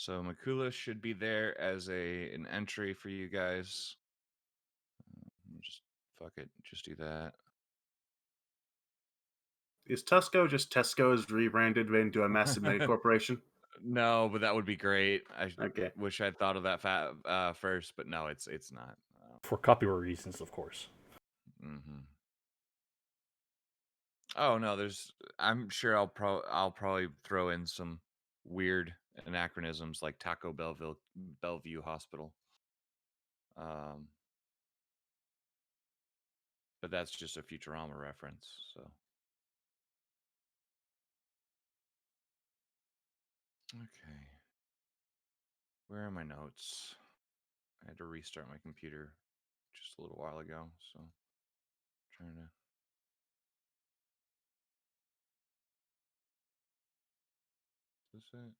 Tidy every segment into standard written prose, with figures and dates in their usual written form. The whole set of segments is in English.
So Makula should be there as an entry for you guys. Just fuck it, just do that. Is Tusco just Tesco's rebranded into a massive mega corporation? No, but that would be great. I Okay. wish I'd thought of that first, but no, it's not. For copyright reasons, of course. Mm-hmm. Oh no, I'm sure I'll probably throw in some weird anachronisms like Taco Bellevue Hospital. But that's just a Futurama reference, so. Okay. Where are my notes? I had to restart my computer just a little while ago, so trying to. Is this it?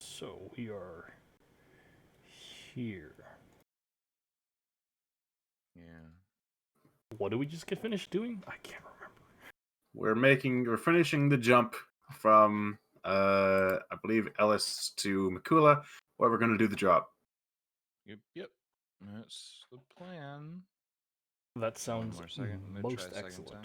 So we are here. Yeah. What did we just get finished doing? I can't remember. We're finishing the jump from I believe Ellis to Makula, where we're gonna do the drop. Yep. That's the plan. That sounds One more second. I'm gonna try most a second excellent. time.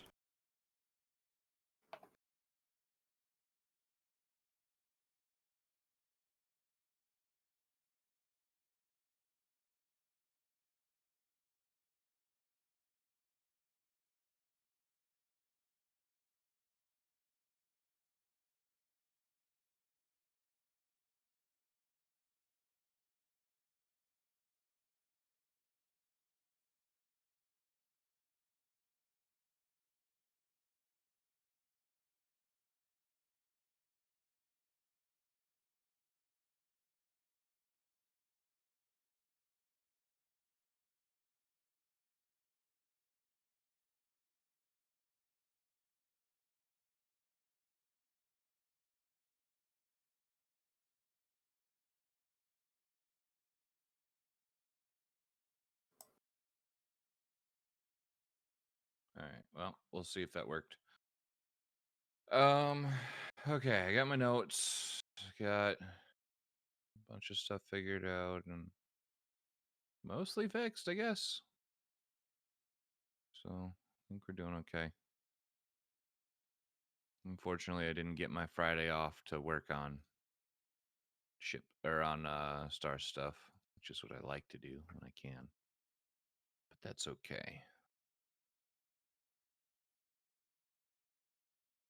All right. Well, we'll see if that worked. Okay, I got my notes. Got a bunch of stuff figured out and mostly fixed, I guess. So I think we're doing okay. Unfortunately, I didn't get my Friday off to work on star stuff, which is what I like to do when I can. But that's okay.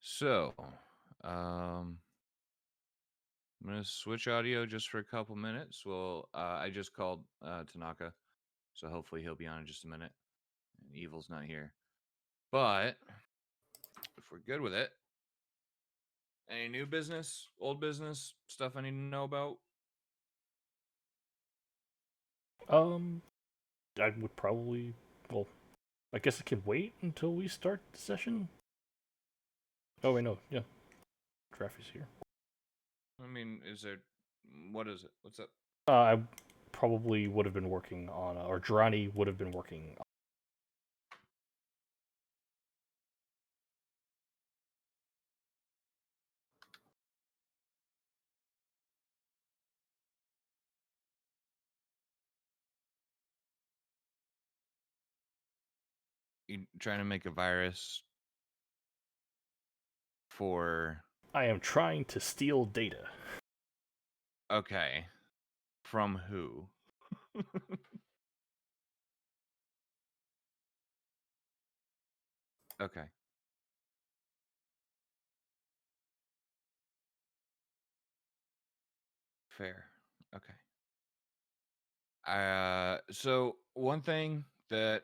So, I'm gonna switch audio just for a couple minutes. Well, I just called Tanaka, so hopefully he'll be on in just a minute. And Evil's not here, but if we're good with it, any new business, old business, stuff I need to know about? I would probably. Well, I guess I can wait until we start the session. Oh wait, no, yeah, Traffy's here. I mean, what is it? What's up? I probably would have been working on, or Durrani would have been working on. You trying to make a virus for? I am trying to steal data. Okay, from who? Okay. Fair. Okay. So one thing that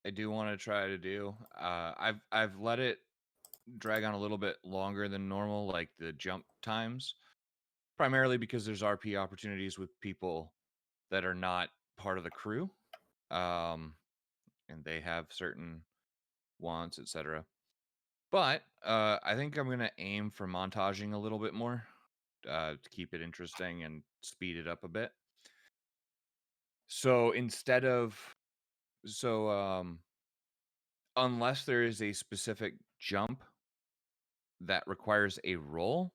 I do want to try to do, I've let it drag on a little bit longer than normal, like the jump times, primarily because there's RP opportunities with people that are not part of the crew, and they have certain wants, etc. But I think I'm gonna aim for montaging a little bit more to keep it interesting and speed it up a bit. So instead of unless there is a specific jump that requires a roll,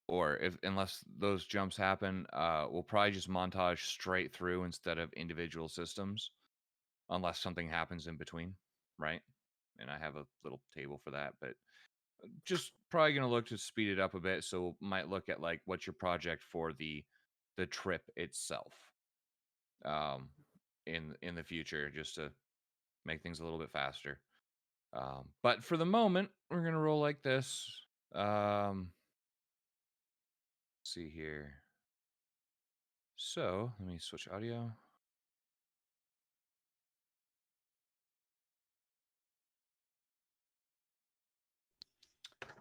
or if unless those jumps happen, we'll probably just montage straight through instead of individual systems, unless something happens in between, right? And I have a little table for that, but just probably gonna look to speed it up a bit. So might look at like what's your project for the trip itself, um, in the future, just to make things a little bit faster. But for the moment, we're gonna roll like this. Let's see here. So let me switch audio.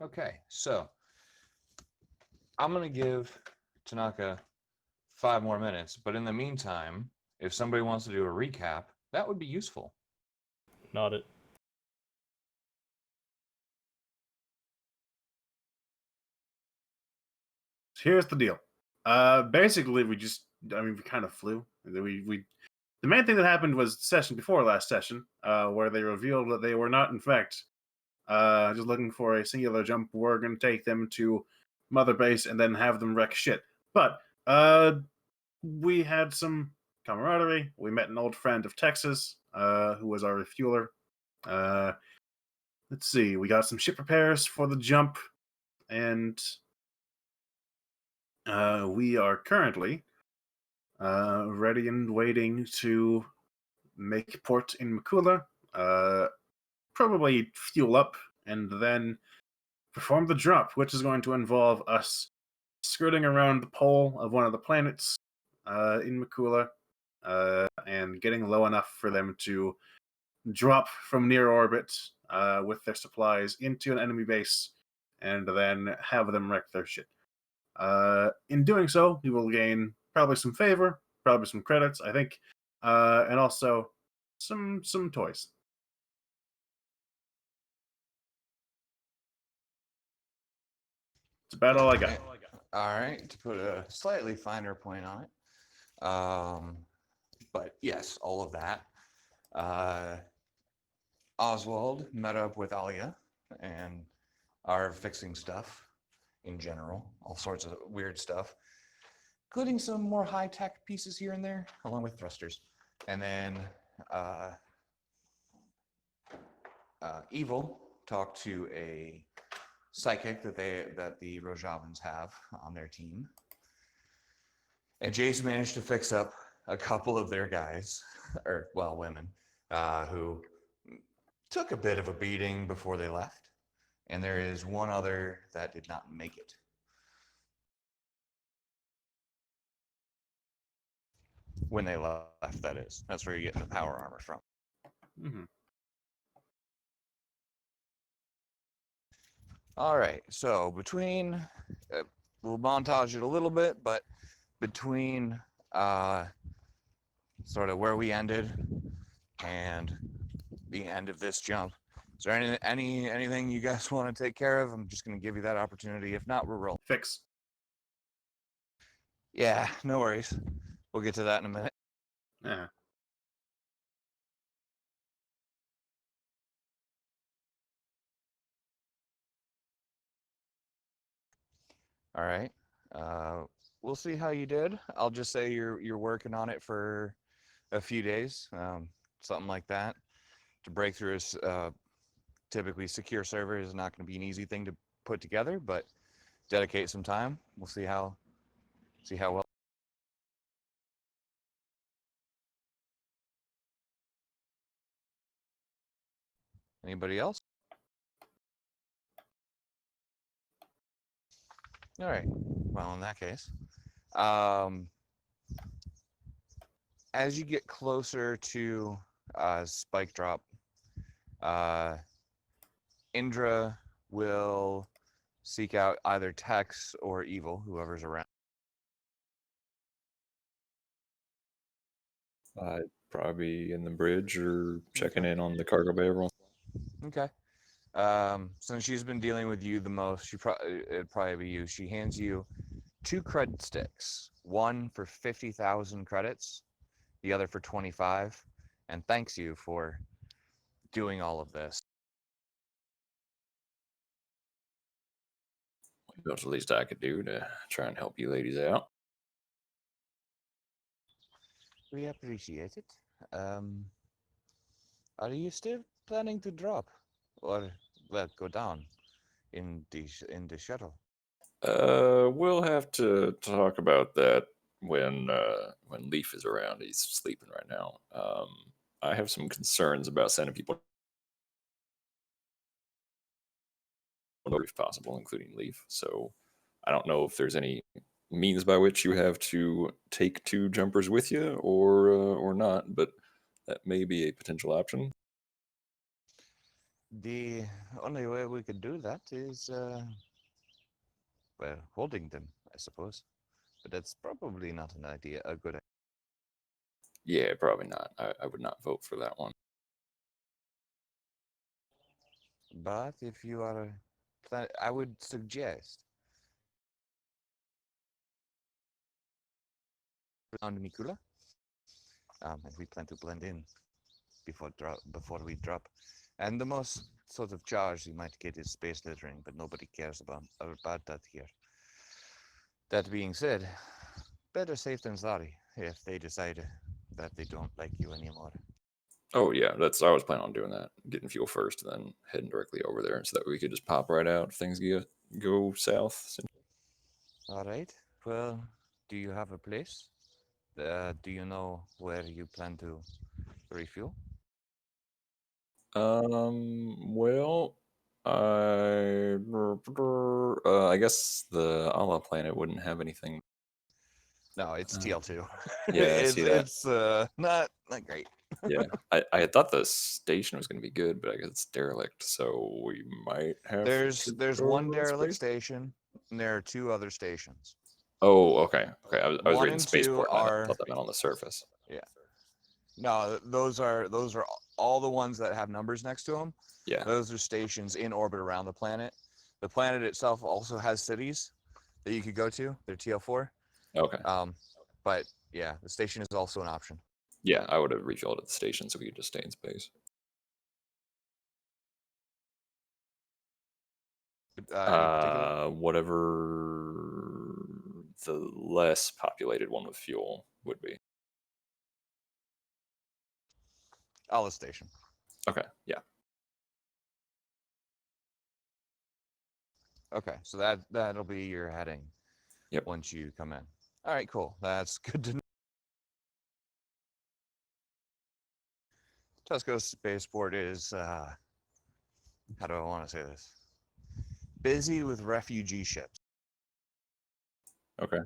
Okay, so I'm gonna give Tanaka 5 more minutes, but in the meantime, if somebody wants to do a recap, that would be useful. Not it. So here's the deal. Basically, we kind of flew. The main thing that happened was the session before last session, where they revealed that they were not, in fact, just looking for a singular jump. We're going to take them to Mother Base and then have them wreck shit. But we had some camaraderie. We met an old friend of Texas, who was our refueler. Let's see. We got some ship repairs for the jump, and we are currently ready and waiting to make port in Makula. Probably fuel up and then perform the drop, which is going to involve us skirting around the pole of one of the planets in Makula and getting low enough for them to drop from near orbit with their supplies into an enemy base and then have them wreck their shit. In doing so, we will gain probably some favor, probably some credits, I think, and also some toys. That's about all I got. All right, to put a slightly finer point on it. But yes, all of that. Oswald met up with Alia and are fixing stuff in general, all sorts of weird stuff, including some more high-tech pieces here and there, along with thrusters. And then Evil talked to a psychic that the Rojavans have on their team. And Jace managed to fix up a couple of their guys, or well, women, who took a bit of a beating before they left. And there is one other that did not make it. When they left, that is. That's where you get the power armor from. Mm-hmm. All right, so between, we'll montage it a little bit, but between sort of where we ended and the end of this jump, is there anything you guys want to take care of? I'm just going to give you that opportunity. If not, we're rolling. Fix. Yeah, no worries. We'll get to that in a minute. Yeah. All right. We'll see how you did. I'll just say you're working on it for a few days, something like that. To break through a typically secure server is not going to be an easy thing to put together, but dedicate some time. We'll see how well. Anybody else? All right. Well, in that case, as you get closer to spike drop, Indra will seek out either Tex or Evil, whoever's around. I'd probably be in the bridge or checking Okay. in on the cargo bay every once. Okay. Since she's been dealing with you the most, it'd probably be you. She hands you 2 credit sticks, one for 50,000 credits, the other for 25, and thanks you for doing all of this. That's the least I could do to try and help you ladies out. We appreciate it. Are you still planning to drop, or well, go down in the shuttle? We'll have to talk about that when Leaf is around. He's sleeping right now. I have some concerns about sending people if possible, including Leaf. So I don't know if there's any means by which you have to take 2 jumpers with you or not, but that may be a potential option. The only way we could do that is, well, holding them, I suppose. But that's probably not a good idea. Yeah, probably not. I would not vote for that one. But if you are, I would suggest on Mikula, if we plan to blend in before we drop. And the most sort of charge you might get is space littering, but nobody cares about that here. That being said, better safe than sorry if they decide that they don't like you anymore. Oh yeah, I was planning on doing that, getting fuel first, and then heading directly over there, so that we could just pop right out if things go south. All right. Well, do you have a place? Do you know where you plan to refuel? Well, I guess the Allah planet wouldn't have anything. No, it's Uh, TL2. yeah, I see that. It's not great. Yeah, I had thought the station was going to be good, but I guess it's derelict, so we might have to There's go one to derelict space. station, and there are 2 other stations. Oh, okay, okay. I was 1 reading and 2 spaceport, and I are thought that meant on the surface. yeah. No, those are all the ones that have numbers next to them. Yeah. Those are stations in orbit around the planet. The planet itself also has cities that you could go to. They're TL4. Okay. But yeah, the station is also an option. Yeah, I would have refueled at the station so we could just stay in space. Any particular? Whatever the less populated one with fuel would be. Alice Station. Okay, yeah. Okay, so that'll be your heading. Yep. Once you come in. All right, cool. That's good to know. Tusco Spaceport is how do I want to say this? Busy with refugee ships. Okay.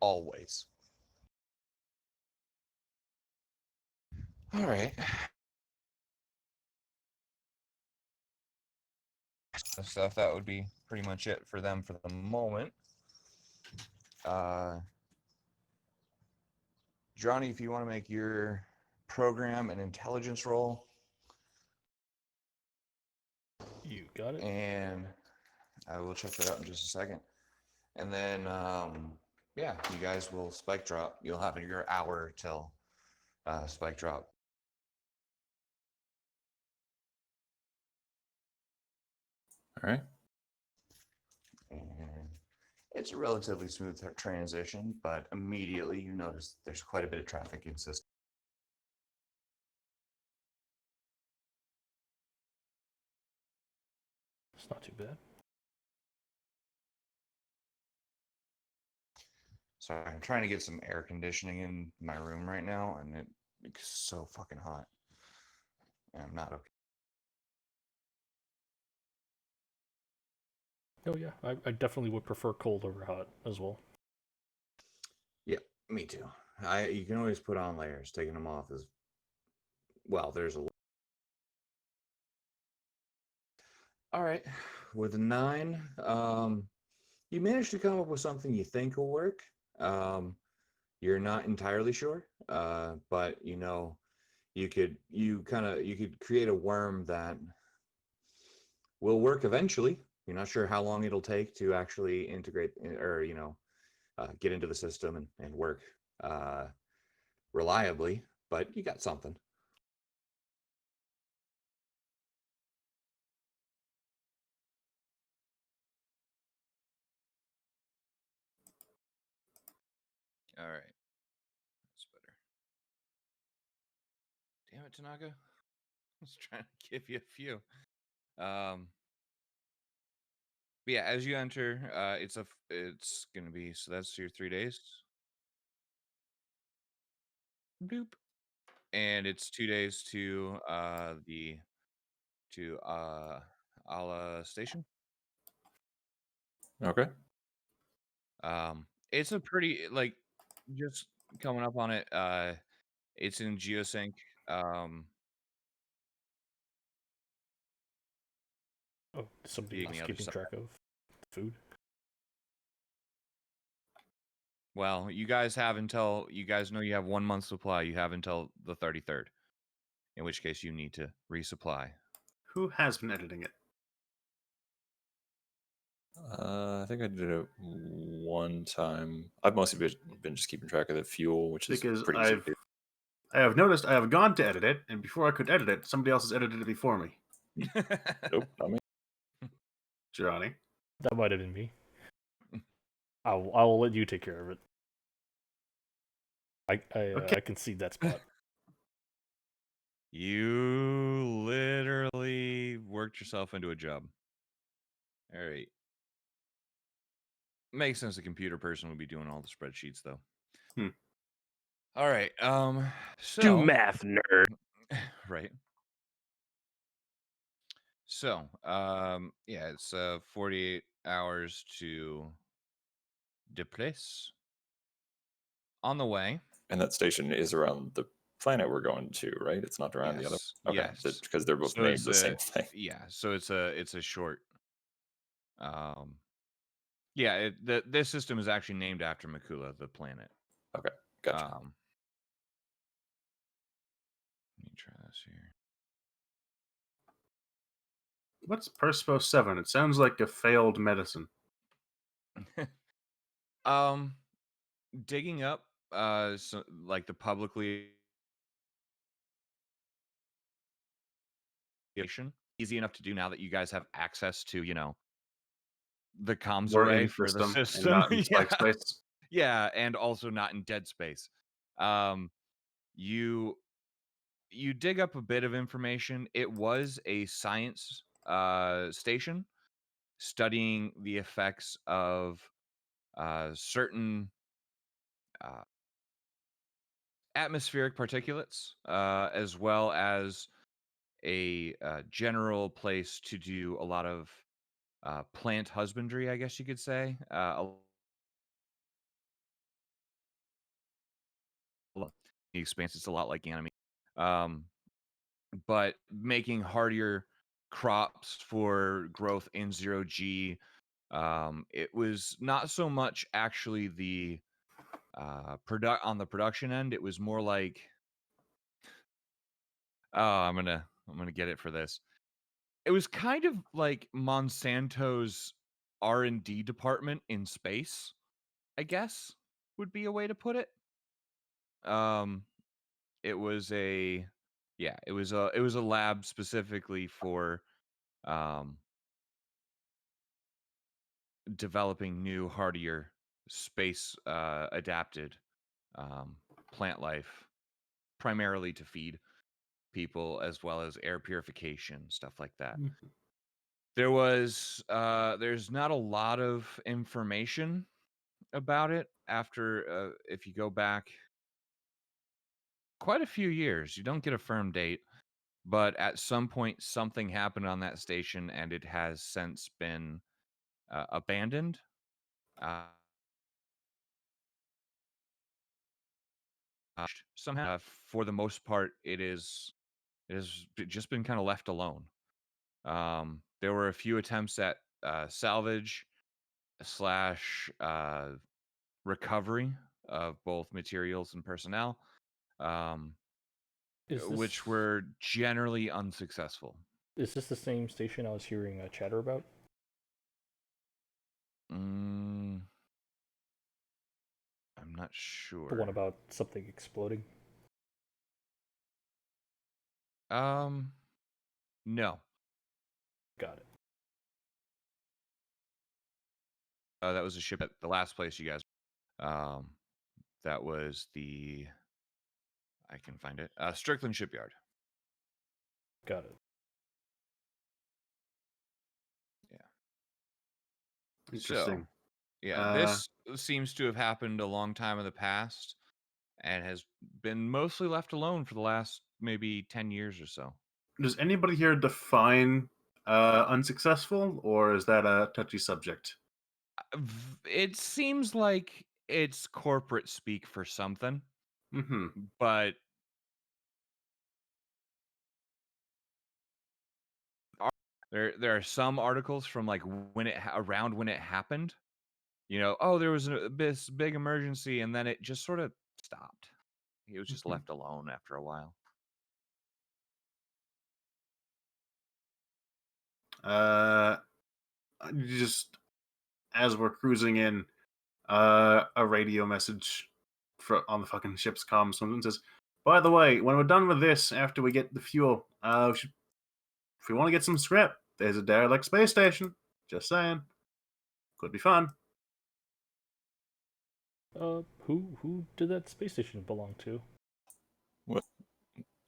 Always. All right. Stuff that would be pretty much it for them for the moment. Johnny, if you want to make your program an intelligence roll, You got it. and I will check that out in just a second. And then, yeah, you guys will spike drop. You'll have your hour till spike drop. All right. And it's a relatively smooth transition, but immediately you notice there's quite a bit of traffic in system. It's not too bad. Sorry, I'm trying to get some air conditioning in my room right now, and it's so fucking hot. And I'm not okay. Oh yeah, I definitely would prefer cold over hot as well. Yeah, me too. You can always put on layers. Taking them off is, well, there's a All right. With a 9, you managed to come up with something you think will work. You're not entirely sure, but you could create a worm that will work eventually. You're not sure how long it'll take to actually integrate or get into the system and work uh, reliably, but you got something. All right, that's better. Damn it, Tanaka! I was trying to give you a few. But yeah, as you enter, it's gonna be, so that's your 3 days. Bloop. And it's 2 days to Ala Station. Okay. It's a pretty just coming up on it. It's in geosync. Oh, somebody Being else the other keeping side. track of food. Well, you guys know you have 1 month supply. You have until the 33rd, in which case you need to resupply. Who has been editing it? I think I did it one time. I've mostly been just keeping track of the fuel, which is Because pretty easy to do. I have noticed I have gone to edit it, and before I could edit it, somebody else has edited it before me. Nope, not me. Johnny. That might have been me. I will let you take care of it. Okay. I can see that spot. You literally worked yourself into a job. All right. Makes sense a computer person would be doing all the spreadsheets though. All right. So Do math, nerd. right. So, yeah, it's 48 hours to Deplace. On the way. And that station is around the planet we're going to, right? It's not around the other. Okay, Yes. because they're both So named it's the same thing. Yeah, so it's a short. Yeah, this system is actually named after Makula, the planet. Okay, gotcha. Let me try this here. What's Perspo 7? It sounds like a failed medicine. Digging up so, like the publicly easy enough to do now that you guys have access to, the comms We're array in for the system and system. not in Yeah. spike space. Yeah, and also not in dead space. You dig up a bit of information. It was a science station studying the effects of certain atmospheric particulates, as well as a general place to do a lot of plant husbandry, I guess you could say. The expanse, it's a lot like anime. But making hardier crops for growth in 0G. It was not so much actually the on the production end. It was more like, oh, I'm gonna get it for this. It was kind of like Monsanto's R&D department in space, I guess would be a way to put it. It was a lab specifically for developing new, hardier, space adapted plant life, primarily to feed people, as well as air purification, stuff like that. There's not a lot of information about it after if you go back quite a few years. You don't get a firm date, but at some point something happened on that station and it has since been abandoned. Somehow, for the most part, it has just been kind of left alone. there were a few attempts at salvage slash recovery of both materials and personnel, um, Is which this were generally unsuccessful. is this the same station I was hearing chatter about? Mm, I'm not The one sure. about something exploding? No. Got it. That was a ship at the last place you guys. Um, that was the. I can find it. Strickland Shipyard. Got it. Yeah. Interesting. So, yeah, Uh, this seems to have happened a long time in the past, and has been mostly left alone for the last maybe 10 years or so. does anybody here define unsuccessful, or is that a touchy subject? It seems like it's corporate speak for something, Mm-hmm. but there are some articles from like around when it happened. Oh, there was this big emergency, and then it just sort of stopped. He was just Mm-hmm. left alone after a while. Uh, just as we're cruising in, a radio message on the fucking ship's comms. Someone says, "By the way, when we're done with this, after we get the fuel, if we want to get some scrap, there's a derelict space station. Just saying, could be fun." Who did that space station belong to? What?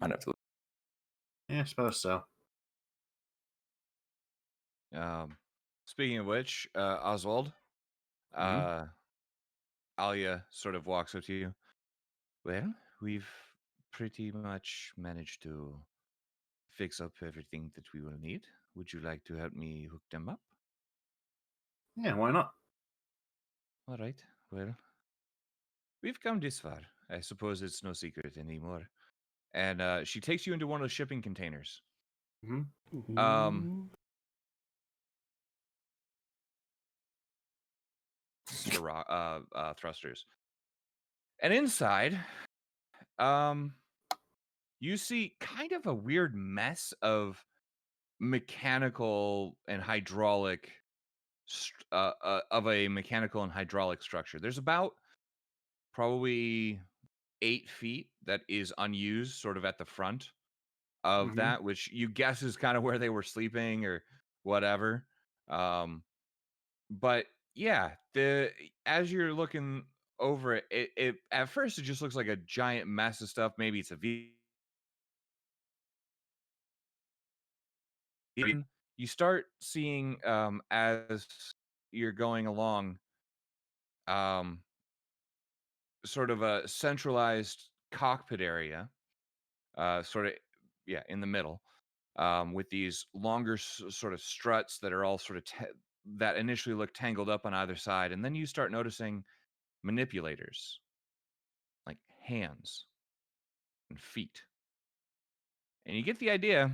Might have to. Yeah, I suppose so. Speaking of which, Oswald, Mhm. Alia sort of walks up to you. Well, we've pretty much managed to fix up everything that we will need. Would you like to help me hook them up? Yeah, why not? All right. Well, we've come this far. I suppose it's no secret anymore. And she takes you into one of the shipping containers. Hmm. Um, Ooh. thrusters. And inside, um, you see kind of a weird mess of mechanical and hydraulic of a mechanical and hydraulic structure. There's about probably 8 feet that is unused, sort of at the front of Hmm. that, which you guess is kind of where they were sleeping or whatever. Um, but yeah, the as you're looking over it, it at first it just looks like a giant mess of stuff. Maybe it's a you start seeing as you're going along um sort of a centralized cockpit area, sort of, yeah, in the middle, with these longer sort of struts that are all sort of that initially look tangled up on either side, and then you start noticing manipulators like hands and feet, and you get the idea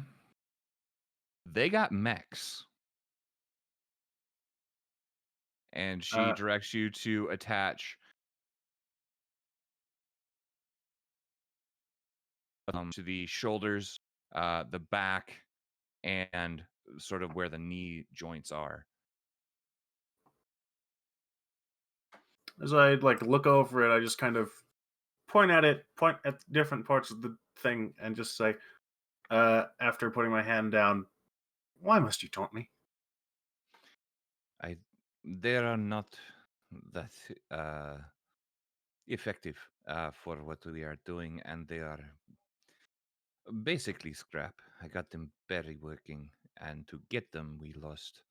they got mechs. And she Uh, directs you to attach to the shoulders, the back, and sort of where the knee joints are. as I like look over it, I just kind of point at different parts of the thing, and just say, after putting my hand down, "Why must you taunt me?" I They are not that effective for what we are doing, and they are basically scrap. I got them barely working, and to get them, we lost.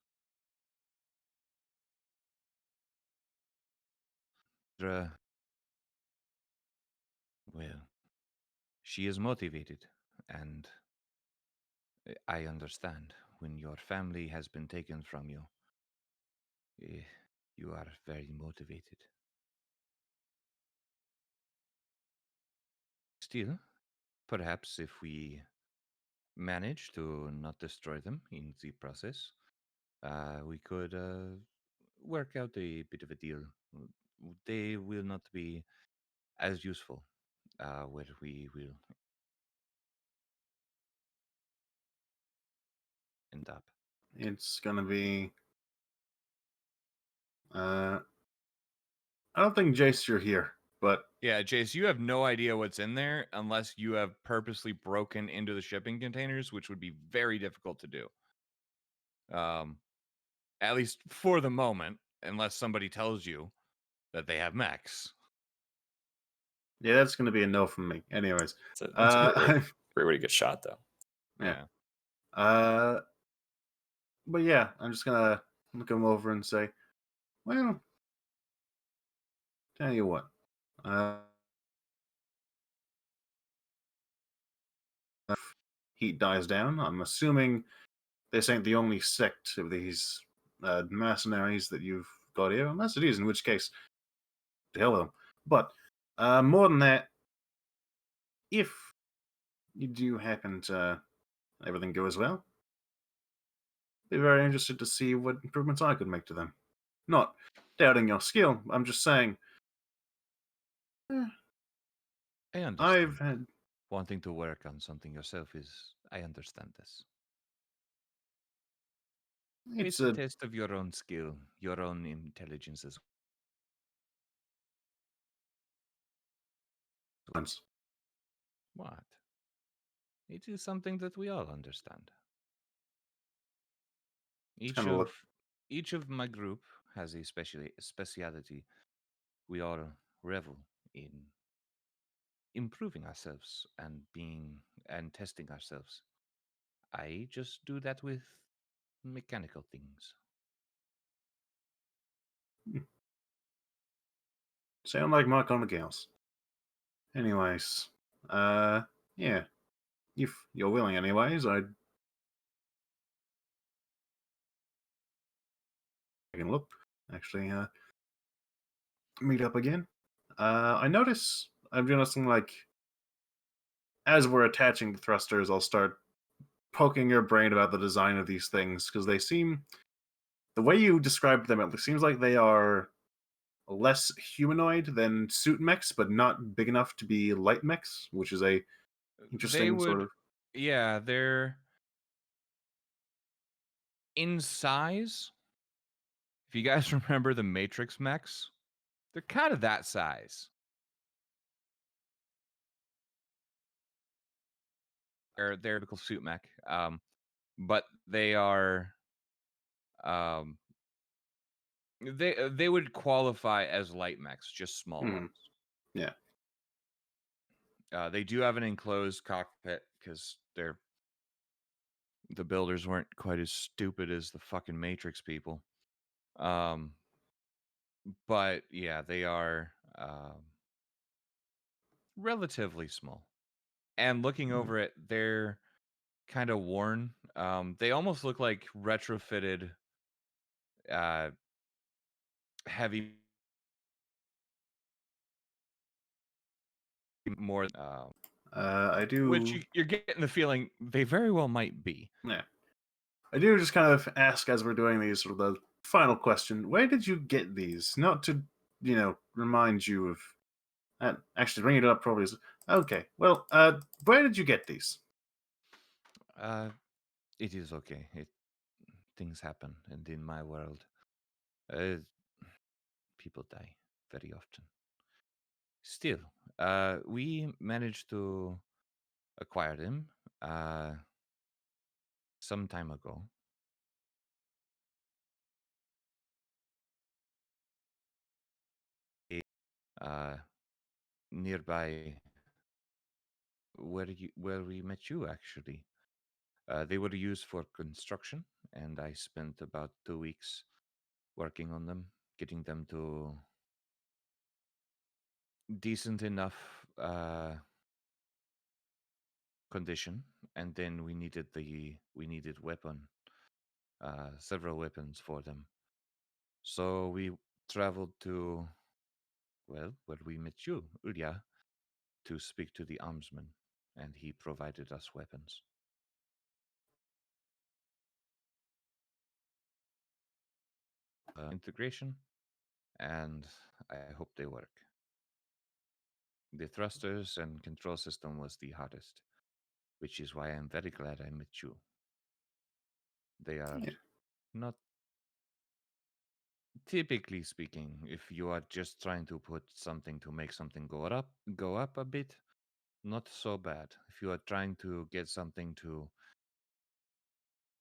Uh, well, she is motivated, and I understand when your family has been taken from you. eh, You are very motivated. Still, perhaps if we manage to not destroy them in the process, we could work out a bit of a deal. They will not be as useful where we will end up. It's gonna be. I don't think Jace, you're here, but Yeah, Jace, you have no idea what's in there unless you have purposely broken into the shipping containers, which would be very difficult to do. At least for the moment, unless somebody tells you that they have mechs. yeah, that's gonna be a no from me. Anyways, It's a uh, great way to get shot, though. yeah. Yeah. But yeah, I'm just gonna look him over and say, well, tell you what, if heat dies down, I'm assuming this ain't the only sect of these mercenaries that you've got here, unless it is, in which case, to hell with them. But more than that, if you do happen to everything goes well, be very interested to see what improvements I could make to them. Not doubting your skill, I'm just saying, eh, I understand. I've had. Wanting to work on something yourself is, I understand this. It's It's a a. test of your own skill, your own intelligence as well. What? It is something that we all understand. It's Each kind of of look. each of my group has a speciality. We all revel in improving ourselves and testing ourselves. I just do that with mechanical things. Sound like Mark on the gals. Anyways, yeah. If you're willing, anyways, I can look. Actually, meet up again. I notice I'm doing something like as we're attaching the thrusters, I'll start poking your brain about the design of these things because they seem the way you described them. It seems like they are less humanoid than suit mechs, but not big enough to be light mechs, which is a They interesting sort would, of. yeah, they're in size. If you guys remember the Matrix mechs, they're kind of that size. They're a typical suit mech, but they are um, they would qualify as light mechs, just small Hmm, ones. yeah. They do have an enclosed cockpit because the builders weren't quite as stupid as the fucking Matrix people. Um, but yeah, they are relatively small. And looking Hmm. over it, they're kind of worn. They almost look like retrofitted uh, heavy more, I which do. you're getting the feeling they very well might be. Yeah. I do just kind of ask as we're doing these sort of the final question: where did you get these? Not to, remind you of. Actually, bring it up probably. Okay. Well, where did you get these? Uh, it is okay. Things happen, and in my world, uh, people die very often. Still, we managed to acquire them uh, some time ago. Uh, nearby where we met you actually. They were used for construction, and I spent about 2 weeks working on them, getting them to decent enough condition. And then we needed several weapons for them. So we traveled to, well, where we met you, Ulya, to speak to the armsman, and he provided us weapons. integration, and I hope they work. The thrusters and control system was the hardest, which is why I'm very glad I met you. They are Yeah. not typically speaking, if you are just trying to put something to make something go up a bit, not so bad. If you are trying to get something to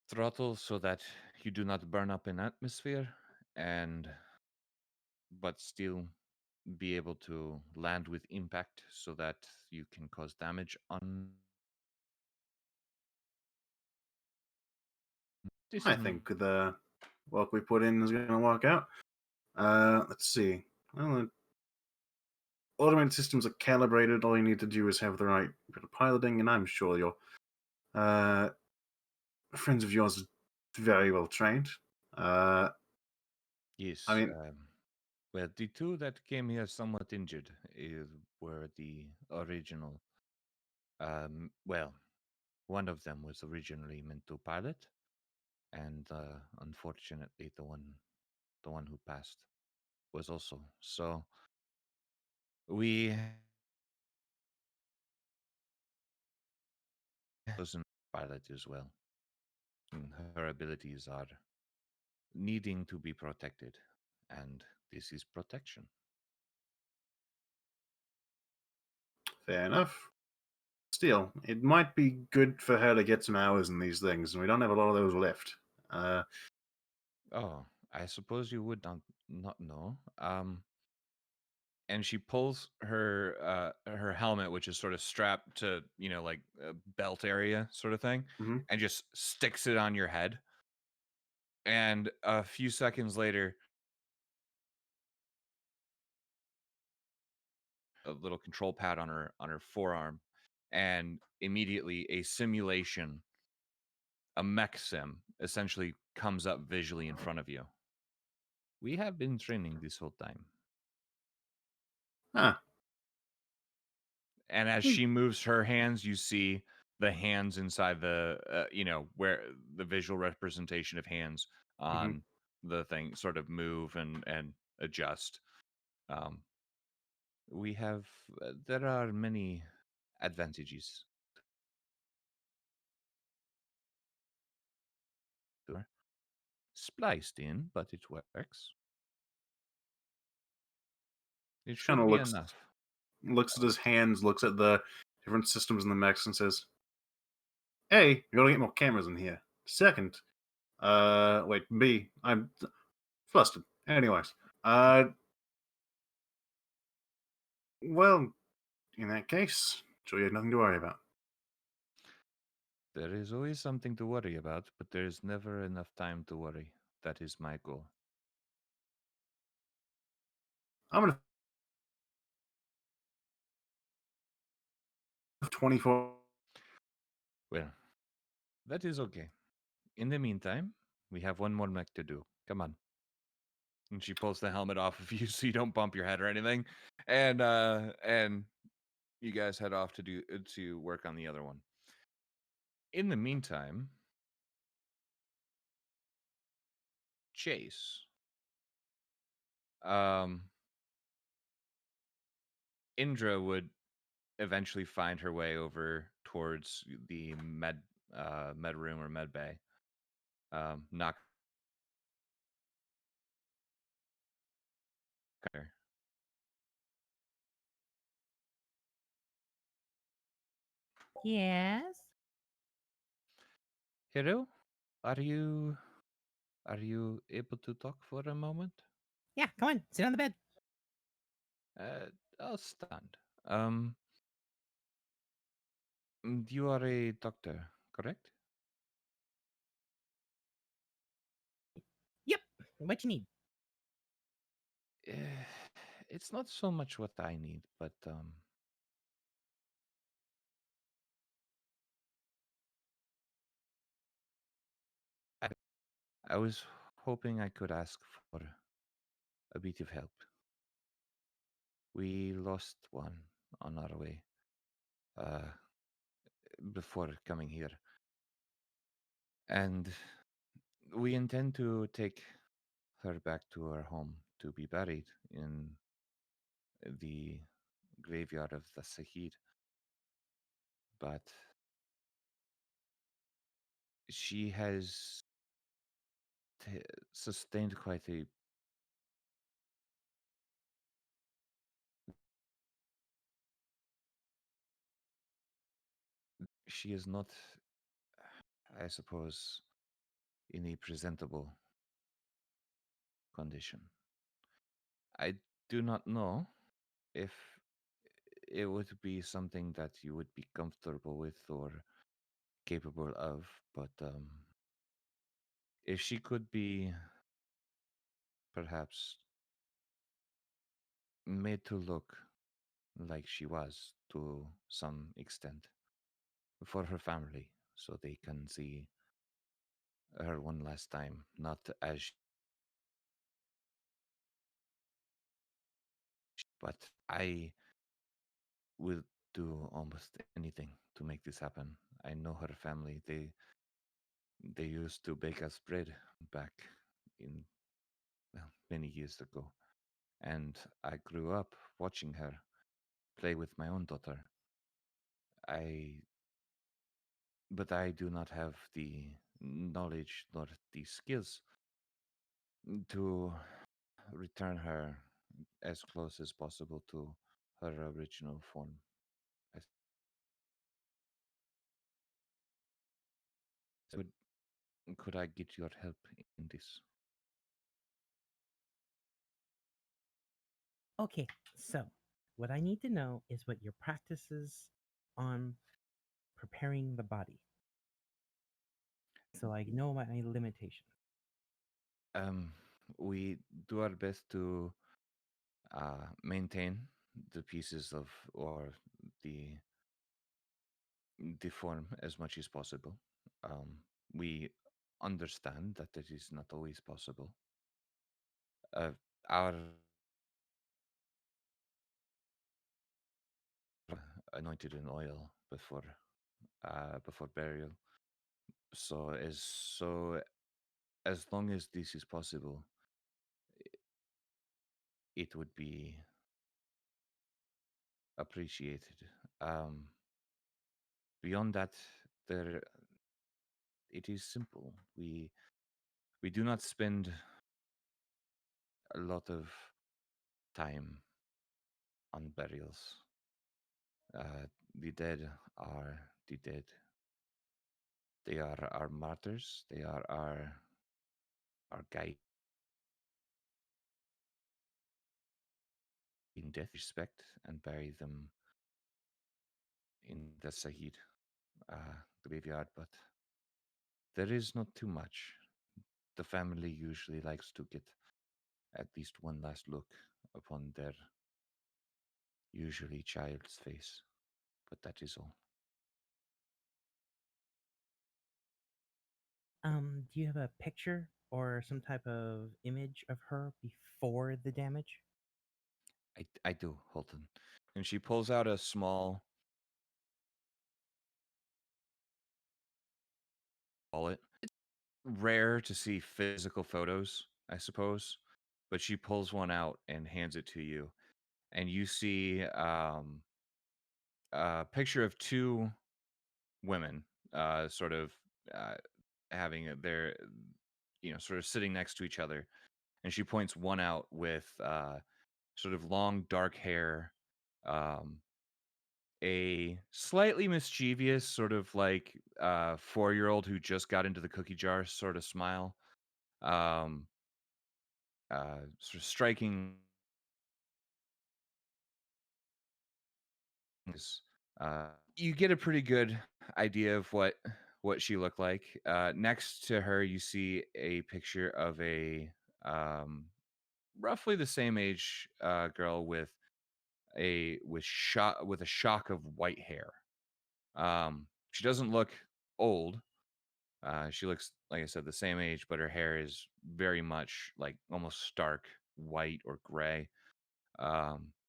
throttle so that you do not burn up in atmosphere and but still be able to land with impact so that you can cause damage on this I is think the work we put in is going to work out. Let's see. Well, the automated systems are calibrated. All you need to do is have the right bit of piloting, and I'm sure your uh, friends of yours are very well trained. I yes. mean, Well, the two that came here somewhat injured were the original. Well, one of them was originally meant to pilot, and unfortunately, the one who passed, was also. So we chosen pilot as well. And her abilities are needing to be protected, and this is protection. fair enough. Still, it might be good for her to get some hours in these things, and we don't have a lot of those left. Oh, I suppose you would not know. And she pulls her helmet, which is sort of strapped to like a belt area sort of thing, Mhm. and just sticks it on your head. And a few seconds later, a little control pad on her forearm, and immediately a simulation, a mech sim, essentially comes up visually in front of you. We have been training this whole time. Ah, And as hmm, she moves her hands, you see the hands inside the where the visual representation of hands mhm. on the thing sort of move and adjust. um we have there are many advantages to her. Spliced in, but it works. It Kind should of be looks enough. looks at his hands, looks at the different systems in the mechs, and says, "A, we gotta get more cameras in here. Second, wait, B, I'm flustered. Anyways, well, in that case, sure you have nothing to worry about. There is always something to worry about, but there is never enough time to worry. That is my goal. I'm gonna have 24. Well, that is okay. In the meantime, we have one more mech to do. Come on. And she pulls the helmet off of you so you don't bump your head or anything. And you guys head off to work on the other one. In the meantime, Chase. Um Indra would eventually find her way over towards the med room or med bay. Knock her. Yes. Hiro, are you able to talk for a moment? Yeah, come on, sit on the bed. Uh, I'll stand. Um, you are a doctor, correct? Yep. What you need? Eh, it's not so much what I need, but I, I was hoping I could ask for a bit of help. We lost one on our way uh, before coming here, and we intend to take her back to her home to be buried in the graveyard of the Sahid. But she has sustained quite a she is not, I suppose, in a presentable condition. I do not know if it would be something that you would be comfortable with or capable of, but if she could be perhaps made to look like she was to some extent for her family, so they can see her one last time, not as but I will do almost anything to make this happen. I know her family. They used to bake us bread back in, well, many years ago, and I grew up watching her play with my own daughter. I but I do not have the knowledge nor the skills to return her as close as possible to her original form. I could could I get your help in this? Okay, so what I need to know is what your practices on preparing the body, so I know my limitations. Um, we do our best to maintain the pieces of or the the form as much as possible. We understand that it is not always possible. Uh, our anointed in oil before burial. So as long as this is possible, it would be appreciated. Um, Beyond that, there it is simple. We do not spend a lot of time on burials. The dead are the dead. They are our martyrs. They are our guide in death. Respect and bury them in the Sahid graveyard, but there is not too much. The family usually likes to get at least one last look upon their usually child's face, but that is all. Do you have a picture or some type of image of her before the damage? I do, Holton. And she pulls out a small wallet. Rare to see physical photos, I suppose, but she pulls one out and hands it to you, and you see a picture of two women, sort of uh, having their, sort of sitting next to each other, and she points one out with sort of long dark hair, um, a slightly mischievous sort of like 4-year-old who just got into the cookie jar sort of smile, um, sort of striking. Uh, you get a pretty good idea of what she looked like. Next to her, you see a picture of a roughly the same age girl with a shock of white hair. She doesn't look old. She looks, like I said, the same age, but her hair is very much like almost stark white or gray,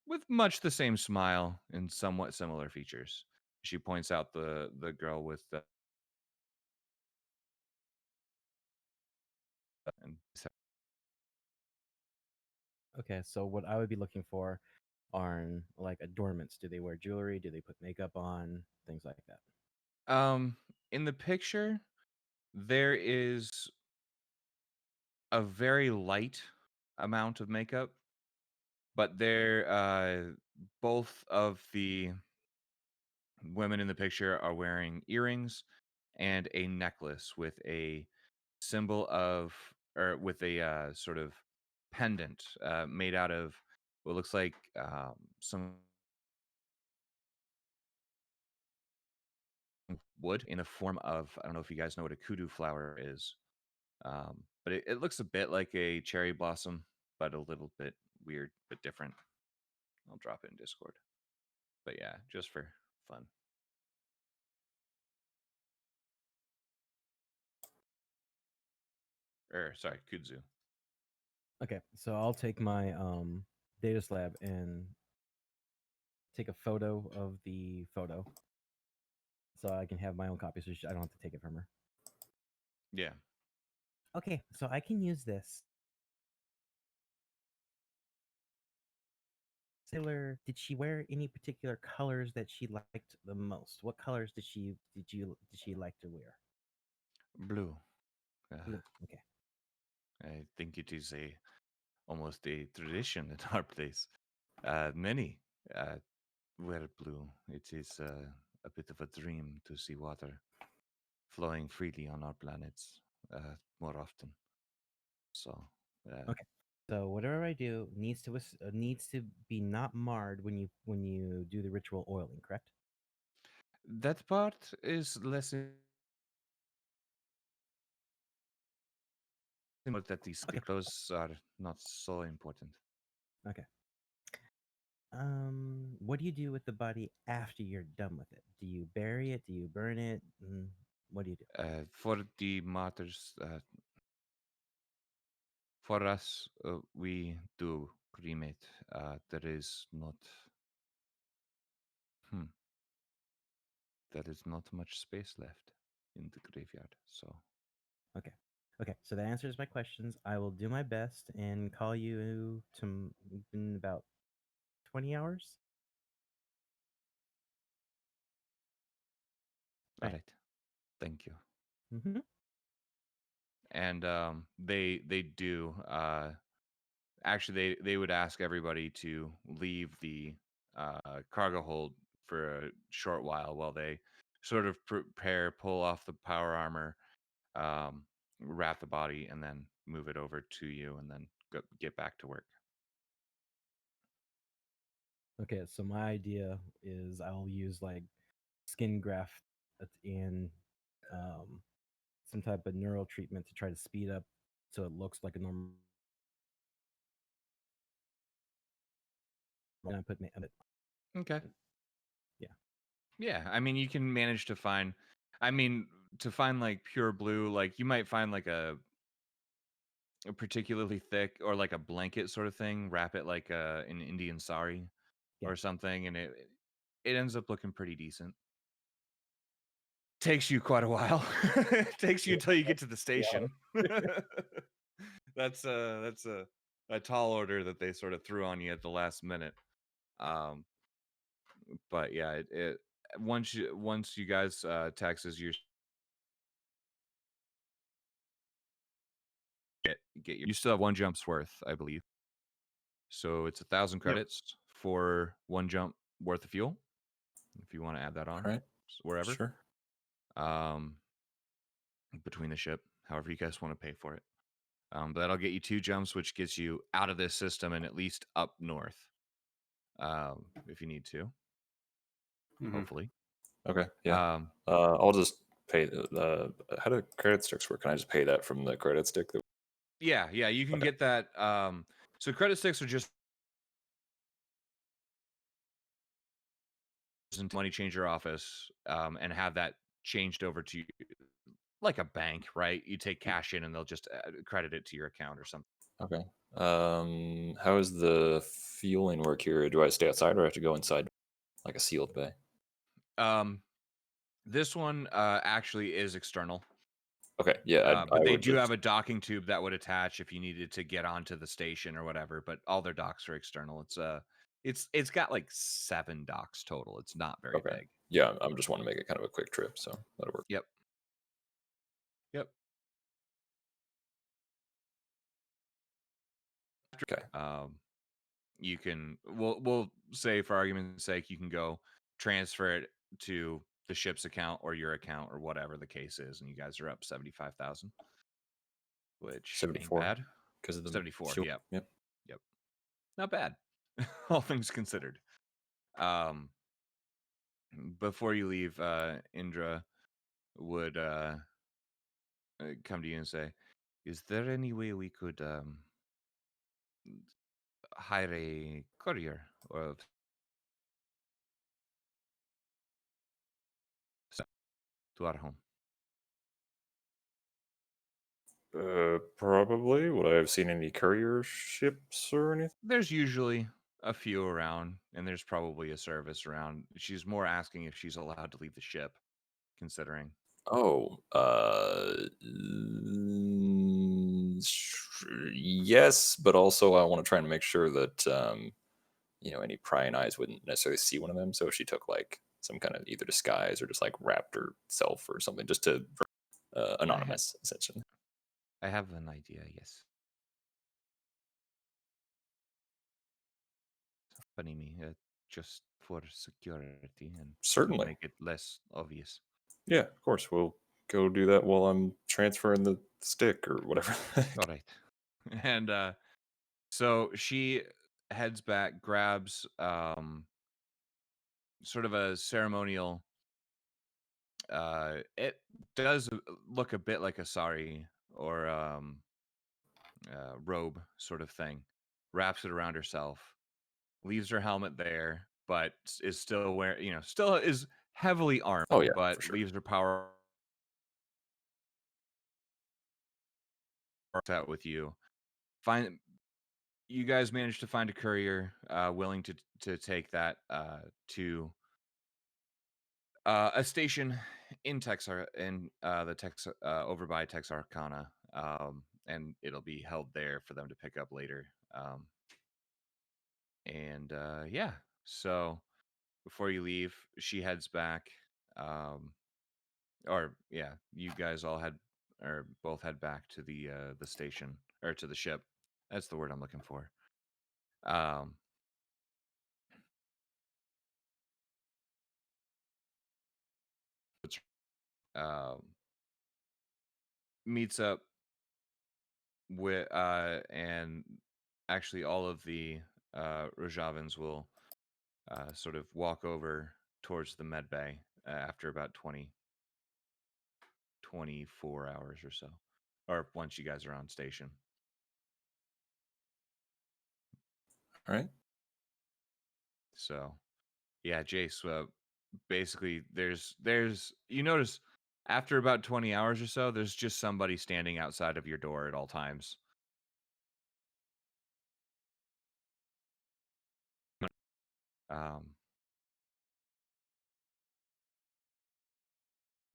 with much the same smile and somewhat similar features. She points out the girl with the and Okay, so what I would be looking for are like adornments. Do they wear jewelry? Do they put makeup on? Things like that. In the picture, there is a very light amount of makeup, but both of the women in the picture are wearing earrings and a necklace with a symbol of, or with a sort of pendant made out of what looks like some wood in the form of, I don't know if you guys know what a kudu flower is, but it looks a bit like a cherry blossom, but a little bit weird, but different. I'll drop it in Discord. But yeah, just for fun. Or sorry, kudzu. Okay, so I'll take my data slab and take a photo of the photo, so I can have my own copy, so I don't have to take it from her. Yeah. Okay, so I can use this. Did she wear any particular colors that she liked the most? What colors did she like to wear? Blue. Blue. Okay. I think it is almost a tradition at our place. Many wear blue. It is a bit of a dream to see water flowing freely on our planets more often. So, Okay. So whatever I do needs to be not marred when you do the ritual oiling, correct? that part is less important, that these Okay. clothes are not so important. Okay. What do you do with the body after you're done with it? Do you bury it? Do you burn it? What do you do? For the martyrs, for us, we do cremate. There is not, hmm, there is not much space left in the graveyard. So, Okay. Okay. So that answers my questions. I will do my best and call you in about 20 hours. all All right. right, thank you. Mm-hmm. And they do. Actually, they would ask everybody to leave the cargo hold for a short while they sort of prepare, pull off the power armor, wrap the body, and then move it over to you, and then get back to work. Okay. So my idea is I'll use like skin graft and um, some type of neural treatment to try to speed up so it looks like a normal. And I put Okay. yeah. Yeah, I mean, you can manage to find. I mean, to find like pure blue, like you might find like a particularly thick or like a blanket sort of thing. Wrap it like an Indian sari Yeah. or something, and it ends up looking pretty decent. Takes you quite a while. Takes you until you get to the station. That's a tall order that they sort of threw on you at the last minute. Um, but yeah, it once you guys taxes your you still have one jump's worth, I believe. So it's 1,000 Yep. credits for one jump worth of fuel. If you want to add that All on, right. wherever. Sure. Um, between the ship, however you guys want to pay for it. But that'll get you 2 jumps, which gets you out of this system and at least up north, if you need to. Mhm. Hopefully. Okay. Yeah. Um, I'll just pay the. How do credit sticks work? Can I just pay that from the credit stick? yeah, you can Okay. get that. So credit sticks are just into money changer office, and have that changed over to like a bank, right? You take cash in, and they'll just credit it to your account or something. Okay. How is the fueling work here? Do I stay outside or I have to go inside, like a sealed bay? This one actually is external. Okay, yeah, I But they would do have just a docking tube that would attach if you needed to get onto the station or whatever. But all their docks are external. It's got like 7 docks total. It's not very okay. big. Yeah, I'm just want to make it kind of a quick trip, so that'll work. Yep. Yep. Okay. You can we'll say for argument's sake you can go transfer it to the ship's account or your account or whatever the case is, and you guys are up 75,000, which ain't 74 bad. because of the 74. fuel. Yep. Yep. Yep. Not bad. All things considered. Um before you leave, Indra would come to you and say, "Is there any way we could hire a courier or to our home?" Probably. Would I have seen any courier ships or anything? There's usually a few around, and there's probably a service around. She's more asking if she's allowed to leave the ship, considering. Oh, yes, but also I want to try and make sure that any prying eyes wouldn't necessarily see one of them. So if she took like some kind of either disguise or just like wrapped herself or something, just to I, ha- anonymous essentially. I have an idea, yes. Funny me, just for security and to Certainly, make it less obvious. yeah, of course. We'll go do that while I'm transferring the stick or whatever. All right. And so she heads back, grabs sort of a ceremonial. It does look a bit like a sari or robe sort of thing. Wraps it around herself, leaves her helmet there, but is still wearing, still is heavily armed, Oh yeah, but for sure. leaves her power out with you. Find You guys managed to find a courier willing to take that to a station in Texar in the Tex over by Texarkana, and it'll be held there for them to pick up later. And yeah, so before you leave, she heads back. Um, or yeah, you guys all head or both head back to the station or to the ship. That's the word I'm looking for. Um, um, meets up with and actually all of the Rojavans will sort of walk over towards the med bay after about 24 hours or so, or once you guys are on station. All right. So yeah, Jace, basically there's you notice after about 20 hours or so, there's just somebody standing outside of your door at all times.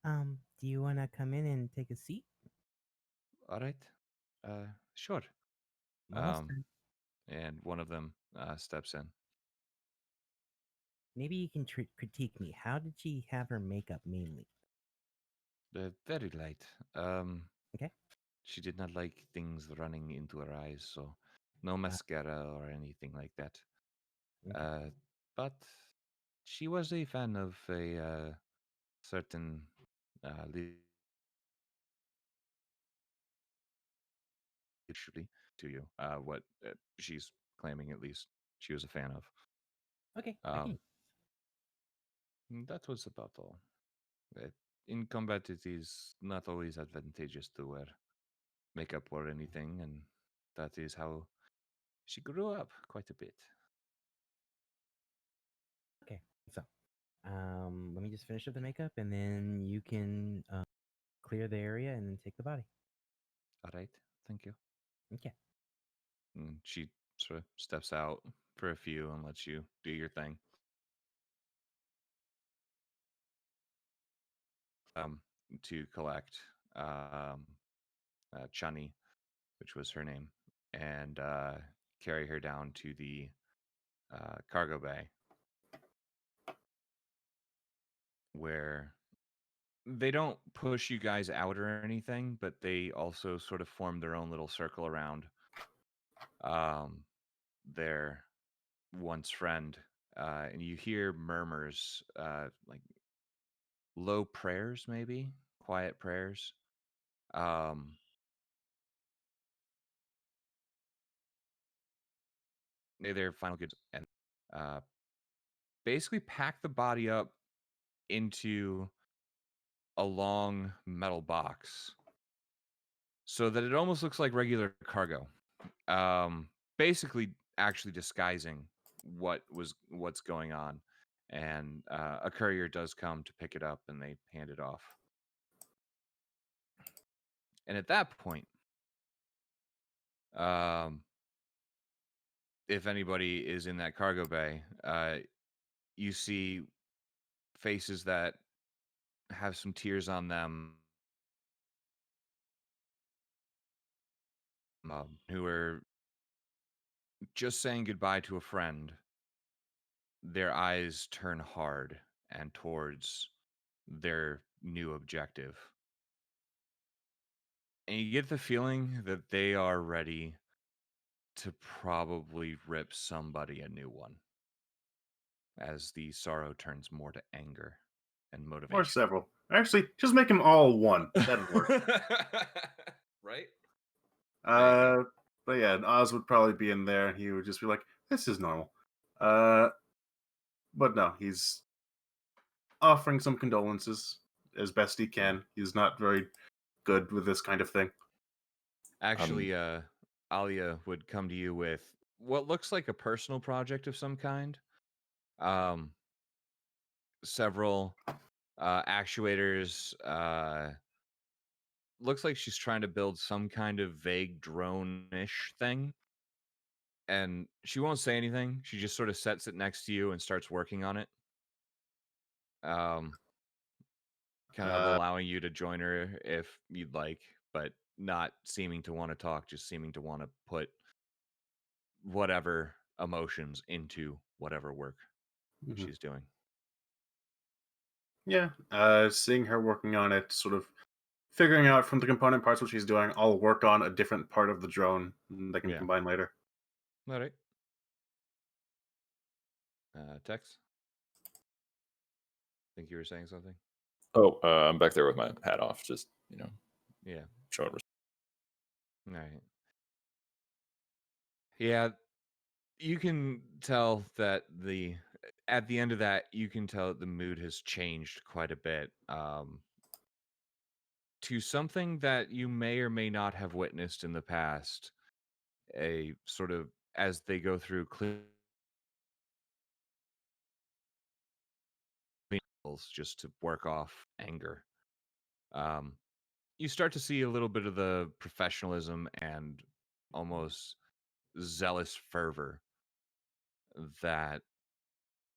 Um, Do you want to come in and take a seat? all right, sure. Almost Um, done. and one of them steps in. Maybe you can critique me. How did she have her makeup mainly? Very light. Okay. She did not like things running into her eyes, so no mascara or anything like that. Okay. But she was a fan of a certain literally to you. What she's claiming, at least, she was a fan of. Okay. I can. That was about all. Uh, in combat, it is not always advantageous to wear makeup or anything, and that is how she grew up quite a bit. Okay. So, let me just finish up the makeup, and then you can clear the area and then take the body. All right, thank you. Okay. And she sort of steps out for a few and lets you do your thing. Um, to collect Chani, which was her name, and carry her down to the cargo bay, where they don't push you guys out or anything, but they also sort of form their own little circle around their once friend, and you hear murmurs, like low prayers, maybe quiet prayers. Their final goods, and uh, basically pack the body up into a long metal box so that it almost looks like regular cargo. Basically, actually disguising what's going on, and a courier does come to pick it up, and they hand it off. And at that point, if anybody is in that cargo bay, you see faces that have some tears on them, who are just saying goodbye to a friend. Their eyes turn hard and towards their new objective. And you get the feeling that they are ready to probably rip somebody a new one, as the sorrow turns more to anger and Or motivation. several. Actually, just make them all one. That'd work. Right? But yeah, Oz would probably be in there, and he would just be like, "This is normal." But no, he's offering some condolences as best he can. He's not very good with this kind of thing. Actually, Alia would come to you with what looks like a personal project of some kind. Several actuators. Looks like she's trying to build some kind of vague drone-ish thing. And she won't say anything. She just sort of sets it next to you and starts working on it. Kind of allowing you to join her if you'd like, but not seeming to want to talk, just seeming to want to put whatever emotions into whatever work she's doing. Yeah, seeing her working on it, sort of figuring out from the component parts what she's doing. I'll work on a different part of the drone that can Yeah. combine later. All right. Tex? Think you were saying something? Oh, I'm back there with my hat off, just Yeah. showing. All right. Yeah, you can tell that at the end of that, you can tell that the mood has changed quite a bit, to something that you may or may not have witnessed in the past. A sort of, as they go through clean just to work off anger. You start to see a little bit of the professionalism and almost zealous fervor that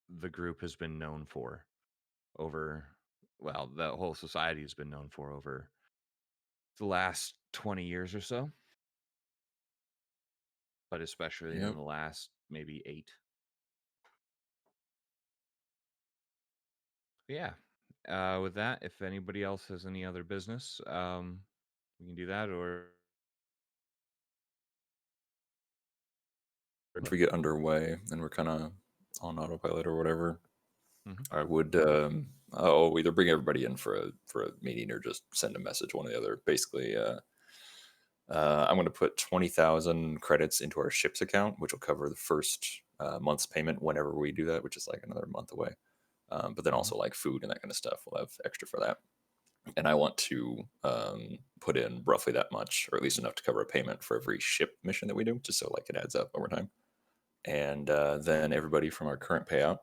the group has been known for over, well, the whole society has been known for over the last 20 years or so, but especially in Yep. the last maybe 8. Yeah. With that, if anybody else has any other business, we can do that, or If we get underway and we're kind of on autopilot or whatever, Mhm. I would I'll either bring everybody in for a meeting or just send a message, one or the other. Basically, I'm going to put 20,000 credits into our ships account, which will cover the first month's payment whenever we do that, which is like another month away. But then also like food and that kind of stuff, we'll have extra for that. And I want to put in roughly that much, or at least enough to cover a payment for every ship mission that we do, just so like it adds up over time. And then everybody from our current payout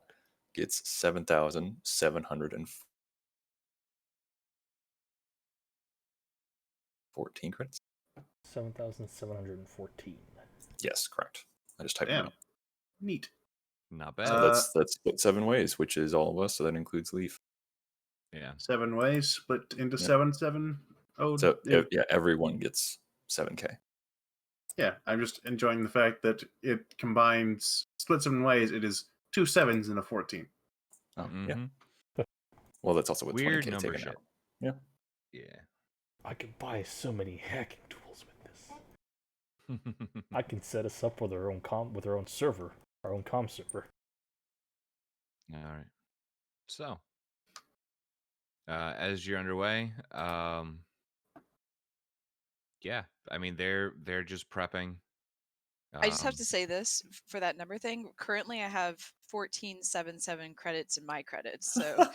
gets 7,714 credits. 7,714. Yes, correct. I just typed it Damn. out. Neat. Not bad. So that's split 7 ways, which is all of us. So that includes Leaf. Yeah. 7 ways split into Yep. 7. Oh, So yeah, everyone gets 7K. yeah. I'm just enjoying the fact that it combines split 7 ways. It is 2 7s and a 14. Oh yeah. Mhm. Well, that's also with Weird 20K number taken shit. out. Yeah. Yeah. I can buy so many hacking tools with this. I can set us up with our own server, our own comm server. All right. So, as you're underway, yeah, I mean they're just prepping. I just have Um, to say this for that number thing. Currently, I have 1477 credits in my credits. So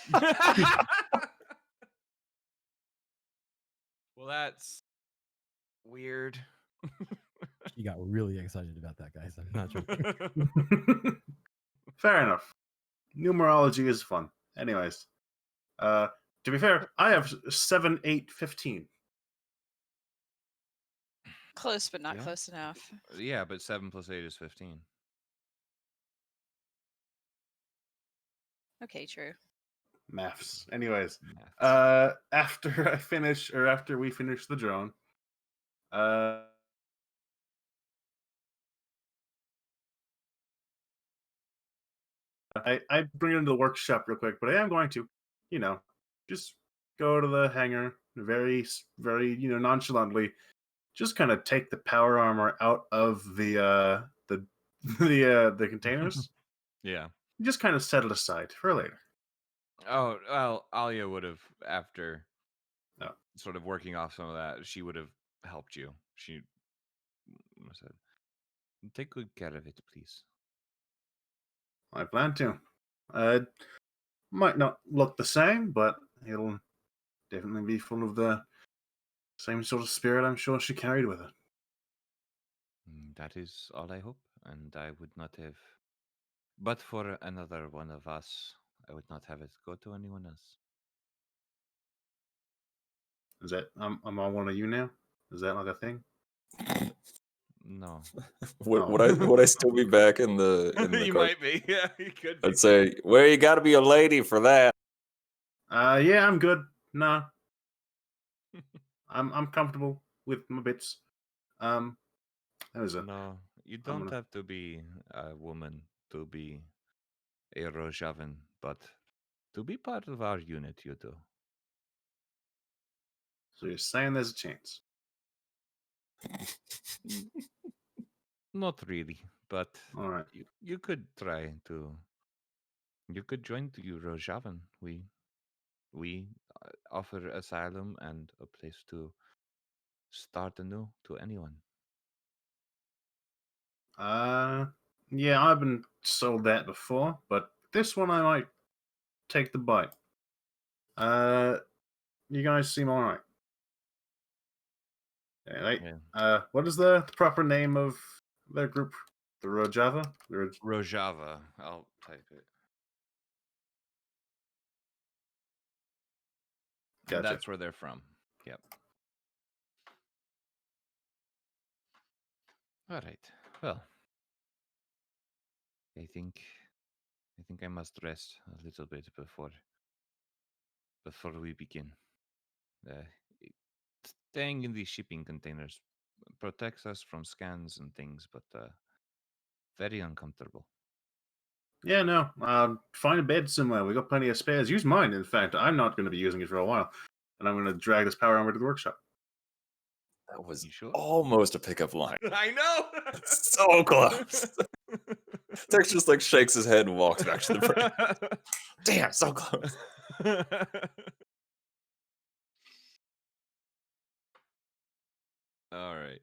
well, that's weird. She got really excited about that, guys. I'm not joking. Fair enough. Numerology is fun. Anyways, to be fair, I have 7, 8, 15. close, but not Yeah. close enough. Yeah, but 7 plus 8 is 15. Okay, true. Maths. Anyways, Maths. after we finish the drone, uh, I bring it into the workshop real quick, but I am going to, you know, just go to the hangar very, nonchalantly, just kind of take the power armor out of the the containers, Yeah. just kind of set it aside for later. Oh, well, Alia would have, after Oh. sort of working off some of that, she would have helped you. She said, take good care of it, please. I plan to. Might not look the same, but it'll definitely be full of the same sort of spirit I'm sure she carried with her. That is all I hope, and I would not have. But for another one of us, I would not have it go to anyone else. Is that I'm on one of you now? Is that like a thing? No. Would I still be back in the You car? might be. Yeah, you could be. I'd say, well, you got to be a lady for that. Yeah, I'm good. No, I'm comfortable with my bits. That was a. No, you I'm don't gonna. have to be a woman to be a Rojavin, but to be part of our unit, you do. So you're saying there's a chance? Not really, but All right. you could try to. You could join the Rojavin. We offer asylum and a place to start anew to anyone. Yeah, I've been sold that before, but this one I might take the bite. You guys seem all right. Right. Yeah. What is the proper name of their group? The Rojava? Rojava. I'll type it. And Gotcha. that's where they're from. Yep. All right. Well, I think I must rest a little bit before we begin. Uh, it- Staying in these shipping containers protects us from scans and things, but very uncomfortable. Yeah, no. Find a bed somewhere. We got plenty of spares. Use mine, in fact. I'm not going to be using it for a while. And I'm going to drag this power armor to the workshop. That was You sure? almost a pickup line. I know. So close. Tex just like shakes his head and walks back to the break. Damn, so close. All right.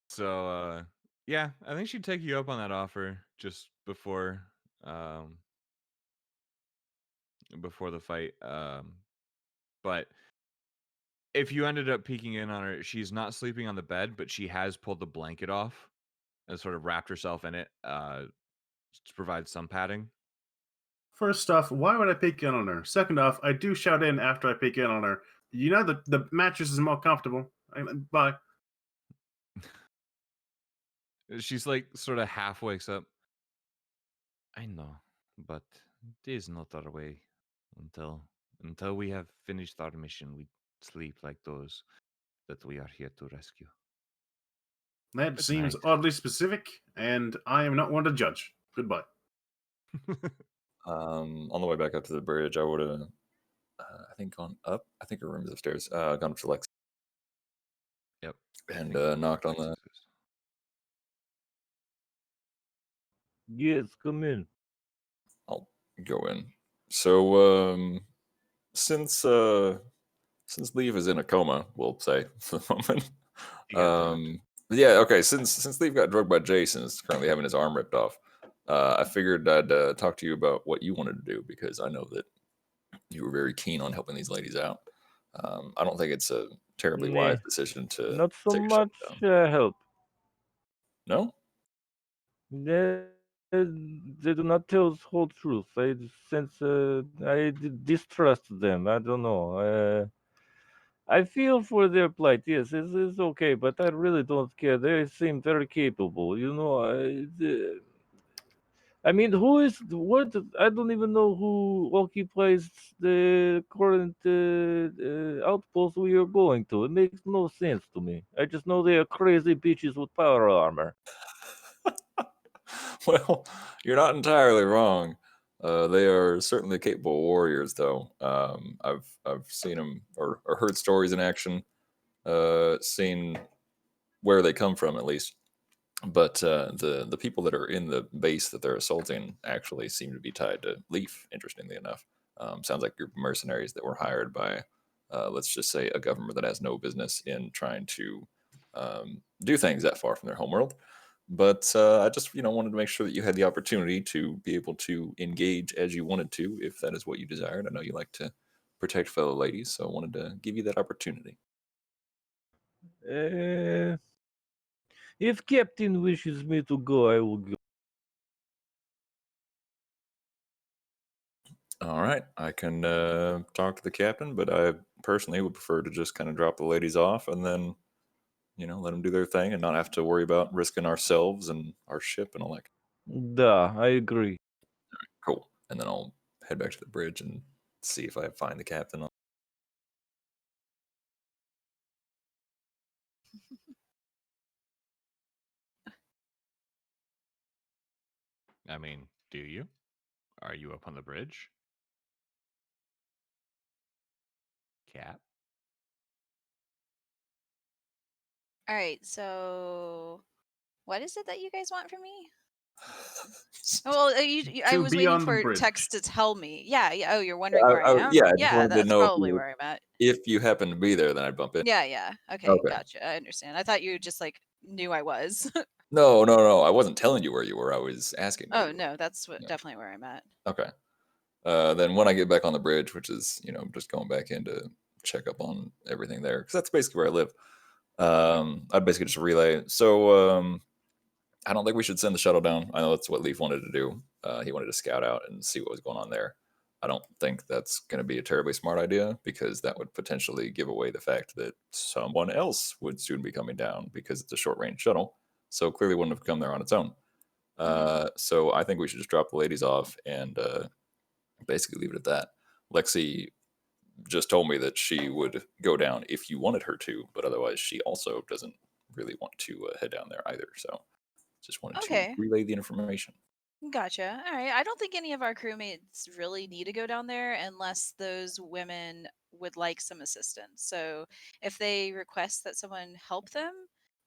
So yeah, I think she'd take you up on that offer just um before the fight. But if you ended up peeking in on her, she's not sleeping on the bed, but she has pulled the blanket off and sort of wrapped herself in it to provide some padding. First off, why would I peek in on her? Second off, I do shout in after I peek in on her. You know the mattress is more comfortable. Bye. She's like sort of half wakes up. I know, but it is not our way until we have finished our mission. sleep like those that we are here to rescue. That Good seems night. oddly specific, and I am not one to judge. Goodbye. On the way back up to the bridge, I would have, I think, gone up. I think her room is upstairs. Gone up to Lex Yep. and knocked on the. Yes, come in. I'll go in. So, since Leaf is in a coma, we'll say for the moment. He got drugged. Yeah, okay. Since Leaf got drugged by Jason, is currently having his arm ripped off. I figured I'd talk to you about what you wanted to do because I know that you were very keen on helping these ladies out. I don't think it's a terribly wise Nah, decision to not so take a much shutdown. help. No? They do not tell the whole truth. I sense I distrust them. I don't know. I feel for their plight. Yes, it's okay, but I really don't care. They seem very capable. You know, I mean, who is what? I don't even know who occupies the current outpost we are going to. It makes no sense to me. I just know they are crazy bitches with power armor. Well, you're not entirely wrong. They are certainly capable warriors, though. I've seen them or heard stories in action, seen where they come from at least. But the people that are in the base that they're assaulting actually seem to be tied to Leaf. Interestingly enough, sounds like you're mercenaries that were hired by, let's just say, a government that has no business in trying to do things that far from their homeworld. But I just wanted to make sure that you had the opportunity to be able to engage as you wanted to, if that is what you desired. I know you like to protect fellow ladies, so I wanted to give you that opportunity. Uh, if Captain wishes me to go, I will go. All right, I can talk to the captain, but I personally would prefer to just kind of drop the ladies off and then, let them do their thing and not have to worry about risking ourselves and our ship and all that. Da, I agree. Cool. And then I'll head back to the bridge and see if I find the captain. I mean, do you? Are you up on the bridge? Cap? All right, so what is it that you guys want from me? Well, I To was be waiting on the for bridge. text to tell me. Yeah, yeah. Oh, you're wondering where I am? Yeah, I just Yeah, wanted to that's know probably where I'm at. if you happen to be there, then I'd bump in. Yeah, yeah. Okay, Okay. gotcha. I understand. I thought you just like knew I was. No. I wasn't telling you where you were. I was asking. Where Oh you were. no, that's Yeah. definitely where I'm at. Okay. Then when I get back on the bridge, which is just going back in to check up on everything there, because that's basically where I live. I'd basically just relay. So I don't think we should send the shuttle down. I know that's what Leaf wanted to do. He wanted to scout out and see what was going on there. I don't think that's going to be a terribly smart idea because that would potentially give away the fact that someone else would soon be coming down because it's a short range shuttle. So clearly wouldn't have come there on its own. So I think we should just drop the ladies off and basically leave it at that. Lexi just told me that she would go down if you wanted her to, but otherwise she also doesn't really want to head down there either. So just wanted to Okay. relay the information. Gotcha. All right. I don't think any of our crewmates really need to go down there unless those women would like some assistance. So if they request that someone help them,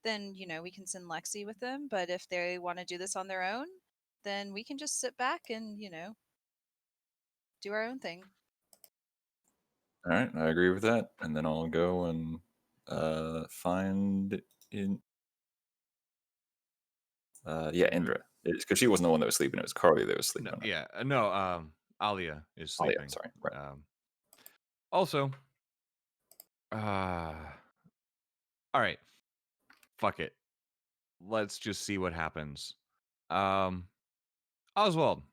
then, we can send Lexi with them. But if they want to do this on their own, then we can just sit back and, do our own thing. All right, I agree with that. And then I'll go and find in. Indra. Because she wasn't the one that was sleeping. It was Carly that was sleeping. No, yeah, no. Alia is Oh, yeah, sleeping. sorry. Right. Also, all right. Fuck it. Let's just see what happens. Oswald,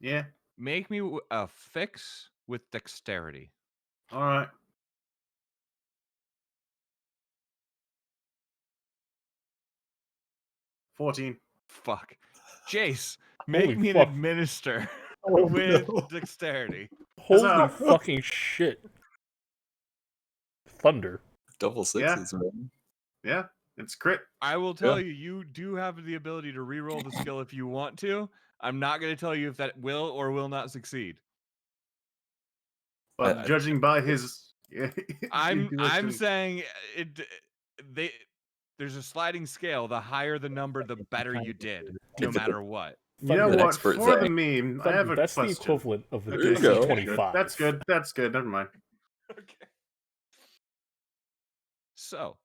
Yeah. make me a fix with dexterity. All right. $14. Fuck. Jace, Holy make me an fuck. administer Oh, with no. dexterity. Holy Huzzah. fucking shit. Thunder. Double sixes, man. Yeah, it's crit. I will tell you, you do have the ability to reroll the skill if you want to. I'm not going to tell you if that will or will not succeed. But judging by his, I'm saying there's a sliding scale. The higher the number, the better you did, no matter what. You know Thunder. what? For the meme, I have a That's question. the equivalent of a There you DC go. 25. That's good. That's good. Never mind. Okay. So,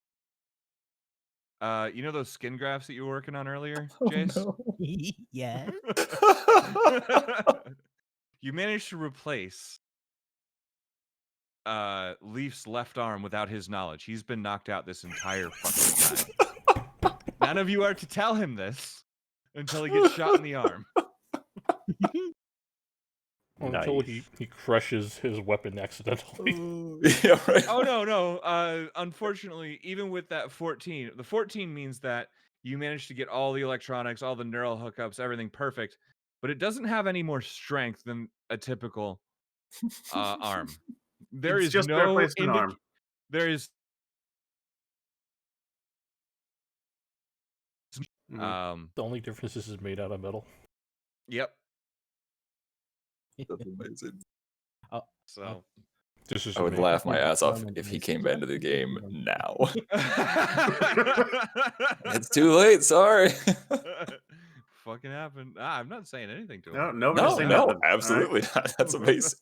you know those skin grafts that you were working on earlier, Jace? Yeah. You managed to replace Leaf's left arm without his knowledge. He's been knocked out this entire fucking time. None of you are to tell him this until he gets shot in the arm. Until he crushes his weapon accidentally. Yeah, right. Oh, no. Unfortunately, even with that 14, the 14 means that you managed to get all the electronics, all the neural hookups, everything perfect, but it doesn't have any more strength than a typical arm. There It's is just no replacement arm. There is Mhm. The only difference is it's made out of metal. Yep. That's amazing. So This is I would amazing. laugh my ass off if he came into the game now. It's too late. Sorry. fucking happened. I'm not saying anything to him. No, nobody No, say no, nothing. absolutely not. That's amazing.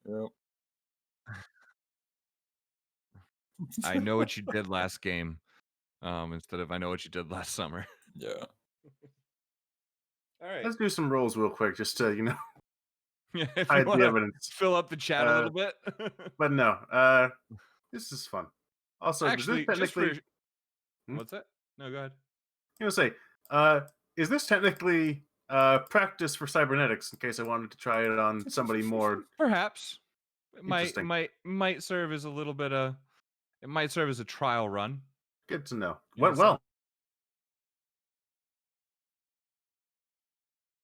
Yep. I know what you did last game, instead of I know what you did last summer. Yeah. All right. Let's do some rolls real quick, just to Yeah, if hide you the want to evidence. fill up the chat a little bit. But no, this is fun. Also, Actually, does this technically? what's that? No, go ahead. Say, is this technically practice for cybernetics? In case I wanted to try it on somebody more. Perhaps it Interesting. might serve as a little bit of. It might serve as a trial run. Good to know. You Went know, well.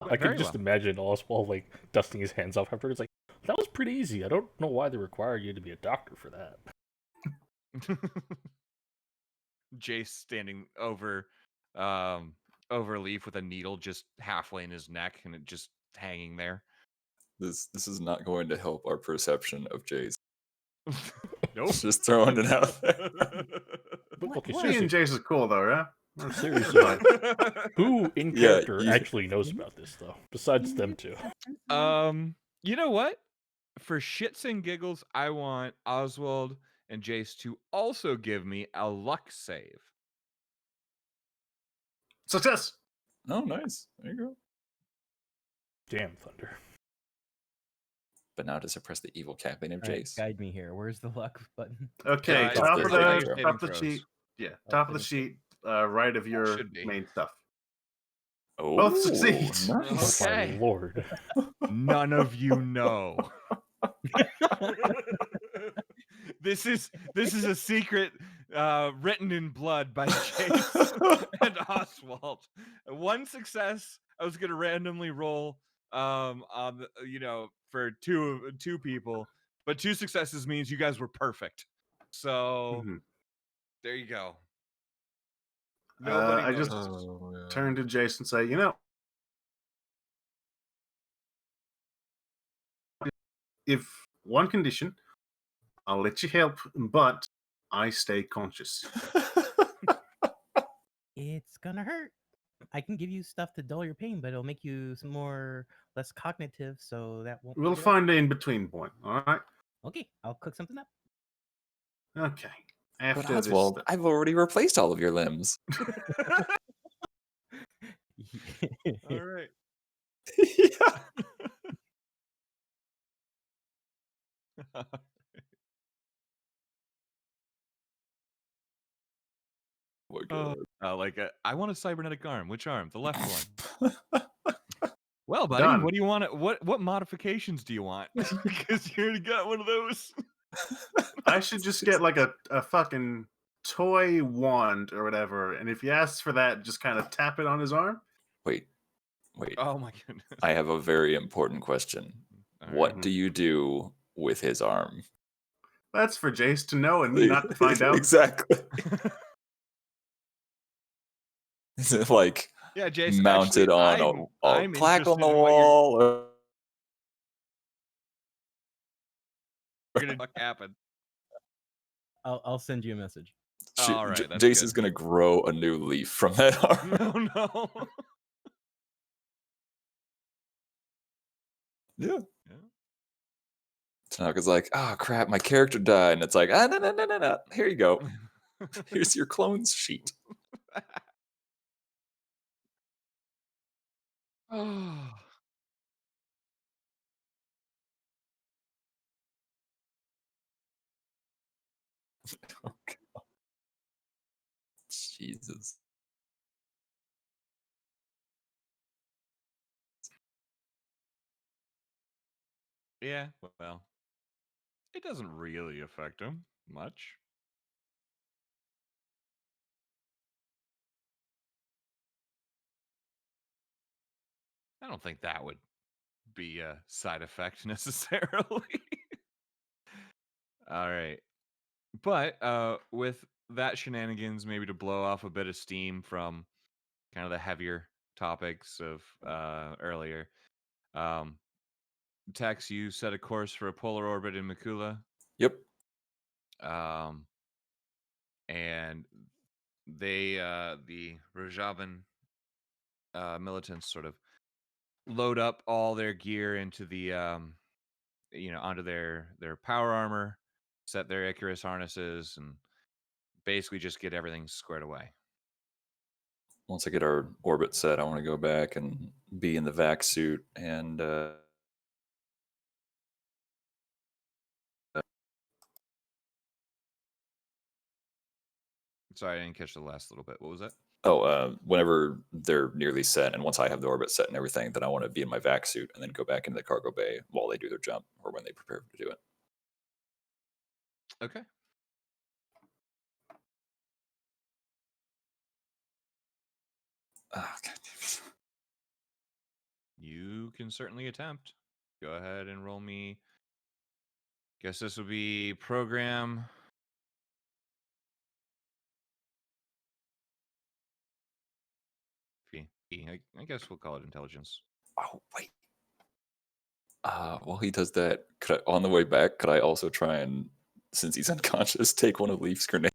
I Very could just well. imagine Oswald like dusting his hands off after. It's like, that was pretty easy. I don't know why they require you to be a doctor for that. Jace standing over Leaf with a needle just halfway in his neck and it just hanging there. This is not going to help our perception of Jace. Nope. Just throwing it out there. But okay, Playing seriously, Jace is cool though, yeah. seriously, who in Yeah, character actually knows about this though, besides them two? You know what? For shits and giggles, I want Oswald and Jace to also give me a luck save. Success. Oh, nice. There you go. Damn Thunder. But now to suppress the evil capping of All right, Jace. guide me here. Where's the luck button? Okay, Yeah, top it's of the the saving top of the throws. sheet. Yeah, top of the sheet, right of your Should be. main stuff. Oh, Both succeed. Nice. Oh Okay. my lord. None of you know. This is a secret written in blood by Jace and Oswald. One success, I was gonna randomly roll on the, for two people, but two successes means you guys were perfect. So Mhm. there you go. Nobody I knows. just turn to Jace and say, if one condition, I'll let you help, but I stay conscious. It's gonna hurt. I can give you stuff to dull your pain, but it'll make you less cognitive, so that won't. We'll find the in-between point, all right? Okay, I'll cook something up. Okay. But After this, Oswald, I've already replaced all of your limbs. All right. Yeah. Oh my god. I want a cybernetic arm. Which arm? The left one. Well, buddy, Done. what do you want? What modifications do you want? Because you already got one of those. I should just get like a fucking toy wand or whatever, and if he asks for that, just kind of tap it on his arm. Wait. Oh my goodness. I have a very important question. All What right. do you do with his arm? That's for Jace to know and me not to find out. Exactly. Is it like Yeah, Jason. mounted Actually, on a I'm plaque on interested the in what you're wall? Or... gonna happen. I'll send you a message. All right, that's Jace good. is gonna grow a new leaf from that arm. No, no. Yeah. Yeah. Tanaka's like, oh crap, my character died. And it's like, no, no, no, no, no. Here you go. Here's your clones sheet. Oh. Okay. Jesus. Yeah, well, it doesn't really affect him much. I don't think that would be a side effect necessarily. All right. But with that shenanigans, maybe to blow off a bit of steam from kind of the heavier topics of earlier, Tex, you set a course for a polar orbit in Mikula. Yep. And they, the Rajavan militants, sort of load up all their gear into the, onto their power armor, set their Icarus harnesses, and basically just get everything squared away. Once I get our orbit set, I want to go back and be in the vac suit and Sorry, I didn't catch the last little bit. What was that? whenever they're nearly set, and once I have the orbit set and everything, then I want to be in my vac suit and then go back into the cargo bay while they do their jump or when they prepare to do it. Okay. Oh, God. You can certainly attempt. Go ahead and roll me. Guess this will be program. I guess we'll call it intelligence. Oh, wait. While he does that, on the way back, could I also try and, since he's unconscious, take one of Leaf's grenades?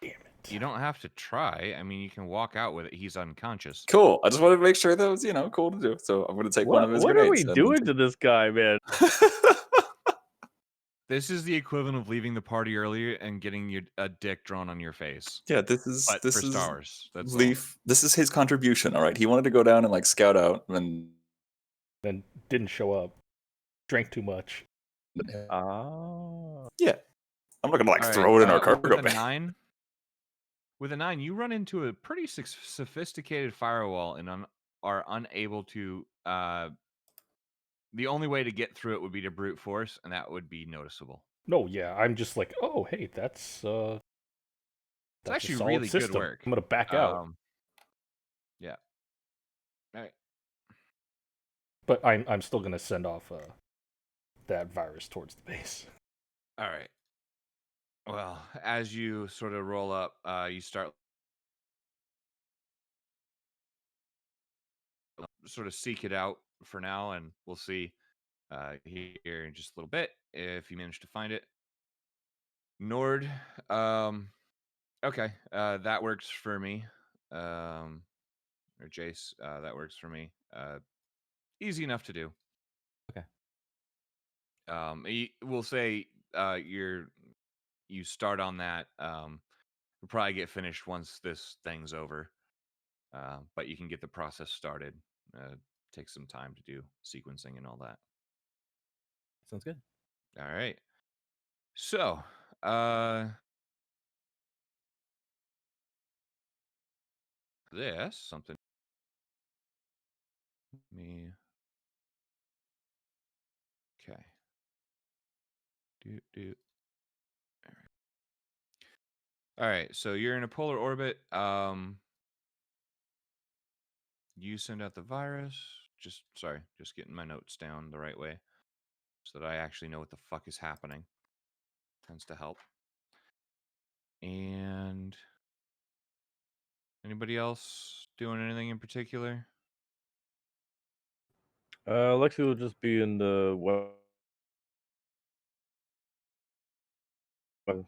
Damn it. You don't have to try. I mean, you can walk out with it. He's unconscious. Cool. I just wanted to make sure that was, cool to do. So I'm going to take one of his What are grenades. we doing to this guy, man? This is the equivalent of leaving the party earlier and getting a dick drawn on your face. Yeah, this is But for Star Wars. That's all. Leaf. This is his contribution. All right, he wanted to go down and scout out, and Then didn't show up. Drank too much. Ah. yeah, I'm not gonna All right, throw it in our with cargo a bay. 9, with a 9, you run into a pretty sophisticated firewall and are unable to. The only way to get through it would be to brute force, and that would be noticeable. No, yeah, I'm just like, oh, hey, that's It's a actually solid really good system. work. I'm gonna back out. Yeah. All right. But I'm still gonna send off that virus towards the base. All right. Well, as you sort of roll up, you start sort of seek it out for now, and we'll see here in just a little bit if you manage to find it. Nord, okay, that works for me. Or Jace, that works for me. Easy enough to do. Okay. We'll say you start on that. We'll probably get finished once this thing's over. But you can get the process started. Take some time to do sequencing and all that. Sounds good. All right. So, this something me. Okay. Do. All right. So you're in a polar orbit. You send out the virus. Just getting my notes down the right way. so that I actually know what the fuck is happening. Tends to help. And anybody else doing anything in particular? Lexi will just be in the I'm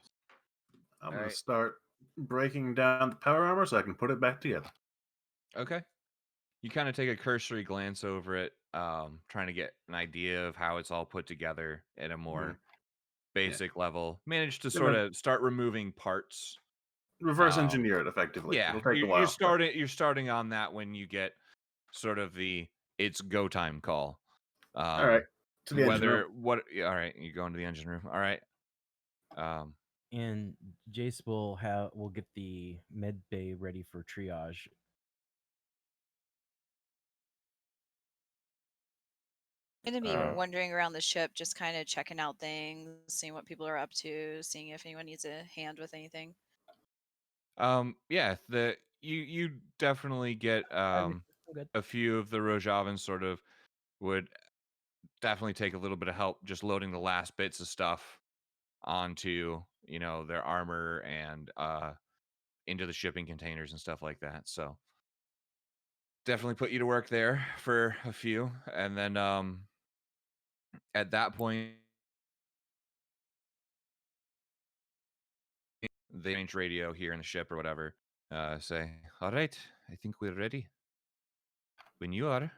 All gonna right. start breaking down the power armor so I can put it back together. Okay. You kind of take a cursory glance over it, trying to get an idea of how it's all put together at a more basic level. Manage to sort Gonna of start removing parts. reverse engineer it effectively. Yeah, It'll take a while. you're starting on that when you get sort of the it's go time call. All right, to the engine room. All right, you go into the engine room. All right. And Jace will get the med bay ready for triage. I'm gonna be Uh, wandering around the ship, just kind of checking out things, seeing what people are up to, seeing if anyone needs a hand with anything. Yeah, you definitely get I'm good. a few of the Rojavans sort of would definitely take a little bit of help just loading the last bits of stuff onto, their armor and into the shipping containers and stuff like that. So definitely put you to work there for a few. And then at that point the range radio here in the ship or whatever say, all right, I think we're ready. When you are,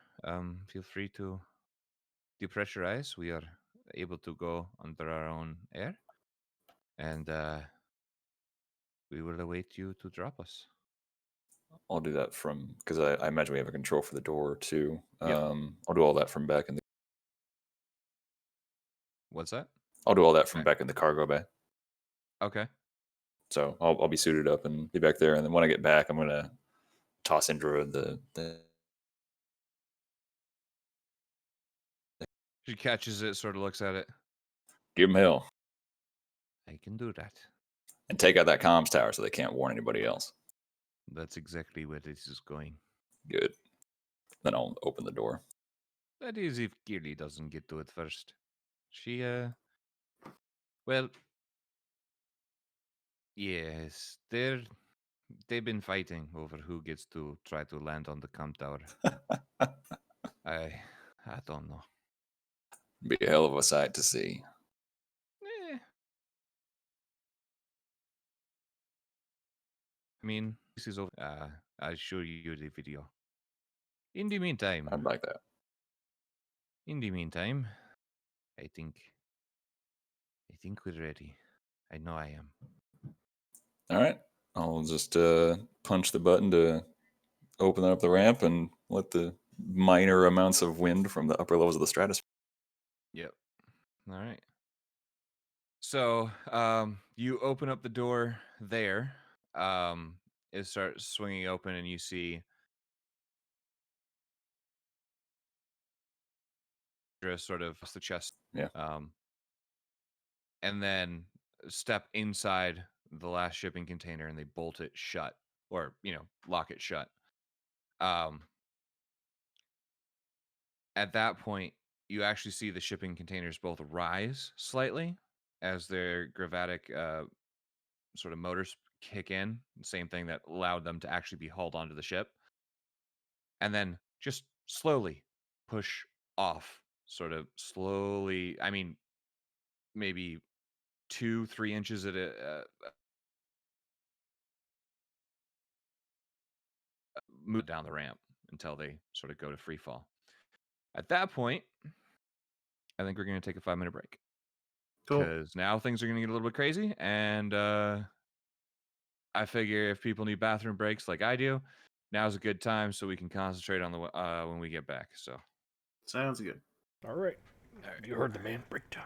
feel free to depressurize. We are able to go under our own air, and we will await you to drop us. I'll do that from because I imagine we have a control for the door too. Yep. I'll do all that from back in the. What's that? I'll do all that from Okay. back in the cargo bay. Okay. So I'll be suited up and be back there, and then when I get back, I'm gonna toss Indra the She catches it, sort of looks at it. give him hell I can do that. and take out that comms tower so they can't warn anybody else. That's exactly where this is going. Good. Then I'll open the door. That is if Gilly doesn't get to it first. She, well, yes, they've been fighting over who gets to try to land on the comp tower. I don't know. Be a hell of a sight to see. Eh. I mean, this is over. I'll show you the video. In the meantime, I'd like that. I think we're ready. I know I am. All right. I'll just punch the button to open up the ramp and let the minor amounts of wind from the upper levels of the stratosphere. Yep. All right. So, you open up the door there. It starts swinging open, and you see just sort of the chest. Yeah. And then step inside the last shipping container, and they bolt it shut, or lock it shut. At that point, you actually see the shipping containers both rise slightly as their gravatic sort of motors kick in. Same thing that allowed them to actually be hauled onto the ship. And then just slowly push off, sort of slowly. I mean, maybe 2-3 inches at a move down the ramp until they sort of go to free fall. At that point, I think we're going to take a 5-minute break. Cool. Because now things are going to get a little bit crazy, and I figure if people need bathroom breaks like I do, now's a good time so we can concentrate on the when we get back. So Sounds good. All right. You heard the man. Break time.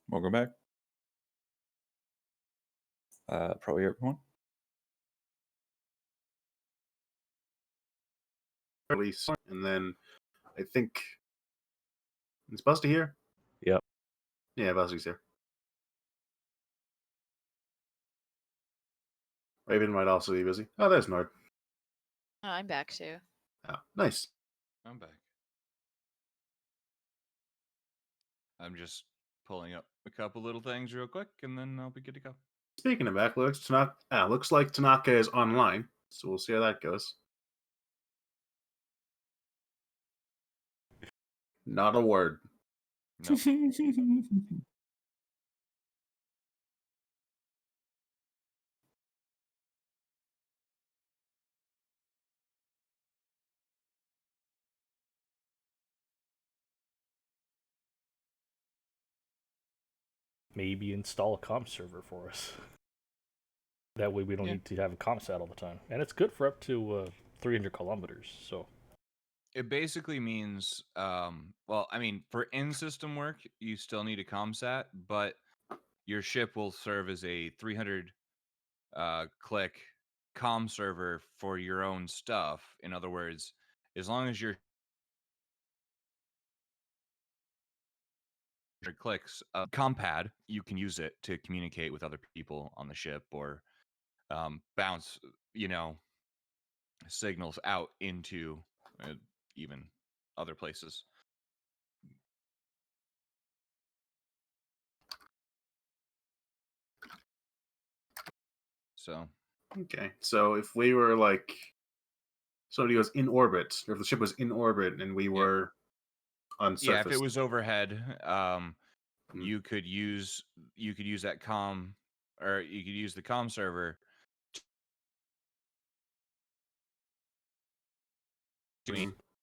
Welcome back. Probably everyone. Release, and then I think is Busty here? Yep. Yeah, Busty's here. Raven might also be busy. Oh, there's Nord. Oh, I'm back too. Oh, nice. I'm back. I'm just pulling up a couple little things real quick, and then I'll be good to go. Speaking of back, looks like Tanaka is online, so we'll see how that goes. Not a word. Nope. Maybe install a comp server for us. That way we don't need to have a comp set all the time. And it's good for up to 300 kilometers, so... It basically means, well, I mean, for in-system work, you still need a comsat, but your ship will serve as a 300 click com server for your own stuff. In other words, as long as your clicks compad, you can use it to communicate with other people on the ship or bounce, signals out into even other places. So Okay, so if we were like somebody was in orbit, or if the ship was in orbit and we were on surface, yeah, if it was overhead, Hmm. you could use that com, or you could use the com server.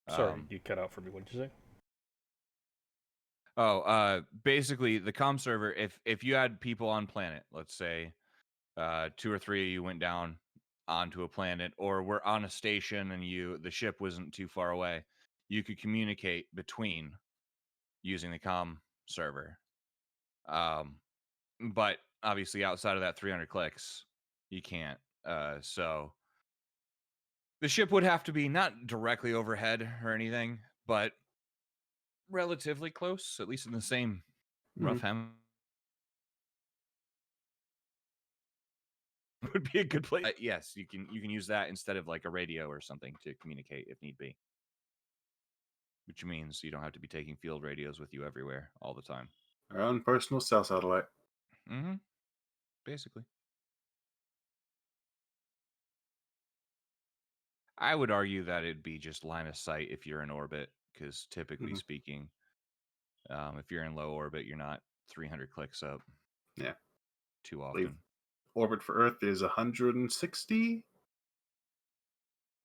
Sorry, you cut out for me. What did you say? Basically the com server, if you had people on planet, let's say 2 or 3 of you went down onto a planet, or were on a station and the ship wasn't too far away, you could communicate between using the com server. But obviously outside of that 300 clicks, you can't. So the ship would have to be not directly overhead or anything, but relatively close, at least in the same rough hem. Would be a good place. Yes, you can use that instead of like a radio or something to communicate if need be. Which means you don't have to be taking field radios with you everywhere all the time. Our own personal cell satellite. Mm-hmm. Basically. I would argue that it'd be just line of sight if you're in orbit, because typically speaking, if you're in low orbit, you're not 300 clicks up. Yeah. Too often. Orbit for Earth is 160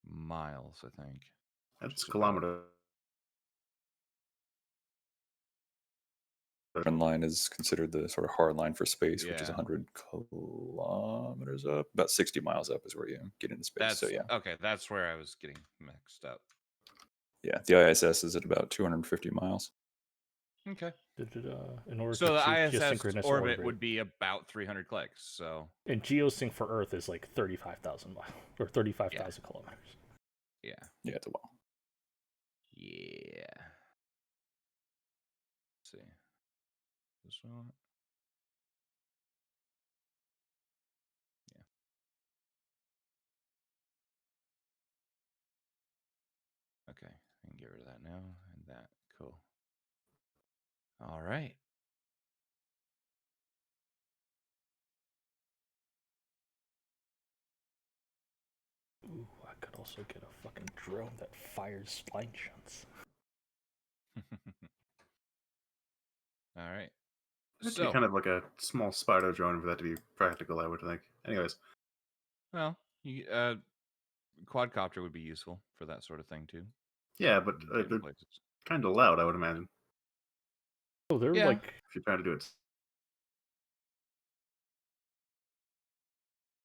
miles, I think. That's kilometers. Trend line is considered the sort of hard line for space, which is 100 kilometers up. About 60 miles up is where you get into space. So yeah. Okay, that's where I was getting mixed up. Yeah, the ISS is at about 250 miles. Okay. In order so to the achieve ISS geosynchronous orbit would be about 300 clicks. So and geosync for Earth is like 35,000 miles or 35,000 kilometers. Yeah. Yeah, it's a while. Yeah. Let's see. This one. Yeah. Okay, I can get rid of that now and that. Cool. All right. Ooh, I could also get a fucking drone that fires line shunts. All right. Actually, kind of like a small spider drone for that to be practical, I would think. Anyways. Well, quadcopter would be useful for that sort of thing too. Yeah, but they're kind of loud, I would imagine. Oh, they're like... If you're trying to do it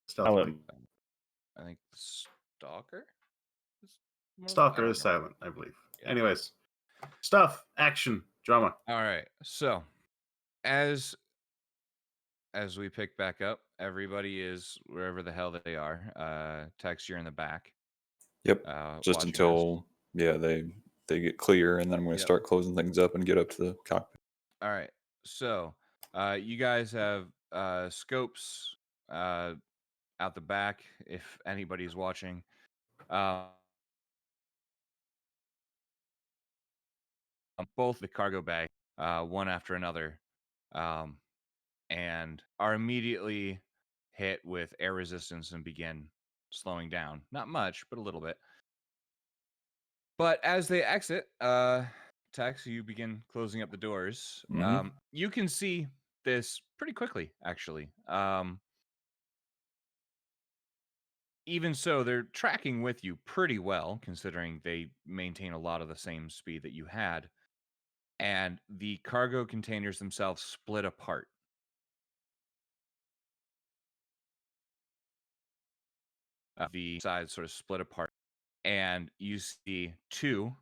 stealthily. I think Stalker? Stalker is silent, I believe. Yeah. Anyways. Stuff, action, drama. All right. So, as as we pick back up, everybody is wherever the hell they are. Tex, you're in the back. Yep. Just watching this. until they get clear, and then I'm going to Yep. start closing things up and get up to the cockpit. All right. So, you guys have scopes out the back if anybody's watching. Both the cargo bag, one after another, and are immediately hit with air resistance and begin slowing down. Not much, but a little bit. But as they exit, Tex, you begin closing up the doors. Mhm. You can see this pretty quickly, actually. Even so, they're tracking with you pretty well, considering they maintain a lot of the same speed that you had. And the cargo containers themselves split apart. The sides sort of split apart. And you see two.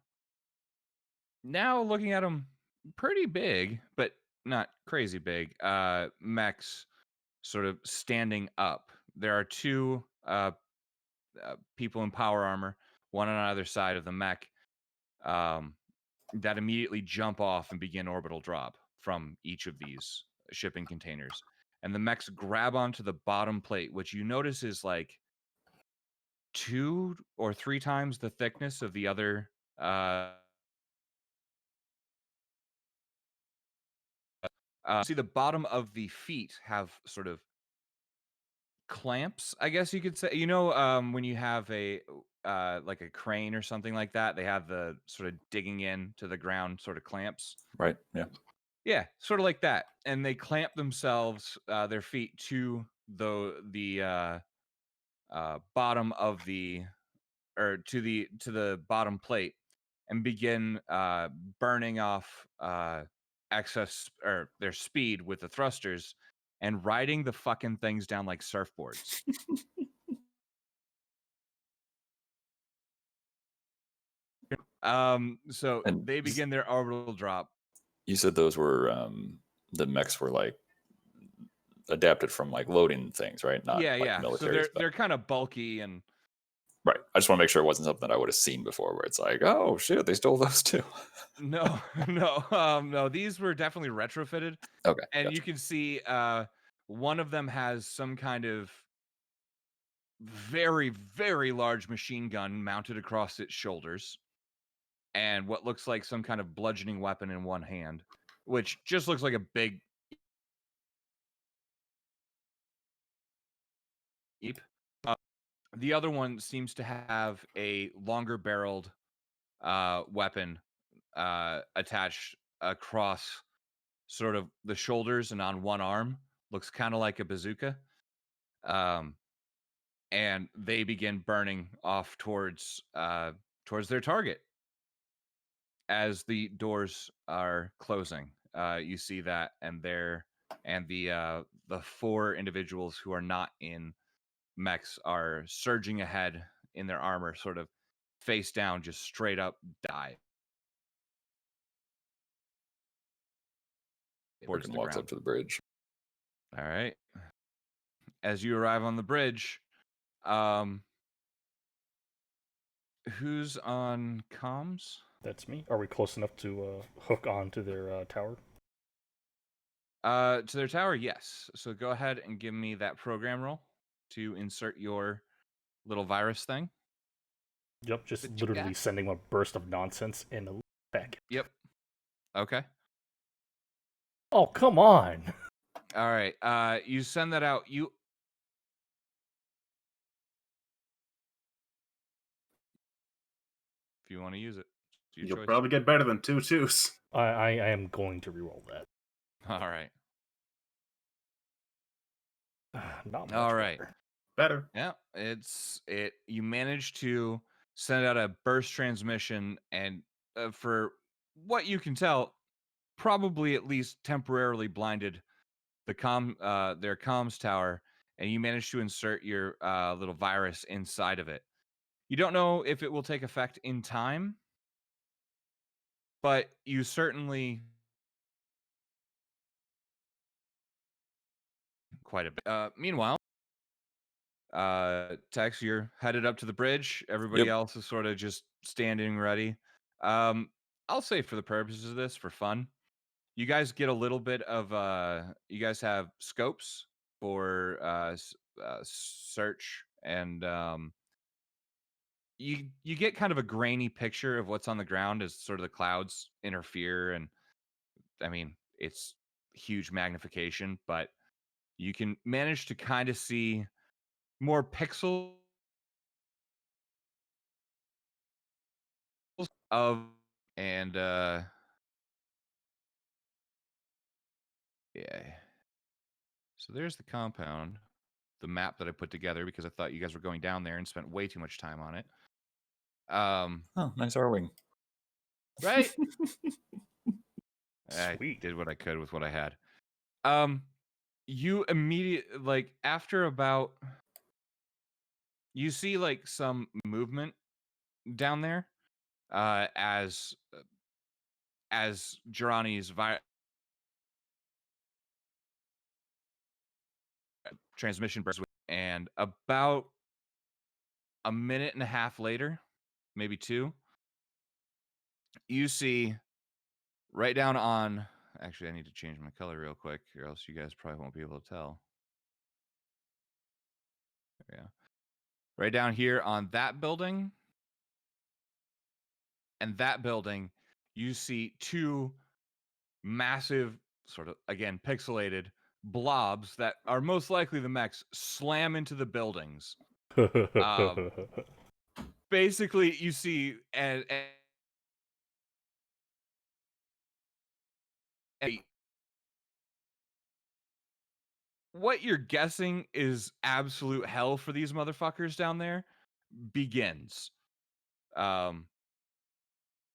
Now looking at them, pretty big, but not crazy big. Mechs sort of standing up. There are two people in power armor, one on either side of the mech, that immediately jump off and begin orbital drop from each of these shipping containers. And the mechs grab onto the bottom plate, which you notice is like 2 or 3 times the thickness of the other. See the bottom of the feet have sort of clamps, I guess you could say. When you have a like a crane or something like that, they have the sort of digging in to the ground sort of clamps. Right. Yeah. Yeah, sort of like that. And they clamp themselves, their feet to the bottom of the or to the bottom plate and begin burning off excess or their speed with the thrusters and riding the fucking things down like surfboards. So And they begin their orbital drop. You said those were the mechs were like adapted from like loading things, right? Not Yeah, like yeah. So military stuff. they're kind of bulky and Right. I just want to make sure it wasn't something that I would have seen before, where it's like, oh shit, they stole those too. no, no. These were definitely retrofitted, Okay. and Gotcha. you can see one of them has some kind of very, very large machine gun mounted across its shoulders, and what looks like some kind of bludgeoning weapon in one hand, which just looks like a big. The other one seems to have a longer barreled weapon attached across sort of the shoulders and on one arm. Looks kind of like a bazooka. And they begin burning off towards their target as the doors are closing. You see that, and the 4 individuals who are not in mechs are surging ahead in their armor, sort of face down, just straight up die. Towards Freaking the walks ground. up to the bridge. All right. As you arrive on the bridge, who's on comms? That's me. Are we close enough to hook onto their tower? To their tower, yes. So go ahead and give me that program roll to insert your little virus thing. Yep, just That you literally got? sending a burst of nonsense in a packet. Yep. Okay. Oh, come on! All right. You send that out. If you want to use it, it's your You'll choice. probably get better than 2 twos. I am going to reroll that. All right. Not much All right. better. Better. Yeah, you managed to send out a burst transmission, and for what you can tell, probably at least temporarily blinded their comms tower, and you managed to insert your little virus inside of it. You don't know if it will take effect in time, but you certainly quite a bit. Meanwhile, Tex, you're headed up to the bridge. Everybody Yep. else is sort of just standing ready. I'll say for the purposes of this, for fun, you guys get a little bit of you guys have scopes for search, and you get kind of a grainy picture of what's on the ground as sort of the clouds interfere, and I mean it's huge magnification, but you can manage to kind of see more pixels of, and yeah. So there's the compound, the map that I put together because I thought you guys were going down there and spent way too much time on it. Oh, nice R-wing. Right? I Sweet. did what I could with what I had. You immediately, like, after about, you see like some movement down there, as Jirani's transmission bursts, and about a minute and a half later, maybe 2, you see right down on. Actually, I need to change my color real quick, or else you guys probably won't be able to tell. There we go. Right down here on that building and that building, you see 2 massive, sort of again pixelated blobs that are most likely the mechs slam into the buildings. Basically, you see what you're guessing is absolute hell for these motherfuckers down there begins.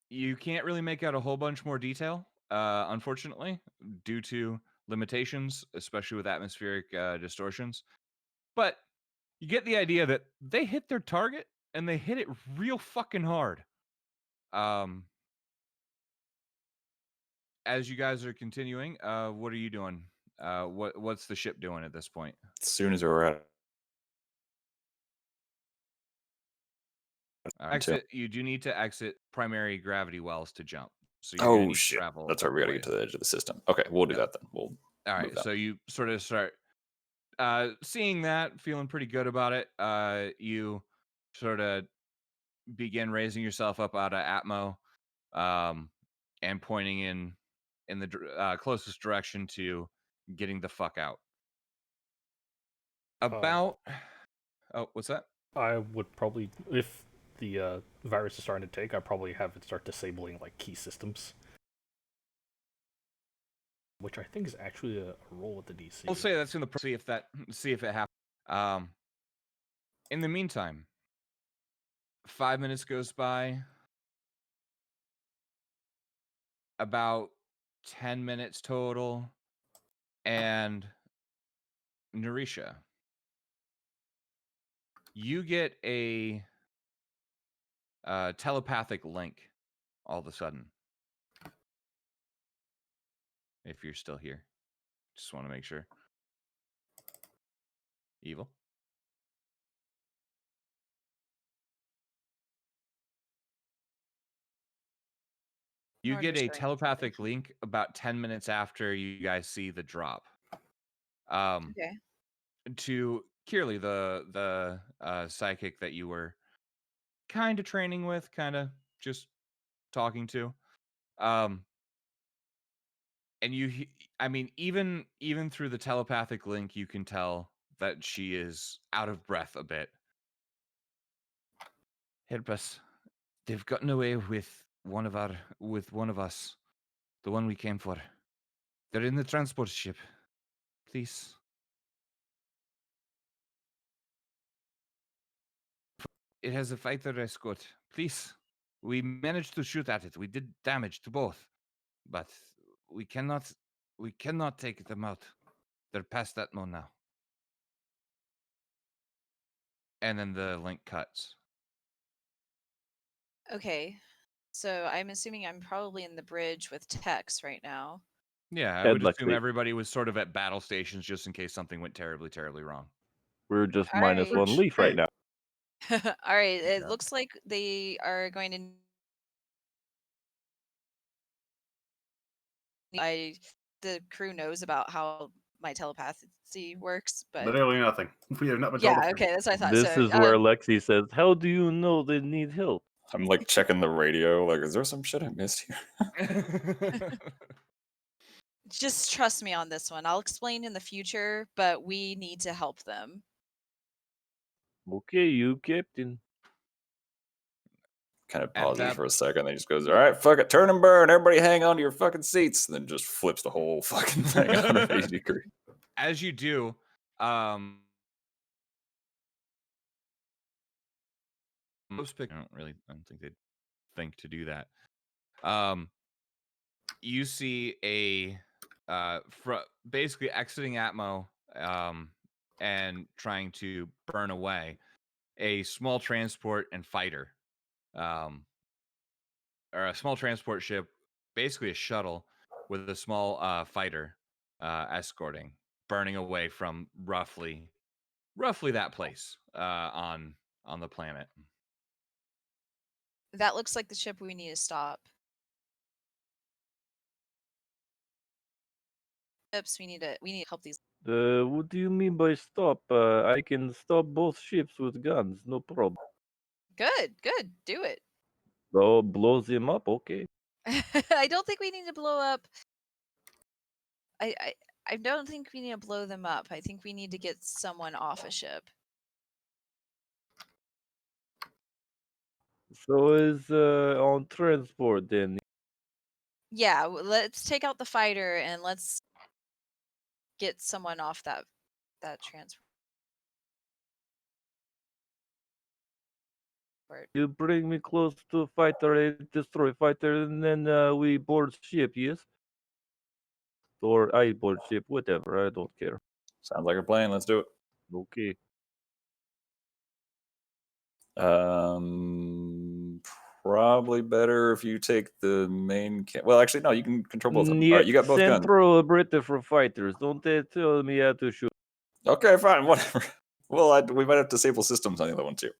You can't really make out a whole bunch more detail, unfortunately, due to limitations, especially with atmospheric distortions. But you get the idea that they hit their target and they hit it real fucking hard. As you guys are continuing, what are you doing? What's the ship doing at this point? As soon as we're at Exit. You do need to exit primary gravity wells to jump. So you're gonna oh need to shit, travel. that's right. We a gotta get ways. to the edge of the system. Okay, we'll do Yeah. that then. We'll All right. move that. So you sort of start seeing that, feeling pretty good about it. You sort of begin raising yourself up out of Atmo, and pointing in the closest direction to getting the fuck out. About oh, what's that? I would probably, if the virus is starting to take, I'd probably have it start disabling like key systems, which I think is actually a roll with the DC. We'll say that's in the see if it happens. In the meantime, 5 minutes goes by. About 10 minutes total, and Narisha, you get a telepathic link all of a sudden. If you're still here, just want to make sure. Evil. You get a telepathic link about 10 minutes after you guys see the drop. Okay. To Kirli, the psychic that you were kind of training with, kind of just talking to. And I mean, even through the telepathic link, you can tell that she is out of breath a bit. Help us. They've gotten away with one of us, the one we came for. They're in the transport ship. Please. It has a fighter escort. Please. We managed to shoot at it. We did damage to both. But we cannot take them out. They're past that mode now. And then the link cuts. Okay. So I'm assuming I'm probably in the bridge with Tex right now. Yeah, I Head would like assume they everybody was sort of at battle stations just in case something went terribly, terribly wrong. we're just All minus right. one leaf right Hey. now. All right. It Yeah. looks like they are going to. The crew knows about how my telepathy works, but Literally nothing. We have not been told. yeah, okay, that's what I thought. This So, is where Lexi says, "How do you know they need help?" I'm like checking the radio. Like, is there some shit I missed here? just trust me on this one. I'll explain in the future, but we need to help them. Okay, you captain. Kind of At pauses that, for a second. Then he just goes, "All right, fuck it, turn and burn. Everybody, hang on to your fucking seats." And then just flips the whole fucking thing 180 degrees. as you do, most pick. I don't think they'd think to do that. You see a basically exiting Atmo, and trying to burn away a small transport and fighter, um, or a small transport ship, basically a shuttle with a small fighter escorting, burning away from roughly that place on the planet. That looks like the ship we need to stop. Ships, we need to help these. What do you mean by stop? I can stop both ships with guns, no problem. Good, do it. So blow them up, okay. I don't think we need to blow up. I don't think we need to blow them up. I think we need to get someone off a ship. So is on transport then. Yeah, let's take out the fighter and let's get someone off that transport. You bring me close to a fighter, I destroy fighter, and then we board ship, yes? Or I board ship, whatever, I don't care. Sounds like a plan. Let's do it. Okay. Probably better if you take the main. Well, actually, no. You can control both of them. All Niet right, you got both guns. central Britain for fighters. Don't they tell me how to shoot? Okay, fine, whatever. Well, we might have to disable systems on the other one too.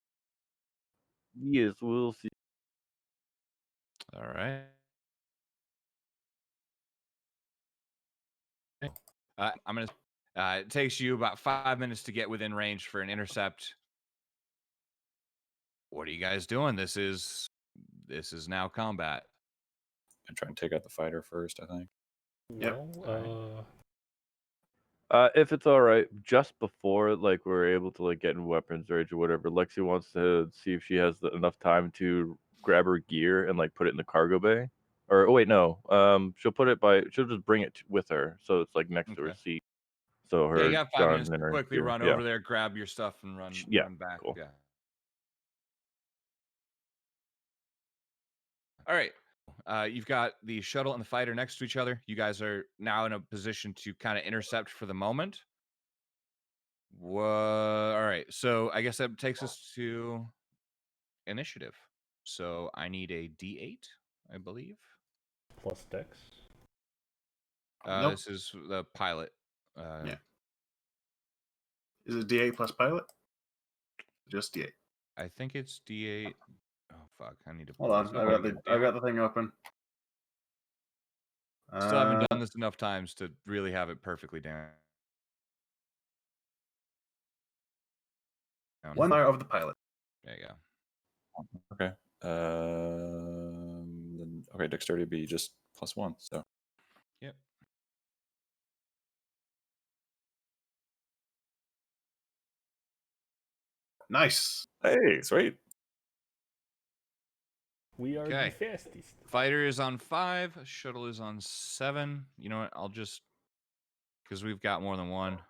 Yes, we'll see. All right. I'm gonna. It takes you about 5 minutes to get within range for an intercept. What are you guys doing? This is now combat. I'm trying to take out the fighter first, I think. Yep. Well, If it's all right, just before like we're able to like get in weapons range or whatever, Lexi wants to see if she has enough time to grab her gear and like put it in the cargo bay. Or oh wait, no. She'll put it by. She'll just bring it with her, so it's like next to her Okay. seat. So Yeah, her you got 5 gun minutes and to her quickly gear. run Yeah. over there, grab your stuff, and Yeah, run back. cool. Yeah. All right. You've got the shuttle and the fighter next to each other. You guys are now in a position to kind of intercept for the moment. All right. So I guess that takes us to initiative. So I need a D8, I believe. plus Dex. Nope. This is the pilot. Yeah. Is it D8 plus pilot? Just D8. I think it's D8. Oh fuck! I need to Hold pull on. this up again. I've got the thing open. Still haven't done this enough times to really have it perfectly down. One hour of the pilot. There you go. Okay. Okay, dexterity would be just +1. So Yep. Nice. hey, sweet. We are Okay. the fastest. Fighter is on 5. Shuttle is on 7. You know what? I'll just because we've got more than one.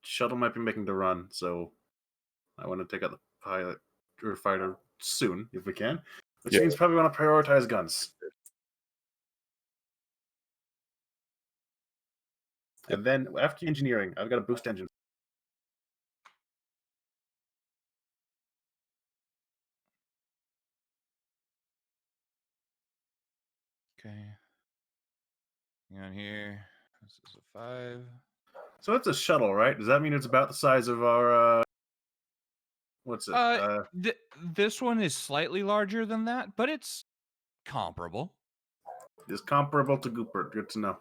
Shuttle might be making the run, so I want to take out the pilot or fighter soon if we can. Which Yeah. means probably want to prioritize guns. And then after engineering, I've got a boost engine. Okay. Hang on here. This is a 5. So it's a shuttle, right? Does that mean it's about the size of our what's it? This one is slightly larger than that, but it's comparable. Is comparable to Gooper. Good to know.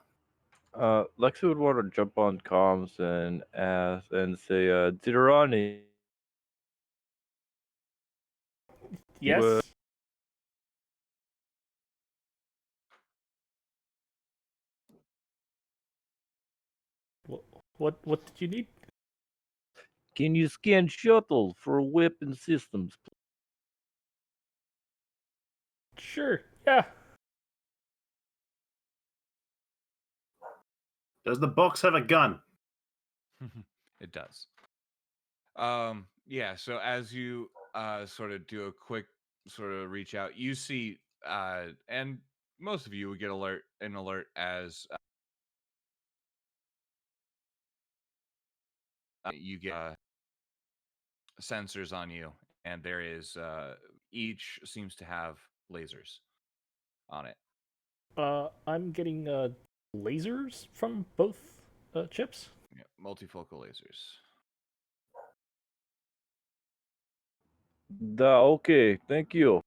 Lexi would want to jump on comms and ask and say, Deuteroni. Yes. What did you need? Can you scan shuttle for weapon systems? Sure. Yeah. Does the box have a gun? It does. Yeah, so as you sort of do a quick sort of reach out, you see and most of you would get an alert as you get sensors on you, and there is each seems to have lasers on it. I'm getting lasers from both chips. Yeah, multifocal lasers. Okay, thank you.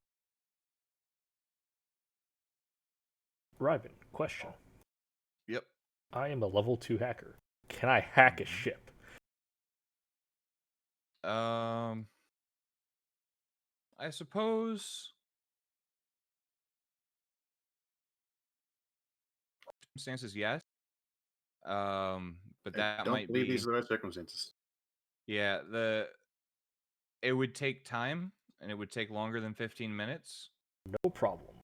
Ryven, question. Yep. I am a level 2 hacker. Can I hack a ship? I suppose circumstances, yes. But I that don't might believe be these are the right circumstances. yeah, it would take time and it would take longer than 15 minutes. No problem.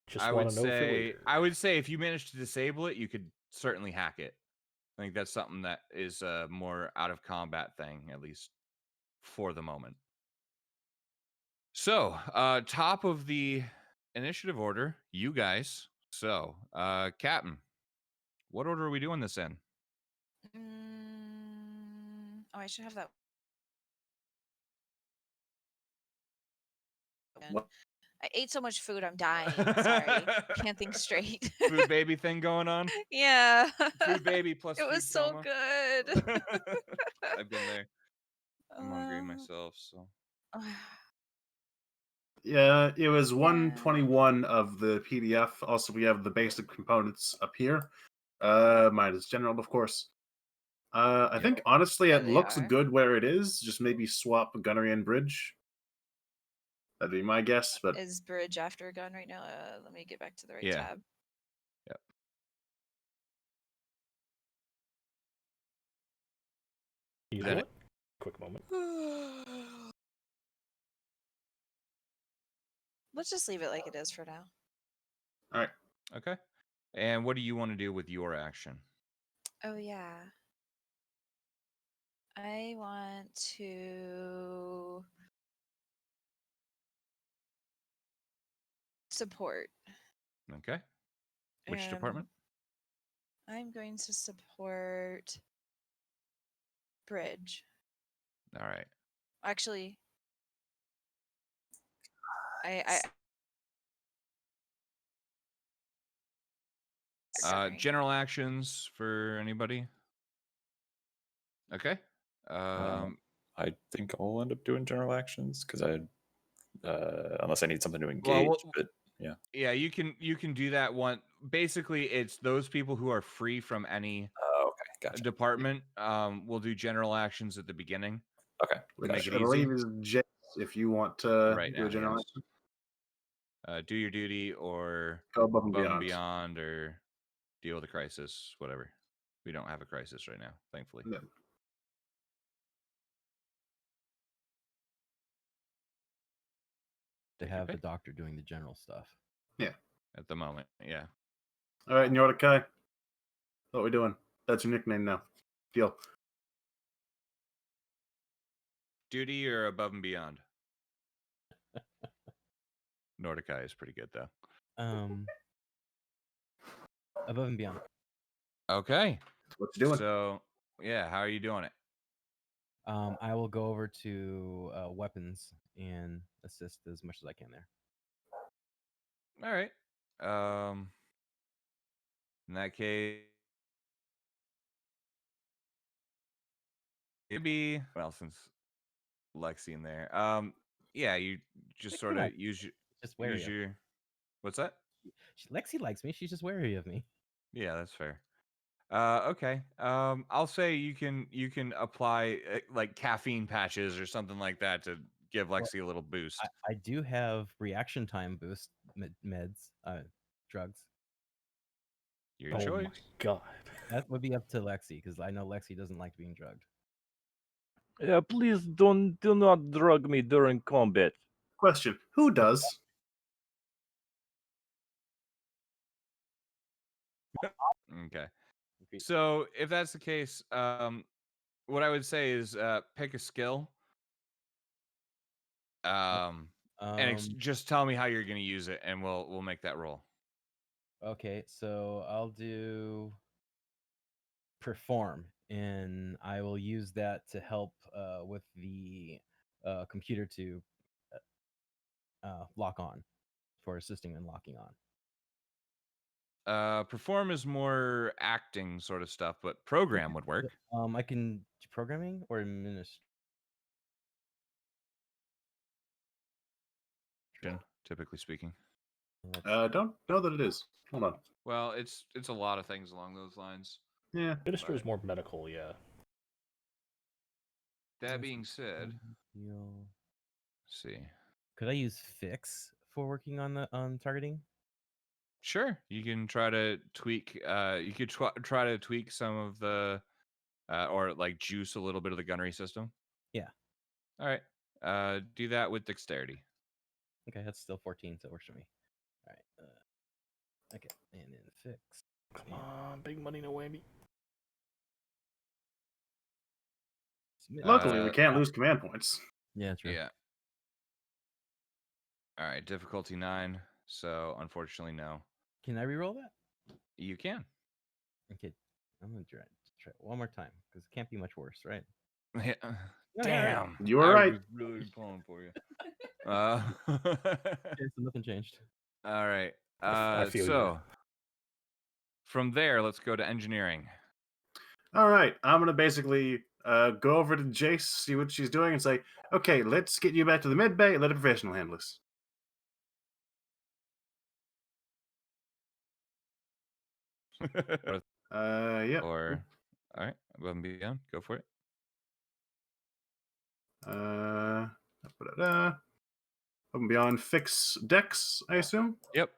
Just I want would to know for say later. I would say if you manage to disable it, you could certainly hack it. I think that's something that is a more out of combat thing, at least for the moment. So, top of the initiative order, you guys. So, Captain, what order are we doing this in? Oh, I should have that. What? I ate so much food, I'm dying. Sorry, can't think straight. Food baby thing going on? Yeah. Food baby plus It food was so coma? good. I've been there. I'm hungry myself, so. Yeah, it was Yeah. 121 of the PDF. Also, we have the basic components up here. Minus general, of course. I think honestly, There it they looks are. good where it is. Just maybe swap gunnery and bridge. That'd be my guess. But Is bridge after gun right now? Let me get back to the right Yeah. tab. Yep. You Is know that what? Quick moment. Let's just leave it like it is for now. all right. Okay. And what do you want to do with your action? Oh yeah. I want to support. Okay. Which department? I'm going to support bridge. All right. Actually, I sorry. General actions for anybody? Okay. I think I'll end up doing general actions because unless I need something to Well, engage. But yeah. Yeah, you can do that one. Basically, it's those people who are free from any Okay, gotcha. department. Will do general actions at the beginning. Okay, Which make it I believe easy. is J if you want to Right do now, a general yes. action. Do your duty or Go above and above and beyond. beyond or deal with a crisis, whatever. We don't have a crisis right now, thankfully. Yeah. To Take your have the pick. doctor doing the general stuff. Yeah. At the moment, yeah. All right, Nordikai. What we doing? That's your nickname now. Deal. Duty or above and beyond? Nordikai is pretty good though. Above and beyond. Okay. What you doing? So yeah, how are you doing it? I will go over to weapons and assist as much as I can there. All right. In that case, It'd be well since Lexi in there. Yeah, you just Lexi sort of likes just wary use of me. your. What's that? Lexi likes me. She's just wary of me. Yeah, that's fair. Okay. I'll say you can apply like caffeine patches or something like that to give Well, Lexi a little boost. I do have reaction time boost meds, drugs. Your Oh choice. my god. That would be up to Lexi because I know Lexi doesn't like being drugged. Yeah, please do not drug me during combat. Question: Who does? Okay. So if that's the case, what I would say is pick a skill. And just tell me how you're going to use it, and we'll make that roll. Okay, so I'll do perform, and I will use that to help with the computer to lock on, for assisting in locking on. Perform is more acting sort of stuff, but program would work. I can do programming or administration. Typically speaking. Don't know that it is. Hold on. Well, it's a lot of things along those lines. Yeah. Minister is more medical, yeah. That being said, Heal. see. Could I use fix for working on the targeting? Sure, you can try to tweak. You could try to tweak some of the, or like juice a little bit of the gunnery system. Yeah. All right. Do that with dexterity. Okay, that's still 14, so it works for me. All right. Okay, and then fix. Come on, big money, no whammy. Luckily, we can't lose command points. Yeah, true. Yeah. All right, difficulty 9. So unfortunately, no. Can I reroll that? You can. Okay, I'm gonna try it one more time because it can't be much worse, right? Yeah. Yeah, Damn. You were I right. was really pulling for you. Okay, so nothing changed. All right. I feel so you. from there, let's go to engineering. All right, I'm gonna basically go over to Jace, see what she's doing, and say, "Okay, let's get you back to the mid bay and let a professional handle us." Yeah. Or all right, above and beyond. Go for it. Above and beyond fix Dex, I assume. Yep.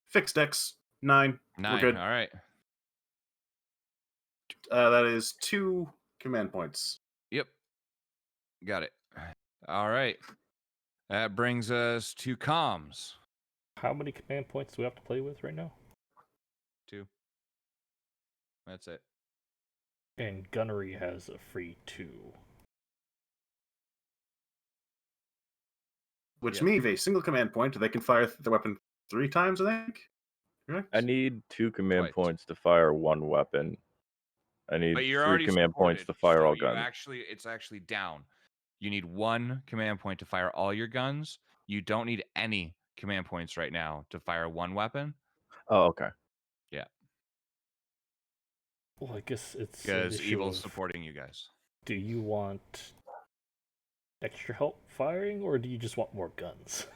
Fix Dex 9. 9. We're good. All right. That is 2 command points. Yep. Got it. All right. That brings us to comms. How many command points do we have to play with right now? 2. That's it. And gunnery has a free 2. Which Yep. means a single command point, they can fire the weapon 3 times, I think. Correct? I need 2 command Twice. points to fire 1 weapon. I need But you're 3 already command points to supported, fire so all you guns. it's actually down. You need 1 command point to fire all your guns. You don't need any command points right now to fire 1 weapon. Oh, okay. Yeah. Well, I guess it's Because Evil's supporting you guys. Do you want extra help firing, or do you just want more guns?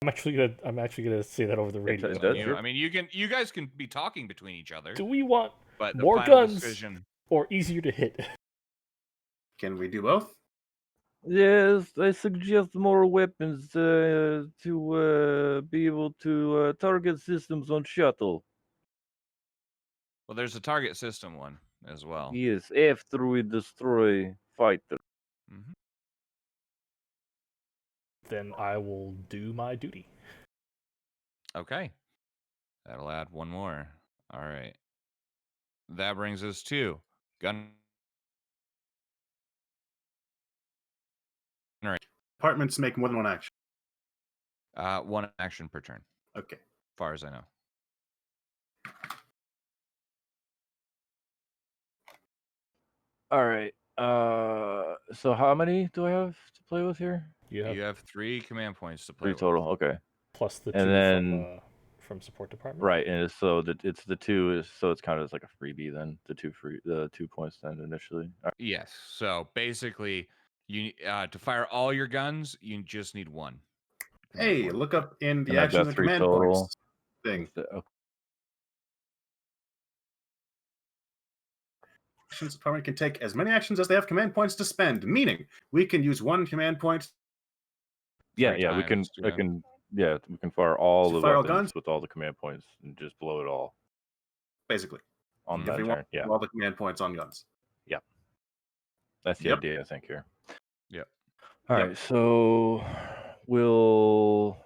I'm actually gonna say that over the radio. That's You, true. I mean, you guys can be talking between each other. Do we want But the more final guns decision. or easier to hit? Can we do both? Yes, I suggest more weapons to be able to target systems on shuttle. Well, there's a target system one as well. Yes, after we destroy fighter. Mm-hmm. Then I will do my duty. Okay. That'll add 1 more. All right. That brings us to gun. Departments make more than 1 action. 1 action per turn, Okay. as far as I know. All right. So how many do I have to play with here? You have You have 3 command points to play 3 total. with. Okay. plus the And 2 then- from from support department. Right, and so it's the 2 is so it's kind of like a freebie then the 2 points then initially. Yes. So basically, you to fire all your guns, you just need 1. Hey, look up in the And I've actions got and 3 command total. points thing. Actions department can take as many actions as they have command points to spend, meaning we can use 1 command point. Yeah, 3 we can times, we can fire all To the fire all weapons guns? with all the command points and just blow it all Basically, on if that we turn. want Yeah, all the command points on guns. that's the Yep. idea I think here. Yep. All Yep. right, so we'll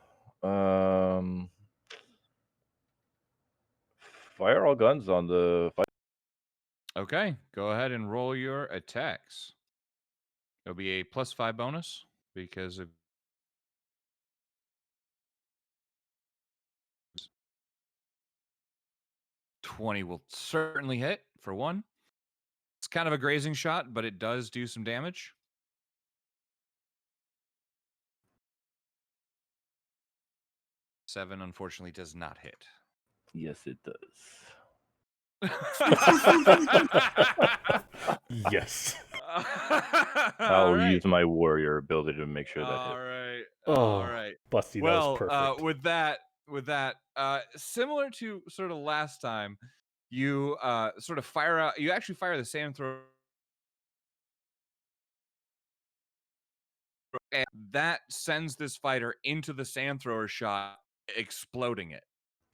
fire all guns on the fight. Okay, go ahead and roll your attacks. It'll be a +5 bonus because of 20 will certainly hit for 1. It's kind of a grazing shot, but it does do some damage. 7 unfortunately does not hit. Yes, it does. Yes. I'll use my warrior ability to make sure that All hits. right. Oh, All right. Busty, Well, that was perfect. with that, similar to sort of last time, you sort of fire out. You actually fire the sand thrower, and that sends this fighter into the sand thrower shot, exploding it.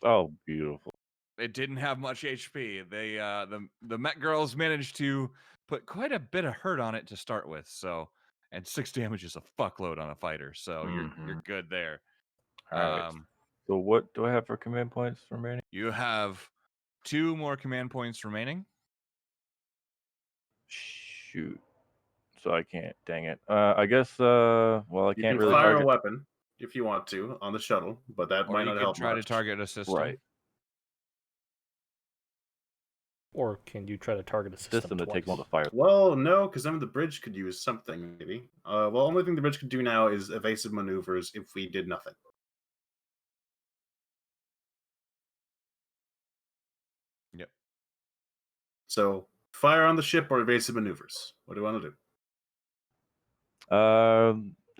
Oh, beautiful. It didn't have much HP. They the Met girls managed to put quite a bit of hurt on it to start with. So, and 6 damage is a fuckload on a fighter. So you're good there. All right. So what do I have for command points remaining? You have 2 more command points remaining. Shoot. So I can't. Dang it. I guess. Well, I You can't can really fire target. a weapon if you want to on the shuttle, but that Or might you not could help try much. to target a system. Right. Or can you try to target a system That takes twice? long to fire. Well, no, because then the bridge could use something, maybe. Well, only thing the bridge could do now is evasive maneuvers if we did nothing. Yep. So, fire on the ship or evasive maneuvers. What do you want to do?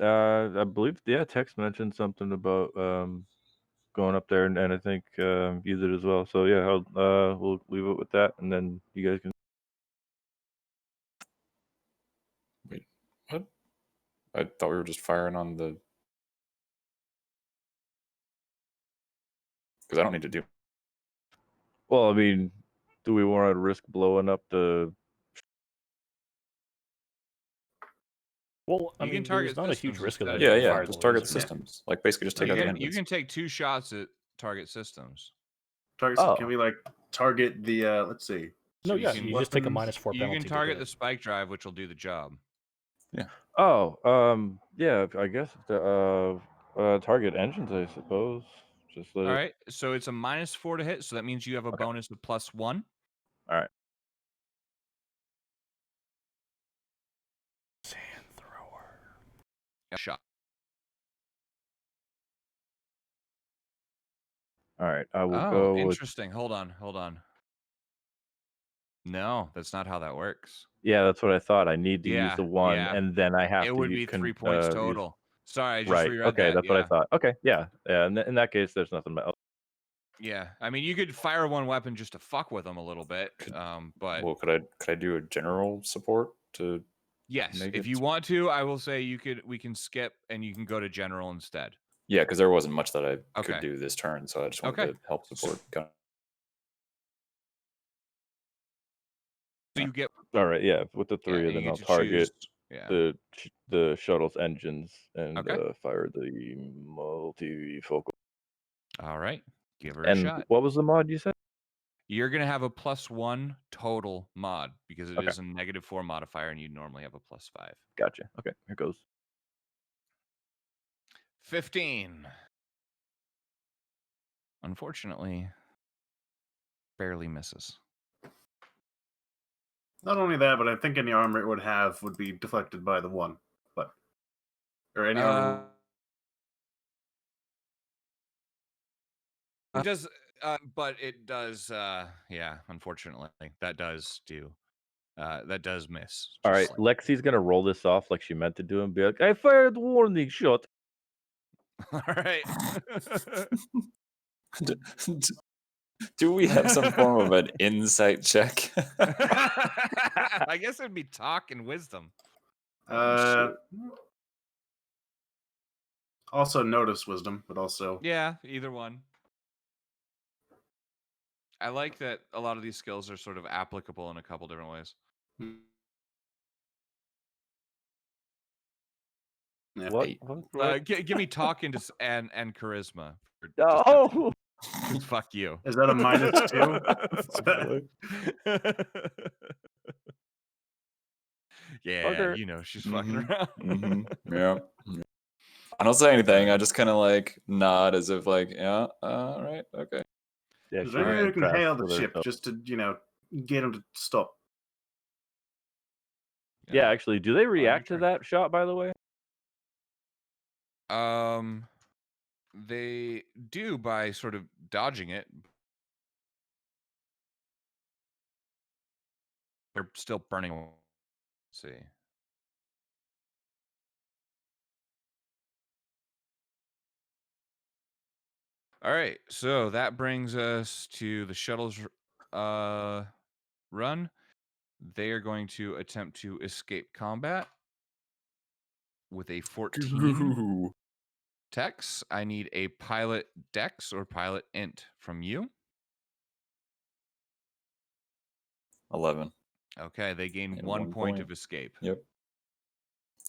I believe Tex mentioned something about going up there, and I think you did as well. So yeah, we'll leave it with that, and then you guys can. Wait, what? I thought we were just firing on the. Because I don't need to do. Well, I mean, do we want to risk blowing up the? Well, I You mean, can target there's not a huge systems risk of that. instead if if you you fire want. the Just target laser. systems. Like basically just take out the You engines. can take 2 shots at target systems. Target. Oh. Can we target the? Let's see. No, yeah, can- you just take a weapons? -4 You penalty. can to target hit. the spike drive, which will do the job. Oh, yeah. I guess the target engines, I suppose. Just let All it. right. So it's a -4 to hit. So that means you have a Okay. bonus of +1. All right. Sand thrower. Shot. All right. I will Oh, go with. interesting. Hold on. No, that's not how that works. Yeah, that's what I thought. I need to use Yeah, the 1, yeah. and then I have It to would use. be 3 points total. Sorry, I just Right. reread Okay, that. that's what I Yeah. thought. Okay. Yeah. Yeah. In that case, there's nothing else. Yeah. I mean, you could fire 1 weapon just to fuck with them a little bit. But Well, could I do a general support to? yes, make if it- you want to, I will say we can skip and you can go to general instead. Yeah, because there wasn't much that I Okay. could do this turn, so I just wanted Okay. to help support. So you get All right. Yeah. With the 3, and then you I'll get to target choose. Yeah. the shuttle's engines and Okay. fire the multifocal. All right. Give her a And shot. what was the mod you said? You're going to have a +1 total mod because it Okay. is a -4 modifier and you normally have a +5. Gotcha. Okay. Here goes. 15. Unfortunately, barely misses. Not only that, but I think any armor it would be deflected by the 1. Or any armor It does, but it does. Yeah, unfortunately, that does miss. All right, just Lexi's gonna roll this off like she meant to do and be like, "I fired warning shot." All right. Do we have some form of an insight check? I guess it'd be talk and wisdom. Uh, also notice wisdom, but also Yeah, either one. I like that a lot of these skills are sort of applicable in a couple different ways. yeah. What? Eight. Give me talk and charisma. Oh, Fuck you. Is that a -2? Yeah, Okay. you know she's fucking around. Yeah. I don't say anything. I just kind of like nod as if like, yeah, all right, okay. yeah, Is she's there any way we can impressed hail the with ship herself. just to, get him to stop? Yeah, actually, do they react to trying. that shot? By the way, They do by sort of dodging it. They're still burning. Let's see. All right, so that brings us to the shuttle's run. They are going to attempt to escape combat with a 14. Ooh. Tex, I need a pilot dex or pilot int from you. 11. Okay, they gain And 1 1 point point. of escape. Yep.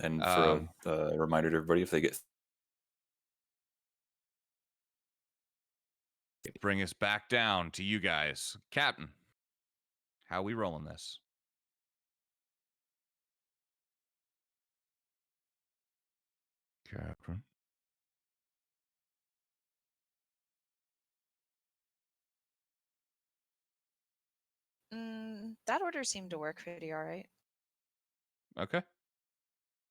And for a reminder to everybody, if they get Bring us back down to you guys. Captain, how we rolling this? Captain. That order seemed to work pretty all right. Okay.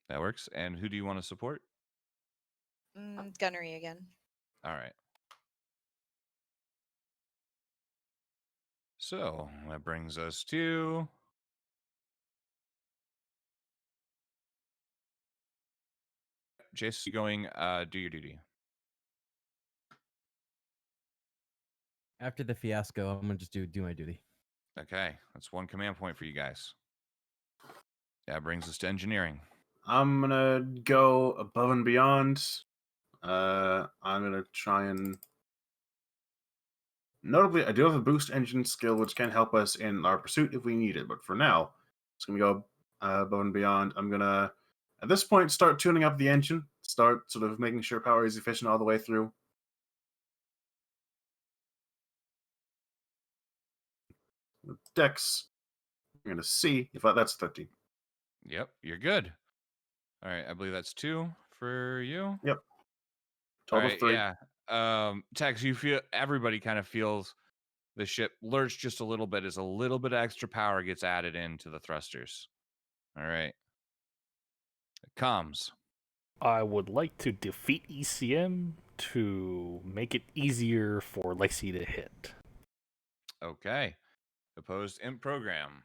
That works. And who do you want to support? Gunnery again. All right. So that brings us to Jace, you going do your duty. After the fiasco, I'm gonna just do my duty. Okay. That's 1 command point for you guys. That brings us to engineering. I'm gonna go above and beyond. I'm gonna try and. Notably, I do have a boost engine skill which can help us in our pursuit if we need it, but for now, it's gonna go above and beyond. I'm gonna, at this point, start tuning up the engine, start sort of making sure power is efficient all the way through. Dex, I'm gonna see if that's 13. Yep, you're good. All right, I believe that's 2 for you. Yep. All Total right, 3. yeah. Tex, you feel everybody kind of feels the ship lurch just a little bit as a little bit of extra power gets added into the thrusters. All right. Comms. I would like to defeat ECM to make it easier for Lexi to hit. Okay. Opposed imp program.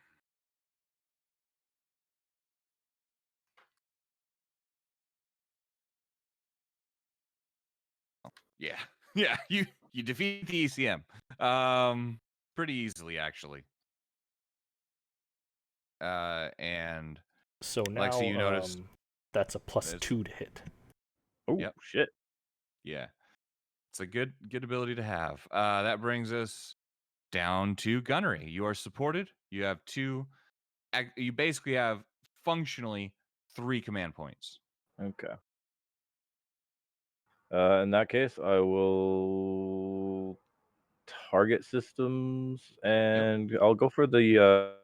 Yeah. Yeah, you defeat the ECM. Pretty easily actually. And So now Lexi, you notice that's a plus it's- 2 to hit. oh Yep. shit! Yeah. It's a good ability to have. That brings us down to gunnery. You are supported. You have 2 you basically have functionally 3 command points. Okay. In that case, I will target systems, and I'll go for the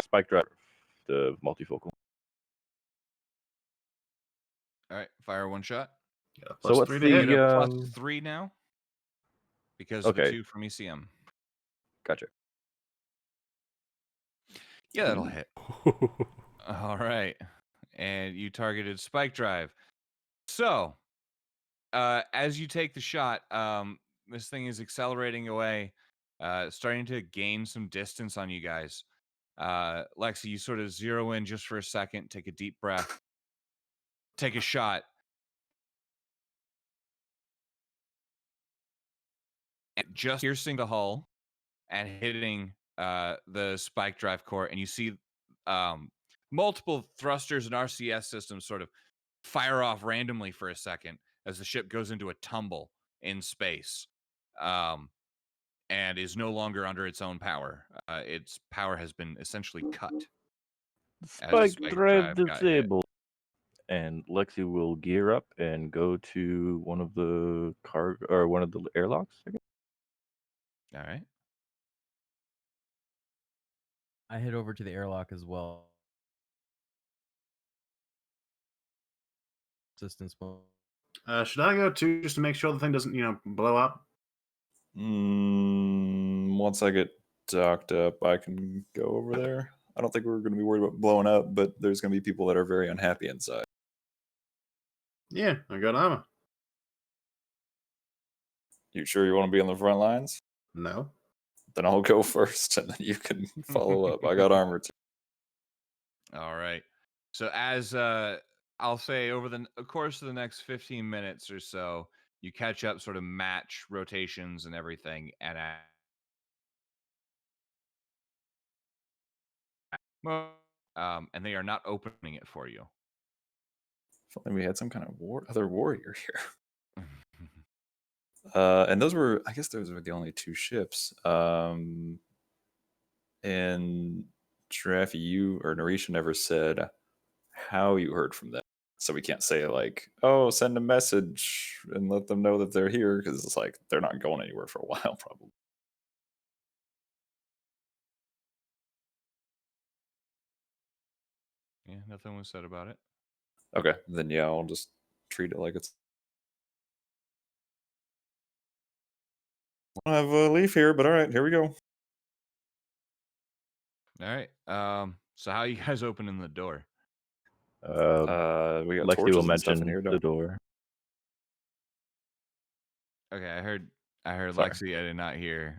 spike drive, the multifocal. All right, fire 1 shot. Yeah, So plus what's 3 the to You hit. get a plus 3 now because of a Okay. 2 from ECM. Gotcha. Yeah, that'll hit. All right. And you targeted spike drive. So, as you take the shot, this thing is accelerating away, starting to gain some distance on you guys. Lexi, you sort of zero in just for a second, take a deep breath, take a shot, and just piercing the hull and hitting the spike drive core, and you see multiple thrusters and RCS systems sort of fire off randomly for a second as the ship goes into a tumble in space, and is no longer under its own power. Its power has been essentially cut as the Spike spike drive drive got hit. disabled. And Lexi will gear up and go to one of the one of the airlocks. I guess. All right. I head over to the airlock as well. Assistance. Should I go too, just to make sure the thing doesn't, blow up? Once I get docked up, I can go over there. I don't think we're going to be worried about blowing up, but there's going to be people that are very unhappy inside. Yeah, I got armor. You sure you want to be on the front lines? No. Then I'll go first, and then you can follow up. I got armor too. All right. So as I'll say over the course of the next 15 minutes or so, you catch up, sort of match rotations and everything, and and they are not opening it for you. If only we had some kind of other warrior here. And those were the only two ships. And Giraffe, you or Narisha never said how you heard from them. So we can't say like, oh, send a message and let them know that they're here, because it's like they're not going anywhere for a while, probably. Yeah, nothing was said about it. Okay, then yeah, I'll just treat it like it's. I don't have a leaf here, but all right, here we go. All right. So how are you guys opening the door? We got Lexi torches will and stuff in mention here. the door. Okay, I heard Sorry. Lexi. I did not hear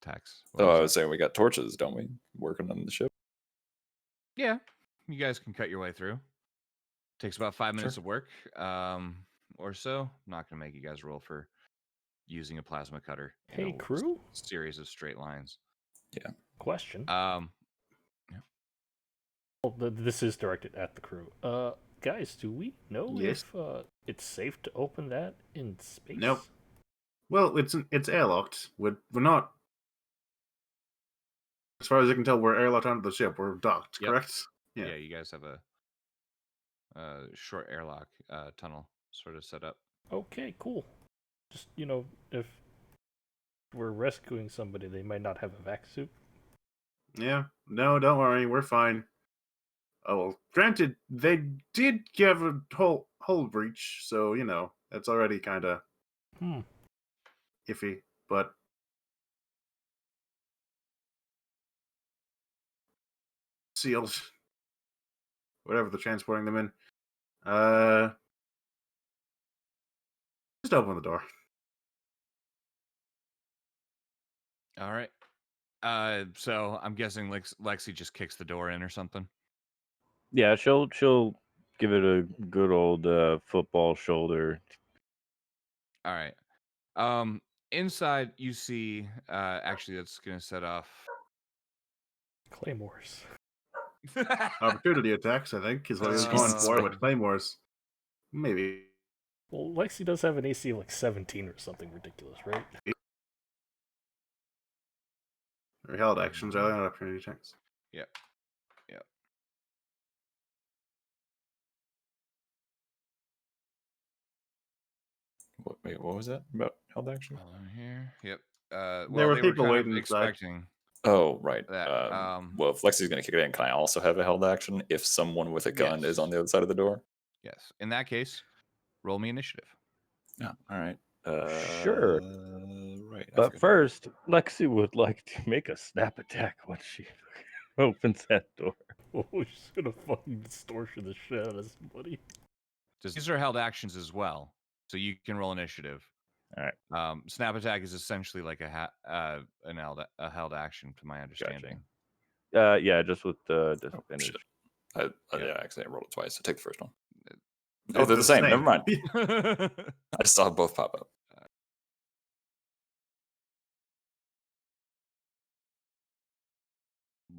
Tex. Oh, I was saying we got torches, don't we? Working on the ship. Yeah, you guys can cut your way through. Takes about 5 minutes Sure. of work, or so. I'm not gonna make you guys roll for using a plasma cutter. Hey, crew? Series of straight lines. Yeah. Question. Yeah. Well, this is directed at the crew. Guys, do we know Yes. if it's safe to open that in space? Nope. Well, it's airlocked. We're not. As far as I can tell, we're airlocked onto the ship. We're docked, Yep. correct? Yeah, you guys have a short airlock tunnel sort of set up. Okay, cool. Just, if we're rescuing somebody, they might not have a vac suit. Yeah. No, don't worry. We're fine. Oh, well, granted, they did give a hull breach, so, that's already kind of iffy, but sealed. Whatever they're transporting them in. Just open the door. All right. So I'm guessing Lexi just kicks the door in or something. Yeah, she'll give it a good old football shoulder. All right. Inside you see. Actually, that's gonna set off Claymores. Opportunity attacks, I think, is what he's going Jesus, for man. with claymores. Maybe. Well, Lexi does have an AC of like 17 or something ridiculous, right? Or held actions, rather not opportunity attacks. Yep. Wait, what was that about held action? Here. Yep. There Well, were they were people kind waiting of inside. expecting Oh, right. that. Well, if Lexi's going to kick it in, can I also have a held action if someone with a gun is on the other side of the door? Yes. In that case, roll me initiative. Yeah. All right. Sure. Right. I But forgot. first, Lexi would like to make a snap attack when she opens that door. Oh, she's gonna fucking distortion the shit out of somebody. These are held actions as well. So you can roll initiative. All right. Snap attack is essentially like a held action, to my understanding. Yeah, just with Oh, disadvantage. shit. Yeah, actually, I rolled it twice. So take the first one. Oh, Oh, they're the same. Never mind. Lexi I just saw both pop up.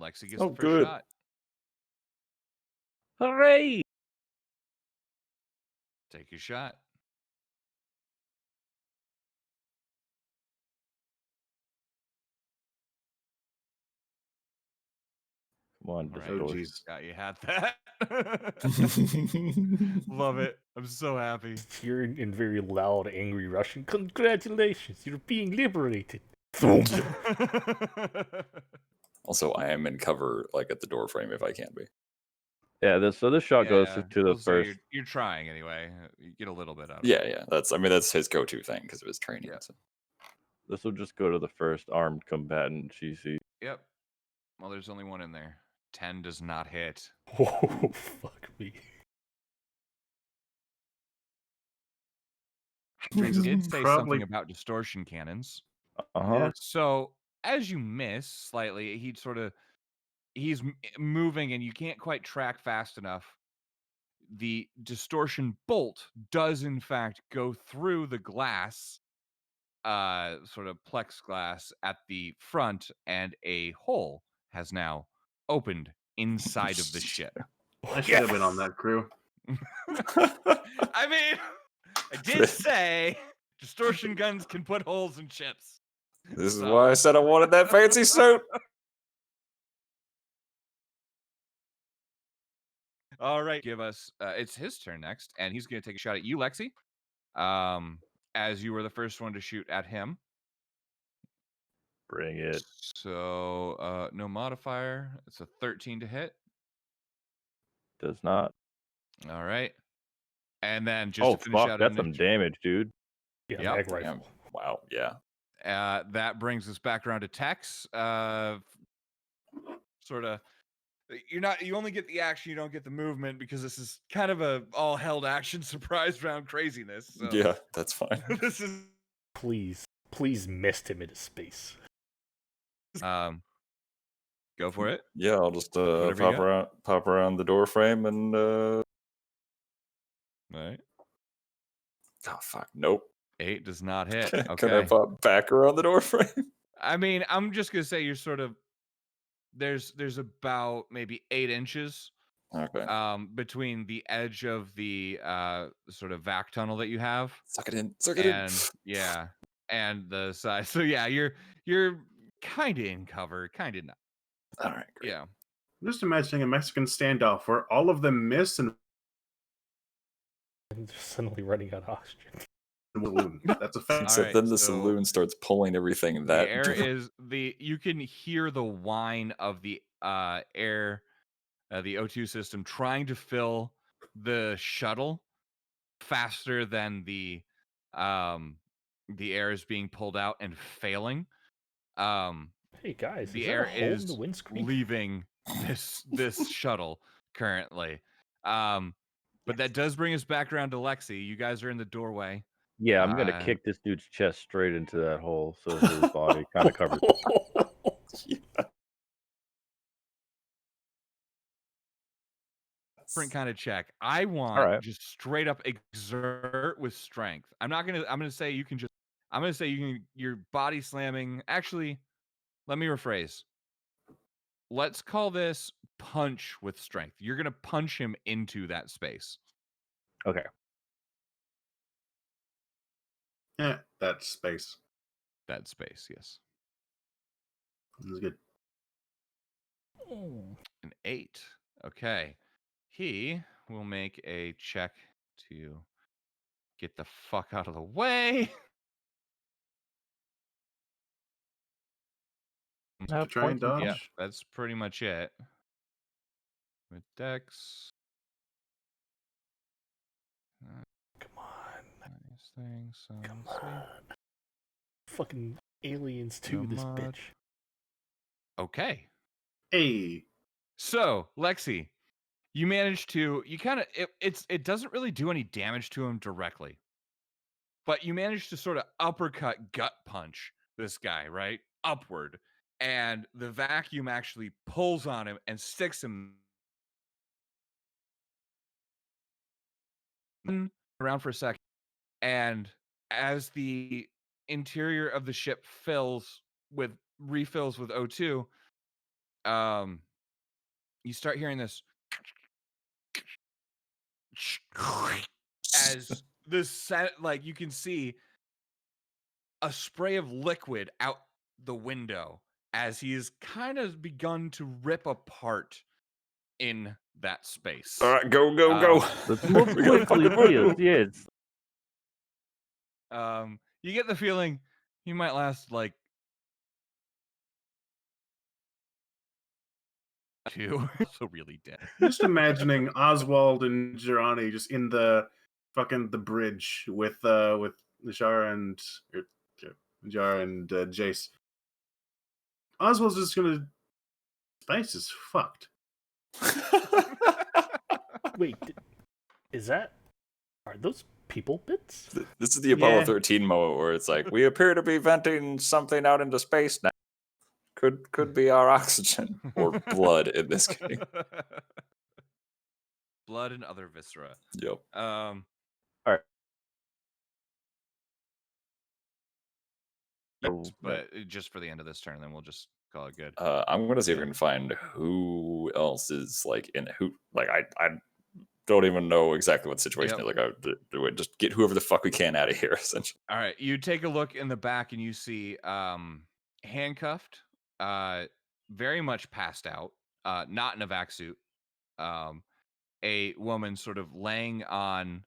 gets Oh, the first good. shot. Hooray! Take your shot. Come on, All right. Oh, distortion. jeez. Yeah, you had that. Love it. I'm so happy. You're in very loud, angry Russian. Congratulations, you're being liberated. Also, I am in cover, like at the door frame if I can be. Yeah, this shot goes to the we'll say first. you're trying anyway. You get a little bit out of Yeah, it. yeah. That's his go-to thing because of his training. Yeah. So. This will just go to the first armed combatant she sees. Yep. Well, there's only one in there. 10 does not hit. Oh, fuck me. I did say Probably- something about distortion cannons. Uh-huh. So as you miss slightly, he's moving and you can't quite track fast enough. The distortion bolt does in fact go through the glass, sort of plexiglass at the front, and a hole has now opened inside of the ship. I should have been on that crew. I mean, I did say distortion guns can put holes in ships. This is So- why I said I wanted that fancy suit. All right, give us. It's his turn next, and he's going to take a shot at you, Lexi. As you were the first one to shoot at him. Bring it. So, no modifier. It's a 13 to hit. Does not. All right, and then just Oh, to finish fuck. out, That's some damage, dude. Yeah, Yep. mag Damn. rifle. Wow. Yeah. that brings us back around to Tex. Sort of. You only get the action, you don't get the movement, because this is kind of a all held action surprise round craziness. So. Yeah, that's fine. This is Please mist him into space. go for it. Yeah, I'll just Whatever you pop around the door frame and All right. oh fuck, nope. 8 does not hit. Can I Okay. pop back around the door frame? I mean, I'm just gonna say you're sort of there's about maybe 8 inches Okay. between the edge of the sort of vac tunnel that you have, Suck it in. Suck it in. and yeah, and the side. So yeah, you're kind of in cover, kind of not. All right, great. Yeah. I'm just imagining a Mexican standoff where all of them miss and And just suddenly running out of oxygen. balloon. That's a fact. All Except right, then the so saloon starts pulling everything The that air is you can hear the whine of the air, the O2 system trying to fill the shuttle faster than the air is being pulled out and failing. Hey guys, The is there air a hole in is the windscreen? leaving this shuttle currently. But that does bring us back around to Lexi. You guys are in the doorway. Yeah, I'm gonna kick this dude's chest straight into that hole so his body kind of covers. Different kind of check. I want Alright. just straight up exert with strength. I'm gonna say you can just. I'm gonna say you can. Your body slamming. Actually, let me rephrase. Let's call this punch with strength. You're gonna punch him into that space. Okay. Yeah, that's space. That space, yes. This is good. An 8. Okay. He will make a check to get the fuck out of the way. To try and dodge. Yeah, that's pretty much it. With Dex. Come on. Nice thing. So Come let's see. on. Fucking aliens No too, this mod. bitch. Okay. Hey. So, Lexi, you managed to it doesn't really do any damage to him directly. but you manage to sort of uppercut gut punch this guy, right? Upward. And the vacuum actually pulls on him and sticks him around for a second. And as the interior of the ship refills with O2, you start hearing this as this like you can see a spray of liquid out the window as he has kind of begun to rip apart in that space. All right, go, go, go. Let's move We gotta quickly, fucking move. please. Yes. You get the feeling he might last like 2. So really dead. Just imagining Oswald and Jirani just in the bridge with Jara and Jace. Oswald's just gonna. Space is fucked. Wait, is that? Are those people bits? This is the Apollo Yeah. 13 moment where it's like, we appear to be venting something out into space now. Could be our oxygen or blood in this case. Blood and other viscera. Yep. Yes, but just for the end of this turn, then we'll just call it good. I'm gonna see if we can find who else is like in who. Like I don't even know exactly what the situation is. Like I just get whoever the fuck we can out of here. Essentially. All right, you take a look in the back and you see handcuffed, very much passed out, not in a vac suit. A woman sort of laying on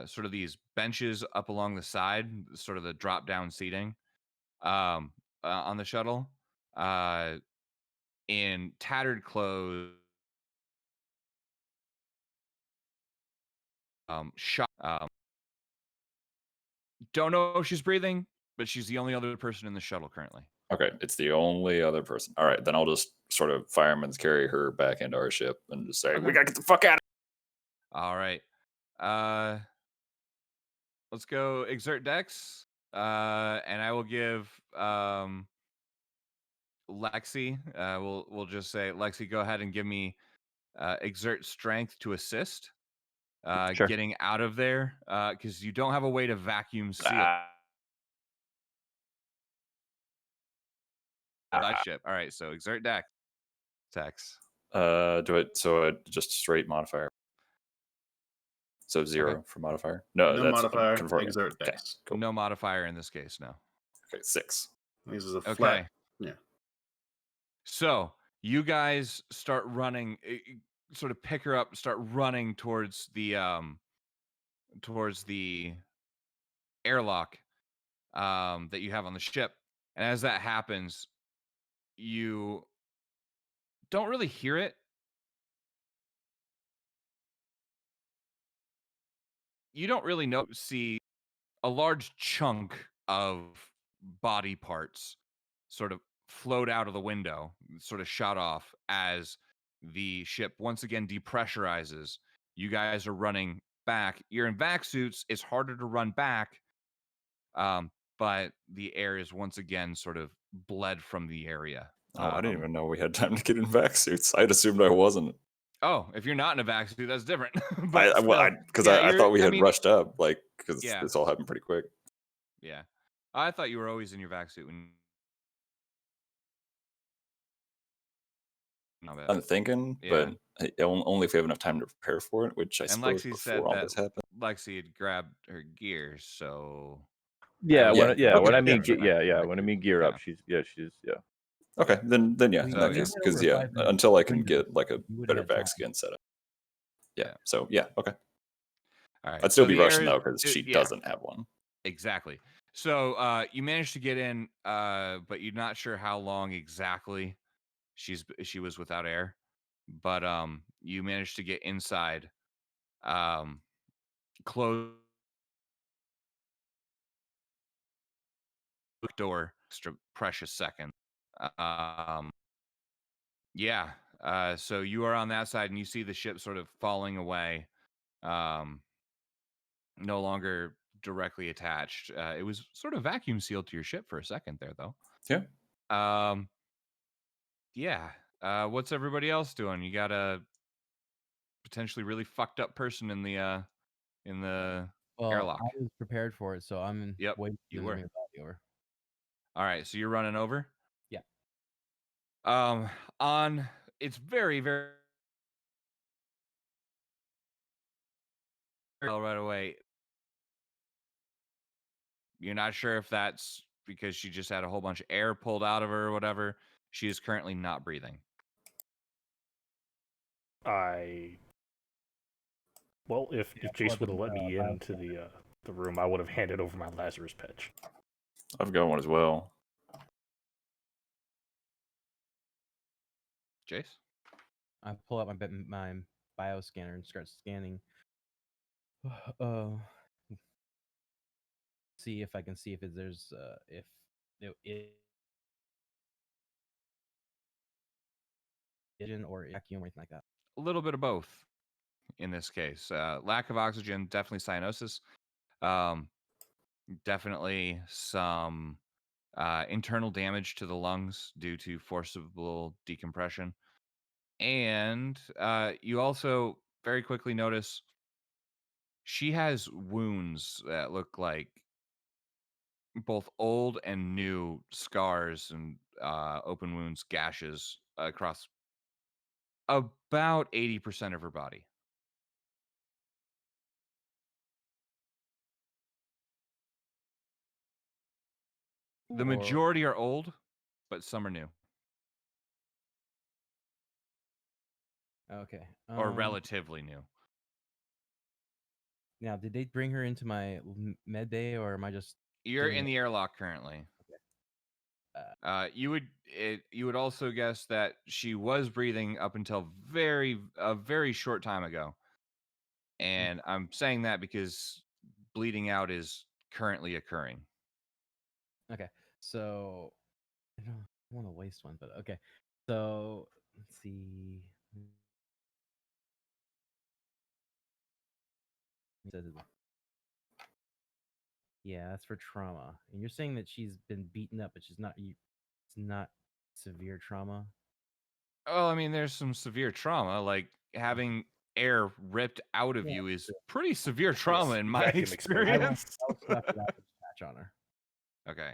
sort of these benches up along the side, sort of the drop down seating on the shuttle, in tattered clothes, shot. Don't know if she's breathing, but she's the only other person in the shuttle currently. Okay, it's the only other person. All right, then I'll just sort of fireman's carry her back into our ship and just say, we gotta get the fuck out of here. All right. Let's go exert dex. And I will give Lexi. We'll just say, Lexi, go ahead and give me exert strength to assist. Sure. Getting out of there. Because you don't have a way to vacuum seal that ship. All right, so exert dex. Do it so just straight modifier. So 0 for modifier. No, that's modifier. confirming. Exert dex. Cool. No modifier in this case. No. Okay, 6. This is a Okay. flat. Yeah. So you guys start running, sort of pick her up, start running towards the airlock that you have on the ship. And as that happens, you don't really hear it. You don't really see a large chunk of body parts sort of float out of the window, sort of shot off as the ship once again depressurizes. You guys are running back. You're in vac suits. It's harder to run back, but the air is once again sort of bled from the area. Oh, I didn't even know we had time to get in vac suits. I'd assumed I wasn't. Oh, if you're not in a vac suit, that's different. I thought we had rushed up, like, because this all happened pretty quick. Yeah, I thought you were always in your vac suit when. I'm thinking, but only if we have enough time to prepare for it, which I suppose Lexi before said all that this happened. Lexi had grabbed her gear, so Yeah, when I mean okay. gear up, she's Okay, then yeah, in that case, because until I can get like a better vac skin setup. Yeah. So yeah, okay. All right. I'd still be rushing though because she doesn't have one. Exactly. So you managed to get in, but you're not sure how long exactly she was without air. But you managed to get inside, close door, extra precious second. Yeah. So you are on that side and you see the ship sort of falling away. No longer directly attached. It was sort of vacuum sealed to your ship for a second there, though. Yeah. Yeah. What's everybody else doing? You got a potentially really fucked up person in the Well, airlock. I was prepared for it, so I'm Yep, waiting for you them to were. bring the body over. All right, so you're running over. Yeah. On it's very very well right away. You're not sure if that's because she just had a whole bunch of air pulled out of her or whatever. She is currently not breathing. Well, if Jace would have let me I'll- into the room, I would have handed over my Lazarus patch. I've got one as well. Jace? I pull out my bioscanner and start scanning. See if I can see if there's if it or vacuum or anything like that. A little bit of both in this case. Lack of oxygen, definitely cyanosis. Definitely some internal damage to the lungs due to forcible decompression. And you also very quickly notice she has wounds that look like both old and new scars and open wounds, gashes across about 80% of her body. The majority are old, but some are new Okay. or relatively new. Now, did they bring her into my med bay, or am I just? You're in the airlock currently. You would also guess that she was breathing up until a very short time ago, and I'm saying that because bleeding out is currently occurring. Okay, so I don't want to waste one, but okay. So let's see. Yeah, that's for trauma. And you're saying that she's been beaten up, but she's not. It's not severe trauma. Oh, I mean, there's some severe trauma, like having air ripped out of you is pretty severe trauma in my vacuum explosion. experience. I'll slap the patch on her. Okay.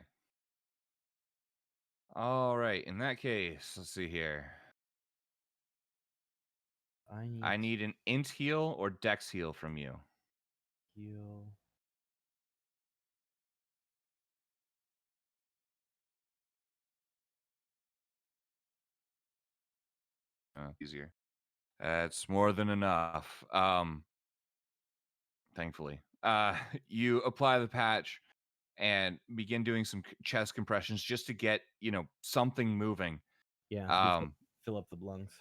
All right. In that case, let's see here. I need an int heal or dex heal from you. Heal. Easier. That's more than enough. Thankfully. You apply the patch and begin doing some chest compressions just to get, something moving. Yeah. Fill up the lungs.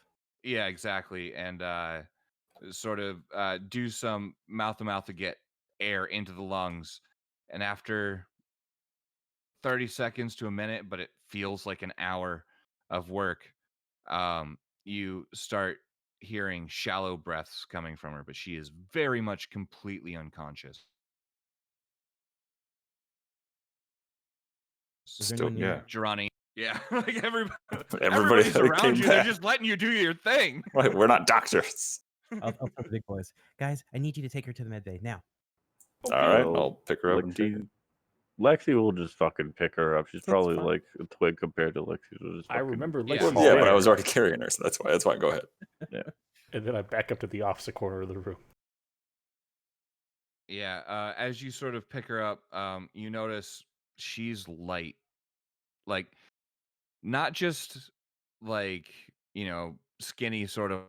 Yeah, exactly. And sort of do some mouth to mouth to get air into the lungs. And after 30 seconds to a minute, but it feels like an hour of work, you start hearing shallow breaths coming from her, but she is very much completely unconscious. Still, yeah. Girani. Yeah, like Everybody everybody's that around came you. They're back. just letting you do your thing. Right, we're not doctors. I'll tell the big boys, guys. I need you to take her to the med bay now. All right, Well, I'll pick her up and take her. Lexi will just fucking pick her up. She's That's probably fine. like a twig compared to Lexi. She'll just I fucking remember Yeah. Lexi's Yeah, but I there, was already carrying her, so that's why. Go ahead. and then I back up to the opposite corner of the room. Yeah, as you sort of pick her up, you notice she's light. Like, not just like, skinny sort of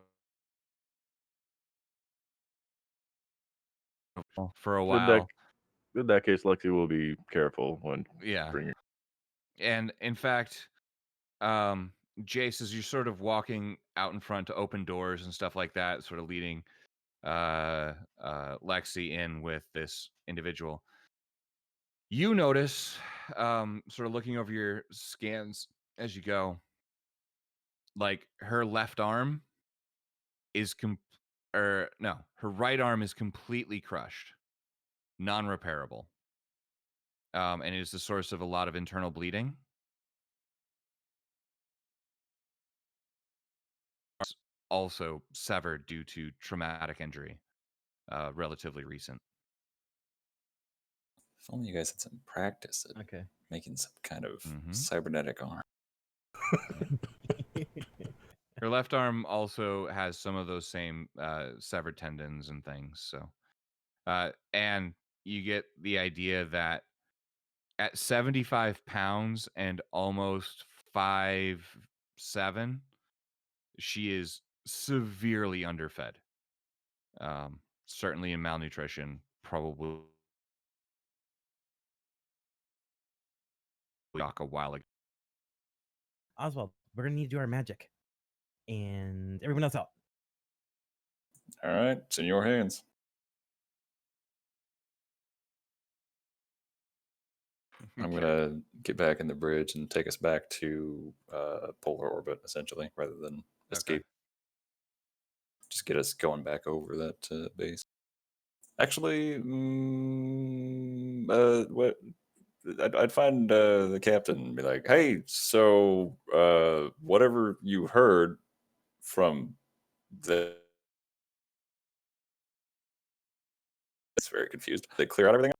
for a while. In that case, Lexi will be careful when Yeah. bringing. And in fact, Jace, as you're sort of walking out in front to open doors and stuff like that, sort of leading Lexi in with this individual, you notice, sort of looking over your scans as you go, like her left arm is her right arm is completely crushed, non-repairable. and is the source of a lot of internal bleeding. Also severed due to traumatic injury, relatively recent. If only you guys had some practice at Okay. making some kind of Mhm. cybernetic arm. Her left arm also has some of those same severed tendons and things. So, and you get the idea that at 75 pounds and almost 5'7", she is severely underfed. Certainly in malnutrition, probably a while ago. Oswald, we're gonna need to do our magic, and everyone else out. All right, it's in your hands. I'm gonna get back in the bridge and take us back to polar orbit, essentially, rather than escape. Just get us going back over that base. Actually, what? I'd find the captain and be like, "Hey, so whatever you heard from the..." It's very confused. They clear out everything.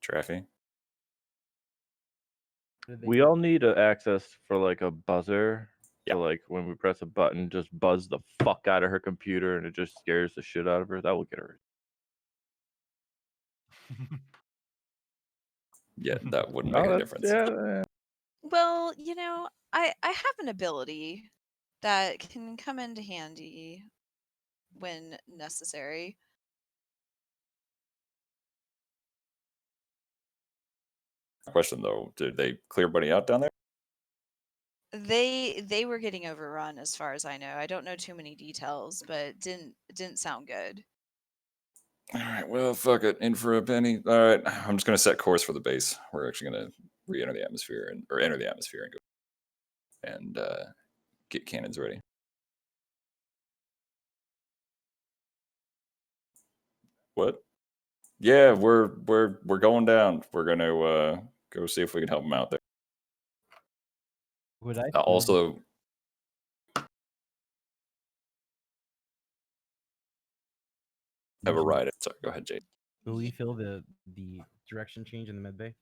Traffy. We all need access for like a buzzer. Yeah. So like when we press a button, just buzz the fuck out of her computer and it just scares the shit out of her. That will get her. Yeah, that wouldn't make Oh, any that's difference. yeah. Well, I have an ability that can come into handy when necessary. Question though, did they clear everybody out down there? They were getting overrun as far as I know. I don't know too many details, but it didn't sound good. All right, well, fuck it. In for a penny. All right, I'm just gonna set course for the base. We're actually gonna re-enter the atmosphere or enter the atmosphere and go and get cannons ready. What? Yeah, we're going down. We're gonna go see if we can help them out there. Would I Also, have a ride. Sorry, go ahead, Jade. Will we feel the direction change in the med bay?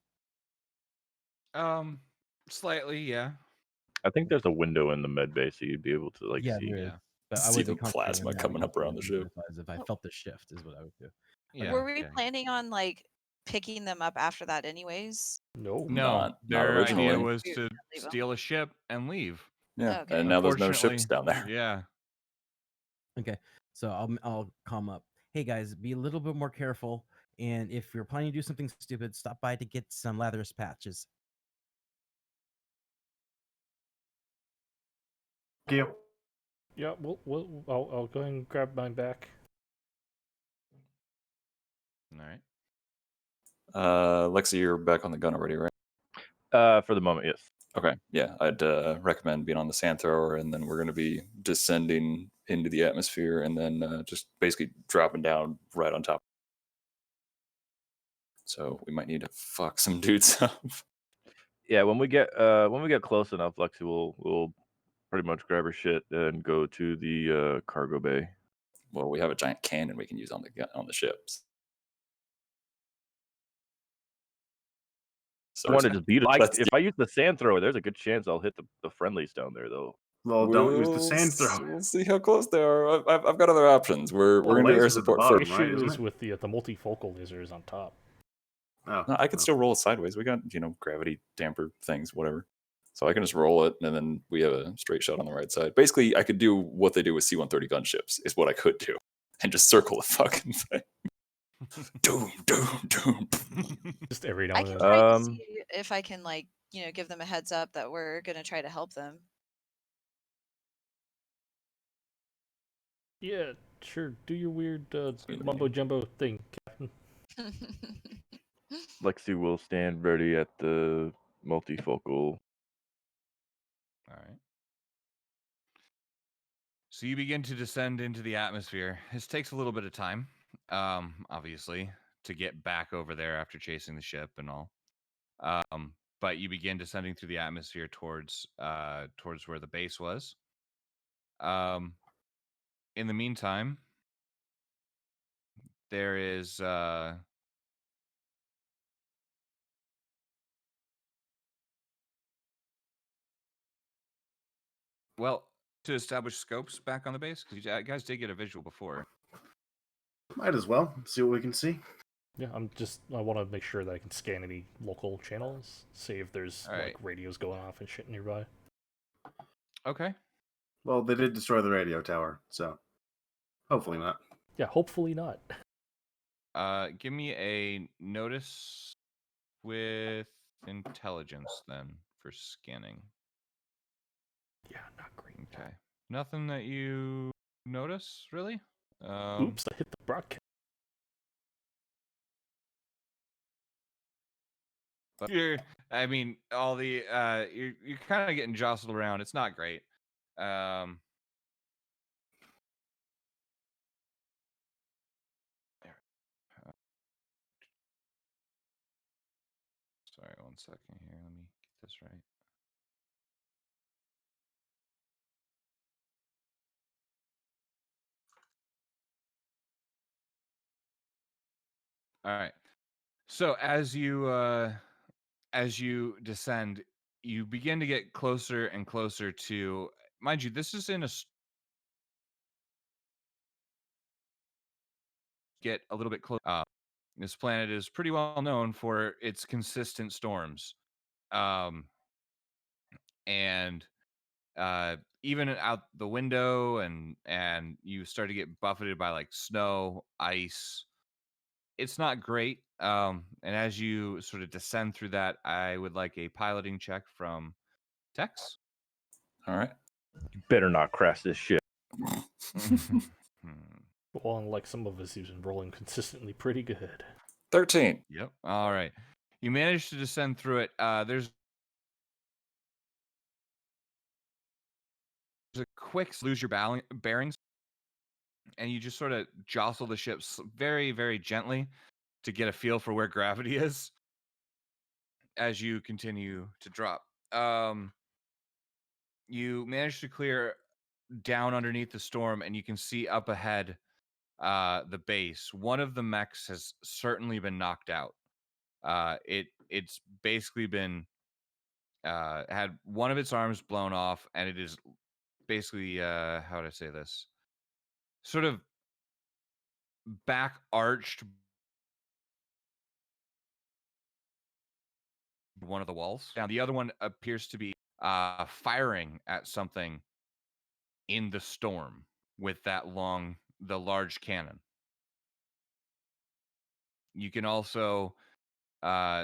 Slightly, yeah. I think there's a window in the med bay, so you'd be able to like Yeah, see. there is. Yeah. But I See would the be concentrating plasma on coming up around the navigating ship. as if I felt the shift is what I would do. Yeah. Were we yeah. planning on like picking them up after that anyways? No. No, Not their originally. idea was We were to gonna leave 'em. steal a ship and leave. Yeah, Okay. and now there's no ships Unfortunately, down there. Yeah. Okay, so I'll calm up. Hey guys, be a little bit more careful, and if you're planning to do something stupid, stop by to get some Latherus patches. Thank you. Yeah, I'll go ahead and grab mine back. All right. Lexi, you're back on the gun already, right? For the moment, yes. Okay, yeah, I'd recommend being on the sand thrower, and then we're going to be descending into the atmosphere, and then just basically dropping down right on top. So we might need to fuck some dudes up. Yeah, when we get close enough, Lexi will pretty much grab her shit and go to the cargo bay. Well, we have a giant cannon we can use on the ships. So I want to just beat it. If yeah. I use the sand thrower, there's a good chance I'll hit the friendlies down there, though. Well, don't use the sand thrower. We'll see how close they are. I've got other options. We're Well, going to do air lasers at the support bottom, first. right, Issue isn't is it? with the multifocal lasers on top. Oh, No, I can still roll it sideways. We got gravity damper things, whatever. So I can just roll it, and then we have a straight shot on the right side. Basically, I could do what they do with C-130 gunships, is what I could do, and just circle the fucking thing. Doom, doom, doom. Just every now I and can then. try to see if I can give them a heads up that we're gonna try to help them. Yeah, sure. Do your weird mumbo jumbo thing, Captain. Lexi will stand ready at the multifocal. All right. So you begin to descend into the atmosphere. This takes a little bit of time, obviously, to get back over there after chasing the ship and all. But you begin descending through the atmosphere towards where the base was. In the meantime, there is well, to establish scopes back on the base, because you guys did get a visual before. Might as well see what we can see. Yeah, I want to make sure that I can scan any local channels, see if there's All right. like radios going off and shit nearby. Okay. Well, they did destroy the radio tower, so hopefully not. Yeah, hopefully not. Give me a notice with intelligence then for scanning. Yeah, not great. Okay. Nothing that you notice, really? Oops, I hit the broadcast. But I mean, all the you're kind of getting jostled around. It's not great. There. Sorry, 1 second here. Let me get this right. All right. So as you descend, you begin to get closer and closer to. Mind you, this is in a get a little bit close. This planet is pretty well known for its consistent storms, and even out the window, and you start to get buffeted by like snow, ice. It's not great. And as you sort of descend through that, I would like a piloting check from Tex. All right. You better not crash this ship. Well, unlike some of us, he's been rolling consistently pretty good. 13. Yep. All right. You managed to descend through it. There's a quick lose your bearings, and you just sort of jostle the ship very, very gently to get a feel for where gravity is as you continue to drop. You manage to clear down underneath the storm, and you can see up ahead the base. One of the mechs has certainly been knocked out. It's basically been had one of its arms blown off, and it is basically how would I say this? Sort of back arched one of the walls. Now the other one appears to be firing at something in the storm with the large cannon. You can also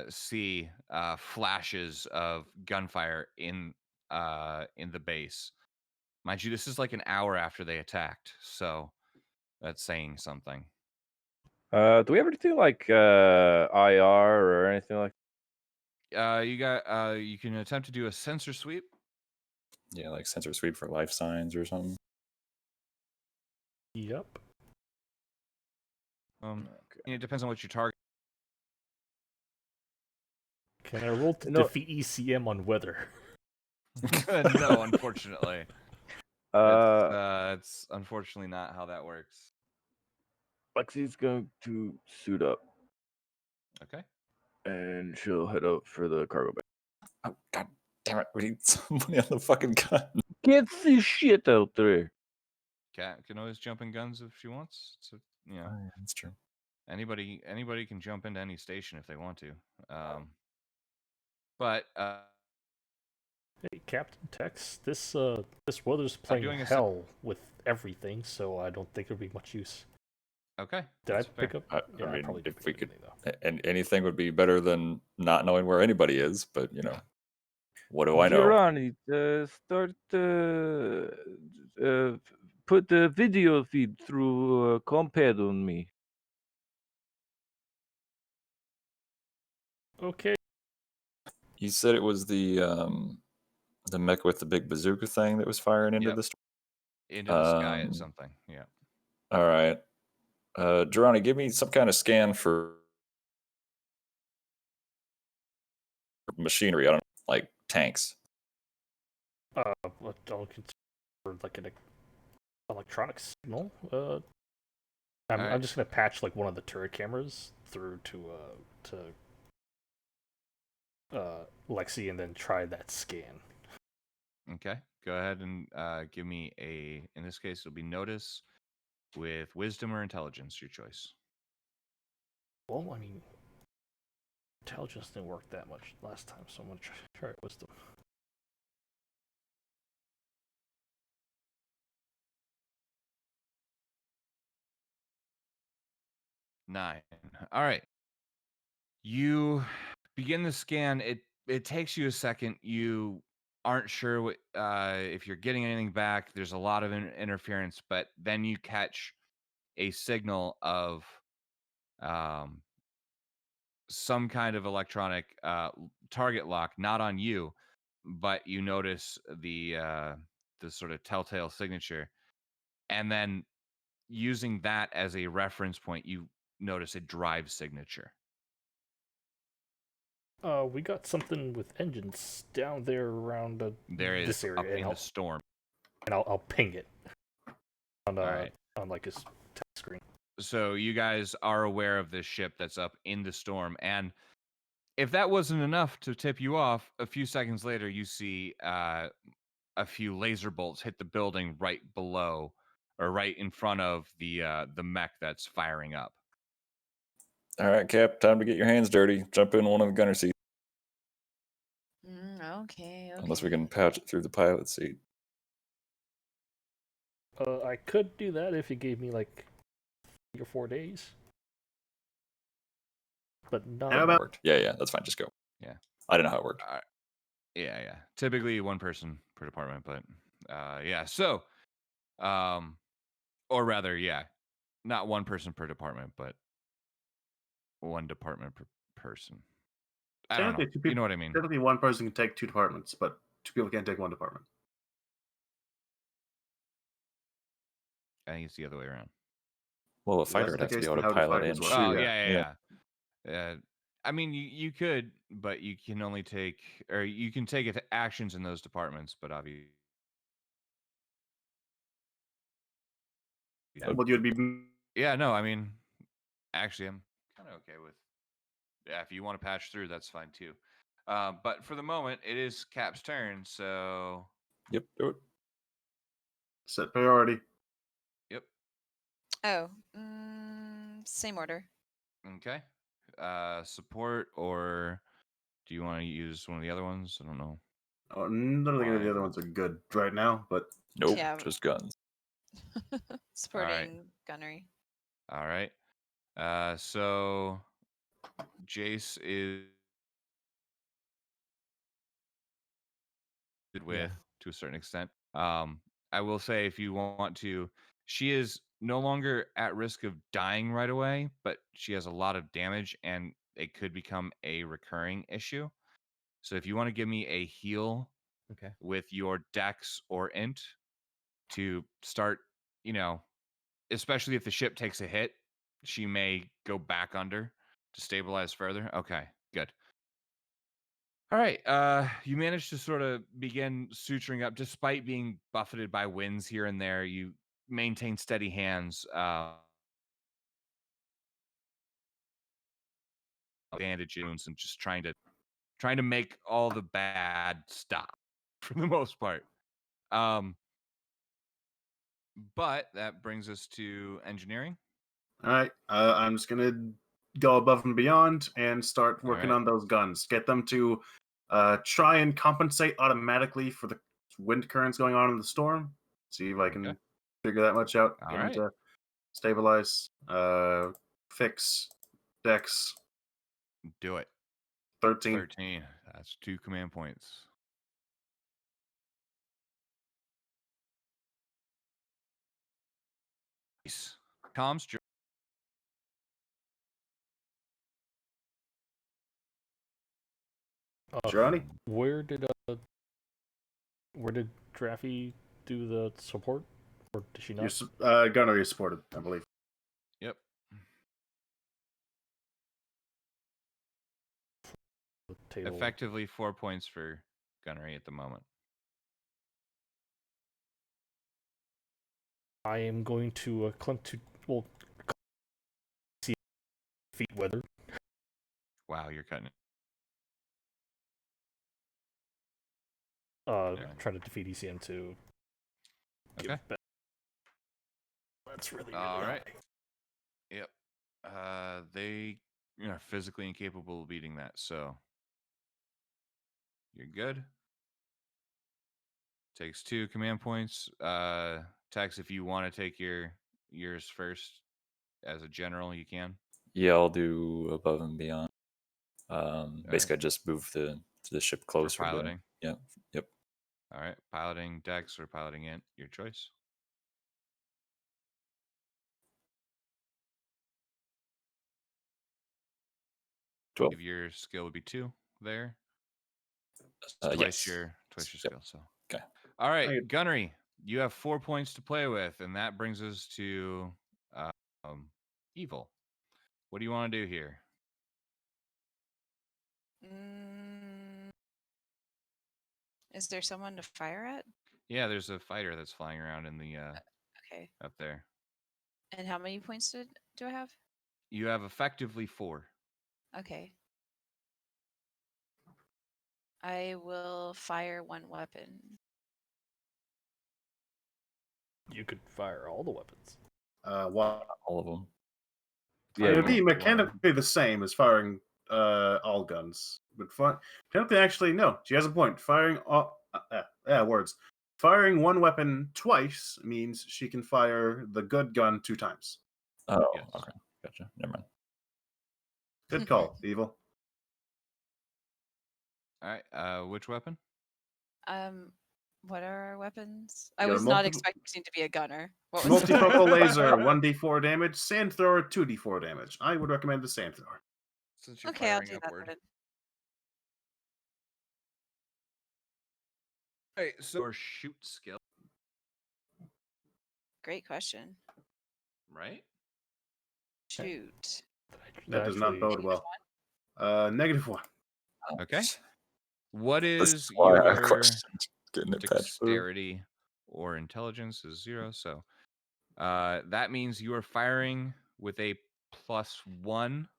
see flashes of gunfire in the base. Mind you, this is like an hour after they attacked, so that's saying something. Do we ever do like IR or anything like? You can attempt to do a sensor sweep. Yeah, like sensor sweep for life signs or something. Yep. It depends on what you target. Can I roll to No. defeat ECM on weather? No, unfortunately. It's unfortunately not how that works. Lexi's going to suit up Okay. and she'll head out for the cargo bay. Oh, god damn it. We need somebody on the fucking gun. Get this shit out there. Cat can always jump in guns if she wants. So That's true. anybody can jump into any station if they want to. But Hey, Captain Tex, this weather's playing doing a hell with everything, so I don't think there'll be much use. okay. Did I that's fair. pick up? I Yeah, mean, probably didn't if we pick up could, anything, though. and anything would be better than not knowing where anybody is. But what do I know? Girani, start put the video feed through Compad on me. Okay. You said it was the mech with the big bazooka thing that was firing into Yep. the storm. into the sky at something. Yeah. All right. Durrani, give me some kind of scan for machinery. I don't know, like tanks. I'll consider like an electronic signal. I'm Alright. just gonna patch like one of the turret cameras through to Lexi and then try that scan. Okay. Go ahead and give me a. In this case, it'll be notice with wisdom or intelligence, your choice. Well, I mean, intelligence didn't work that much last time, so I'm gonna try wisdom. Nine. All right. You begin the scan. It takes you a second. You aren't sure what, if you're getting anything back. There's a lot of interference, but then you catch a signal of some kind of electronic target lock, not on you, but you notice the sort of telltale signature, and then using that as a reference point, you notice a drive signature. We got something with engines down there around There is this area, up in the storm. and I'll ping it on Alright. on like his text screen. So you guys are aware of this ship that's up in the storm, and if that wasn't enough to tip you off, a few seconds later you see a few laser bolts hit the building right below, or right in front of the mech that's firing up. All right, Cap, time to get your hands dirty. Jump in one of the gunner seats. Okay. Unless we can pouch it through the pilot seat. I could do that if you gave me like 3 or 4 days, but not. How about Worked. Yeah, that's fine. Just go. Yeah. I don't know how it worked. Yeah. Typically one person per department, but yeah. So, or rather, yeah, not one person per department, but one department per person. I don't know. technically two You people? know what I mean? Technically, one person can take two departments, but two people can't take one department. I think it's the other way around. Well, a That's fighter would the have to case be able in to how the pilot fighters and work. shoot. Oh yeah. I mean, you could, but you can only take, or you can take actions in those departments, but obviously. Well, you'd be Yeah, no, I mean, actually, I'm kind of okay with. Yeah, if you want to patch through, that's fine too. But for the moment, it is Cap's turn, so. Yep, do it. set priority. Yep. Oh, same order. Okay. Support, or do you want to use one of the other ones? I don't know. Oh, none of the Fine. other ones are good right now, but Nope, Yeah. just guns. Supporting gunnery. All right. So Jace is with to a certain extent. I will say, if you want to, she is no longer at risk of dying right away, but she has a lot of damage and it could become a recurring issue. So if you want to give me a heal Okay. with your dex or int to start, especially if the ship takes a hit, she may go back under to stabilize further. Okay, good. All right. You managed to sort of begin suturing up despite being buffeted by winds here and there. You maintain steady hands. Bandage wounds and just trying to make all the bad stop for the most part. But that brings us to engineering. all right. I'm just gonna go above and beyond and start working right. on those guns. Get them to try and compensate automatically for the wind currents going on in the storm. See if I can Okay. figure that much out. All Get them right. to stabilize. Fix. Dex. Do it. 13. 13. That's 2 command points. Nice. Comms. Johnny? Where did Draffy do the support Or does she Your not? gunnery is supported, I believe. Yep. The table. Effectively 4 points for gunnery at the moment. I am going to see feet weather. Wow, you're cutting it. Yeah. Try to defeat ECM to give Okay. back. That's really All high. right. Yep. They are physically incapable of beating that, so you're good. Takes 2 command points. Tex, if you want to take yours first as a general, you can. Yeah, I'll do above and beyond. right. Basically, I just move the ship For closer. piloting. Yeah. Yep. All right. Piloting Dex or piloting Int, your choice. If your skill would be 2 there. Twice Yes. your Yep. skill. So Okay. all right, Alright. gunnery. You have 4 points to play with, and that brings us to evil. What do you want to do here? Is there someone to fire at? Yeah, there's a fighter that's flying around in the Okay. up there. And how many points do I have? You have effectively 4. Okay. I will fire one weapon. You could fire all the weapons. Well, All of them. it would be Fire one. mechanically the same as firing all guns. But technically, actually, no. She has a point. Firing all words. Firing one weapon twice means she can fire the good gun 2 times. Oh, Yes. okay. Gotcha. Never mind. Good call, Evil. All right. Which weapon? What are our weapons? I Your was not expecting to be a gunner. What was multifocal laser, 1d4 damage. Sand thrower, 2d4 damage. I would recommend the sand thrower. Since you're Okay, I'll firing do upward. that then. All right. So your shoot skill, Great question. right? Shoot. That does not bode well. -1. Okay. What This is why I your questioned getting it patched through. dexterity or intelligence is 0, so that means you are firing with a +1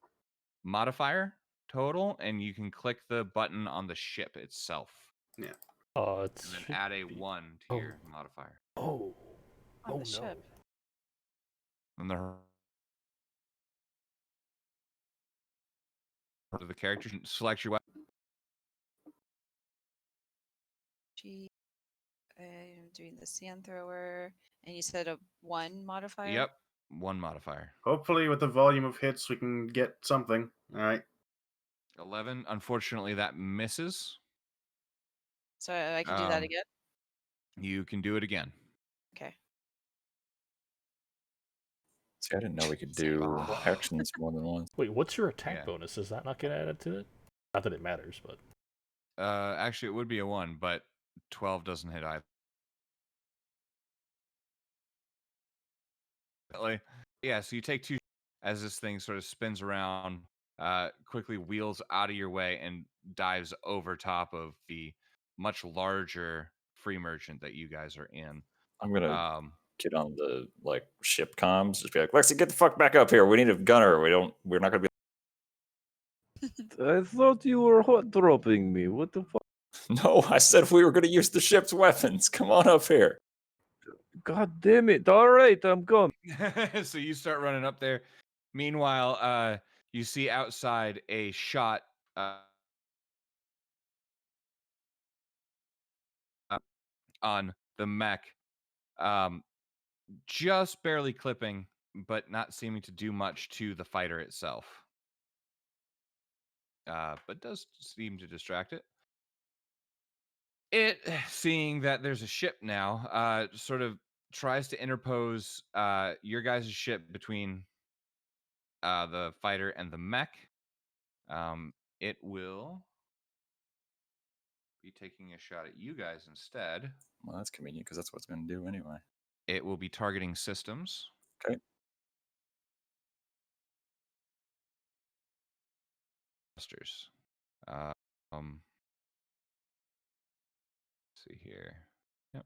modifier total, and you can click the button on the ship itself. Yeah. It's And then add a 1 to your modifier. Oh. On Oh the ship. And the character select your weapon. I'm doing the sand thrower, and you said a 1 modifier. Yep, 1 modifier. Hopefully, with the volume of hits, we can get something. All right. 11. Unfortunately, that misses. So I can do that again. You can do it again. Okay. See, I didn't know we could do actions more than once. Wait, what's your attack Yeah. bonus? Does that not get added to it? Not that it matters, but Actually, it would be a 1, but 12 doesn't hit either. Yeah, so you take 2 as this thing sort of spins around, quickly wheels out of your way and dives over top of the much larger free merchant that you guys are in. I'm gonna get on the ship comms, just be like, Lexi, get the fuck back up here. We need a gunner. We're not gonna be I thought you were hot dropping me. What the fuck? No, I said we were gonna use the ship's weapons. Come on up here. God damn it. All right, I'm gone. So you start running up there. Meanwhile, you see outside a shot on the mech, just barely clipping, but not seeming to do much to the fighter itself. But does seem to distract it. It, seeing that there's a ship now, sort of tries to interpose your guys' ship between the fighter and the mech. It will be taking a shot at you guys instead. Well, that's convenient because that's what it's gonna do anyway. It will be targeting systems. Okay. Let's see here. Yep.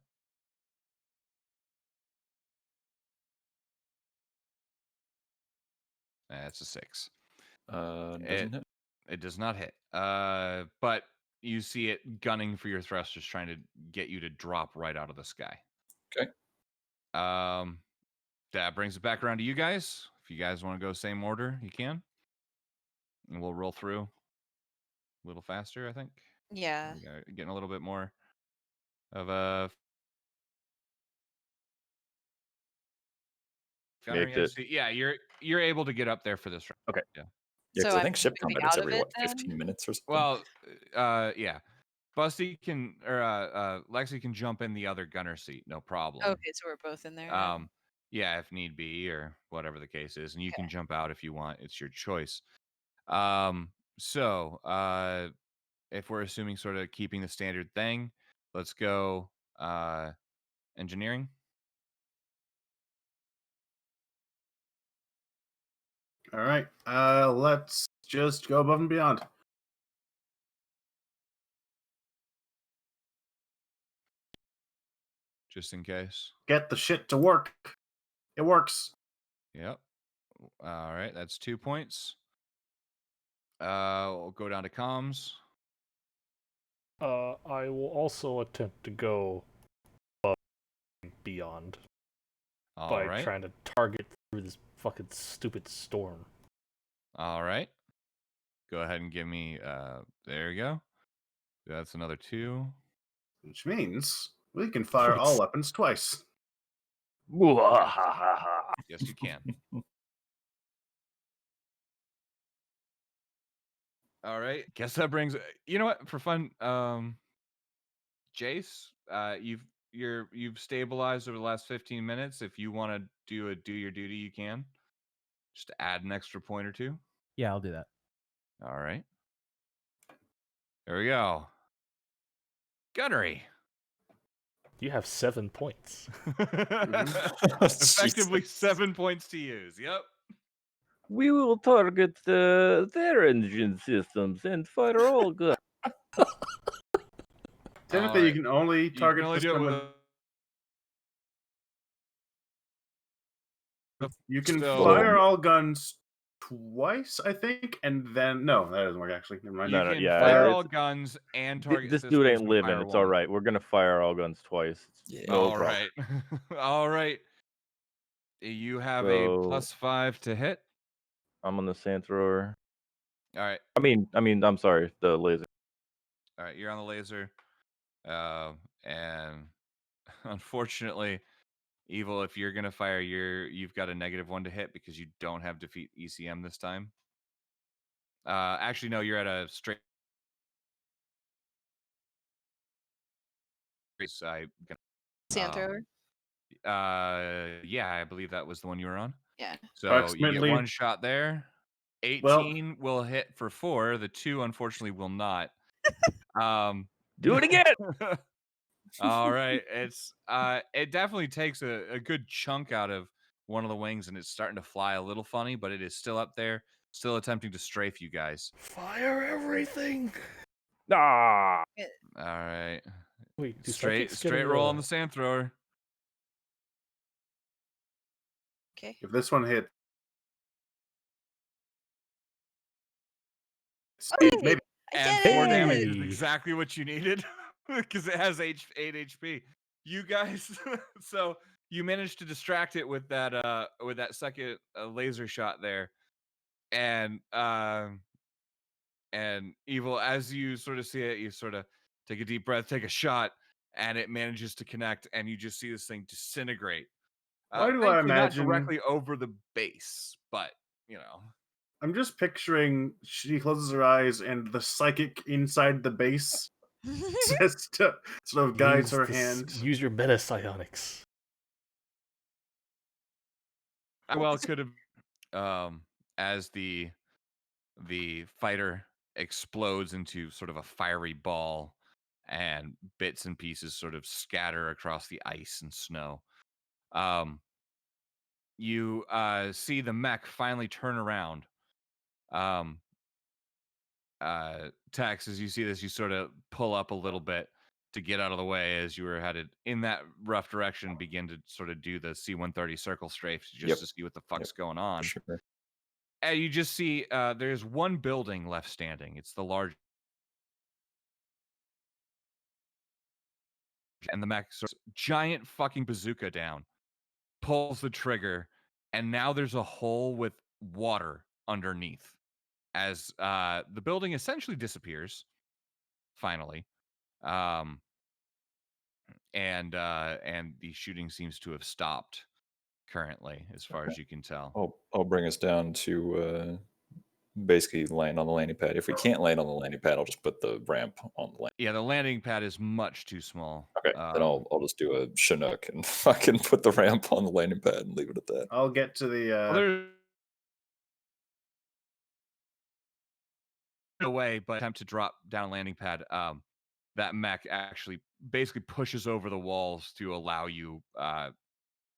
That's a 6. Doesn't hit. It does not hit. But you see it gunning for your thrusters, trying to get you to drop right out of the sky. Okay. That brings it back around to you guys. If you guys want to go same order, you can. And we'll roll through a little faster, I think. Yeah. We are getting a little bit more of a Makes it. Yeah, you're able to get up there for this round. Okay. Yeah. Yeah, So because I I'm think ship moving combat is out of every it what, then? 15 minutes or something. Well, yeah. Busty can or Lexi can jump in the other gunner seat, no problem. Okay, so we're both in there. then. Yeah, if need be or whatever the case is, and you can Okay. jump out if you want. It's your choice. So if we're assuming sort of keeping the standard thing, let's go engineering. All right. Let's just go above and beyond. Just in case. Get the shit to work. It works. Yep. All right, that's 2 points. We'll go down to comms. I will also attempt to go above and beyond All by right. trying to target through this fucking stupid storm. All right. Go ahead and give me there you go. That's another 2. Which means we can fire all weapons twice. Yes, you can. All right. Guess that brings you know what, for fun, Jace, you've stabilized over the last 15 minutes. If you want to do your duty, you can. Just to add an extra point or 2. Yeah, I'll do that. All right. There we go. Gunnery. You have 7 points. Effectively 7 points to use. Yep. We will target their engine systems and fire all guns. Technically, you can only target only do it system with you can So- fire all guns twice, I think, and then no, that doesn't work actually. Never mind. You No, can yeah, fire it's- all guns and target This dude systems ain't and living. fire It's all one. right. We're gonna fire all guns twice. Yeah. No All problem. right. All right. You have a So- +5 to hit. I'm on the sand thrower. All right. I mean, I'm sorry, the laser. All right. You're on the laser. And unfortunately, Evil, if you're gonna fire, you've got a -1 to hit because you don't have defeat ECM this time. Actually, no, you're at a straight. Side. Sand thrower. Yeah, I believe that was the one you were on. Yeah. So you Approximately- get 1 shot there. 18 will hit for 4. The 2 unfortunately will not. Do it again. All right. It definitely takes a good chunk out of one of the wings, and it's starting to fly a little funny, but it is still up there, still attempting to strafe you guys. Fire everything. Ah. All right. Wait, do Straight psychics get a, roll on the sand thrower. Okay. If this one hit, Hey, maybe I And did 4 it! damage is Hey. exactly what you needed because it has 8 HP. You guys, so you managed to distract it with that second laser shot there, and Evil, as you sort of see it, you sort of take a deep breath, take a shot, and it manages to connect, and you just see this thing disintegrate. Why do I Thankfully not imagine- directly over the base, but you know. I'm just picturing she closes her eyes and the psychic inside the base just to sort of guides her hand. Use your meta psionics. Well, it could have as the fighter explodes into sort of a fiery ball and bits and pieces sort of scatter across the ice and snow. You see the mech finally turn around. Tex, as you see this, you sort of pull up a little bit to get out of the way as you were headed in that rough direction, begin to sort of do the C-130 circle strafe just to see what the fuck's going on. Sure. And you just see there's one building left standing. It's the large, and the mech sort of giant fucking bazooka down, pulls the trigger, and now there's a hole with water underneath as the building essentially disappears finally. And the shooting seems to have stopped currently, as far as you can tell. I'll bring us down to basically land on the landing pad. If we can't land on the landing pad, I'll just put the ramp on the landing. Yeah, the landing pad is much too small. Okay, then I'll just do a Chinook and fucking put the ramp on the landing pad and leave it at that. I'll get to the. Away, but attempt to drop down landing pad. That mech actually basically pushes over the walls to allow you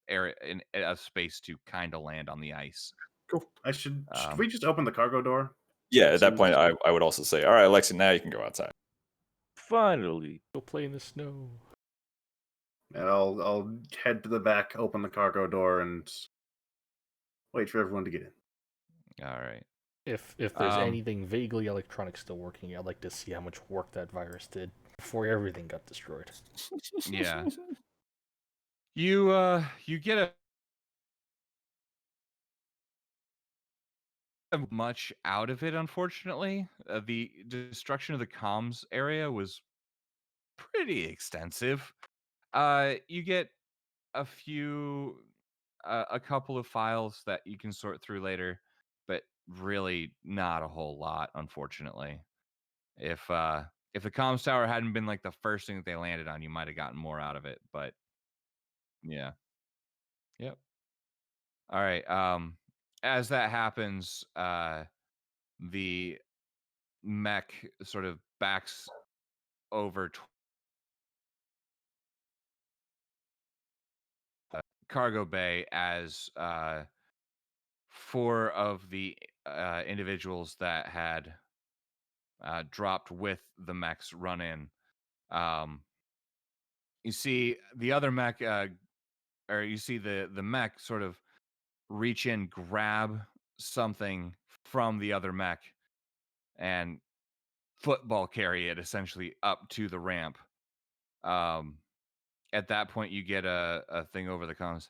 air in a space to kind of land on the ice. Cool. Should we just open the cargo door? Yeah, at that point, I would also say, all right, Alexi, now you can go outside. Finally. Go play in the snow. And I'll head to the back, open the cargo door, and wait for everyone to get in. All right. If there's anything vaguely electronic still working, I'd like to see how much work that virus did before everything got destroyed. Yeah. You get much out of it, unfortunately. The destruction of the comms area was pretty extensive. You get a couple of files that you can sort through later, but really not a whole lot, unfortunately. If the comms tower hadn't been like the first thing that they landed on, you might have gotten more out of it, but yeah. Yep. All right. As that happens, the mech sort of backs over cargo bay as 4 of the individuals that had dropped with the mechs run in. You see the other mech, or you see the mech sort of reach in, grab something from the other mech, and football carry it essentially up to the ramp. At that point, you get a thing over the comms.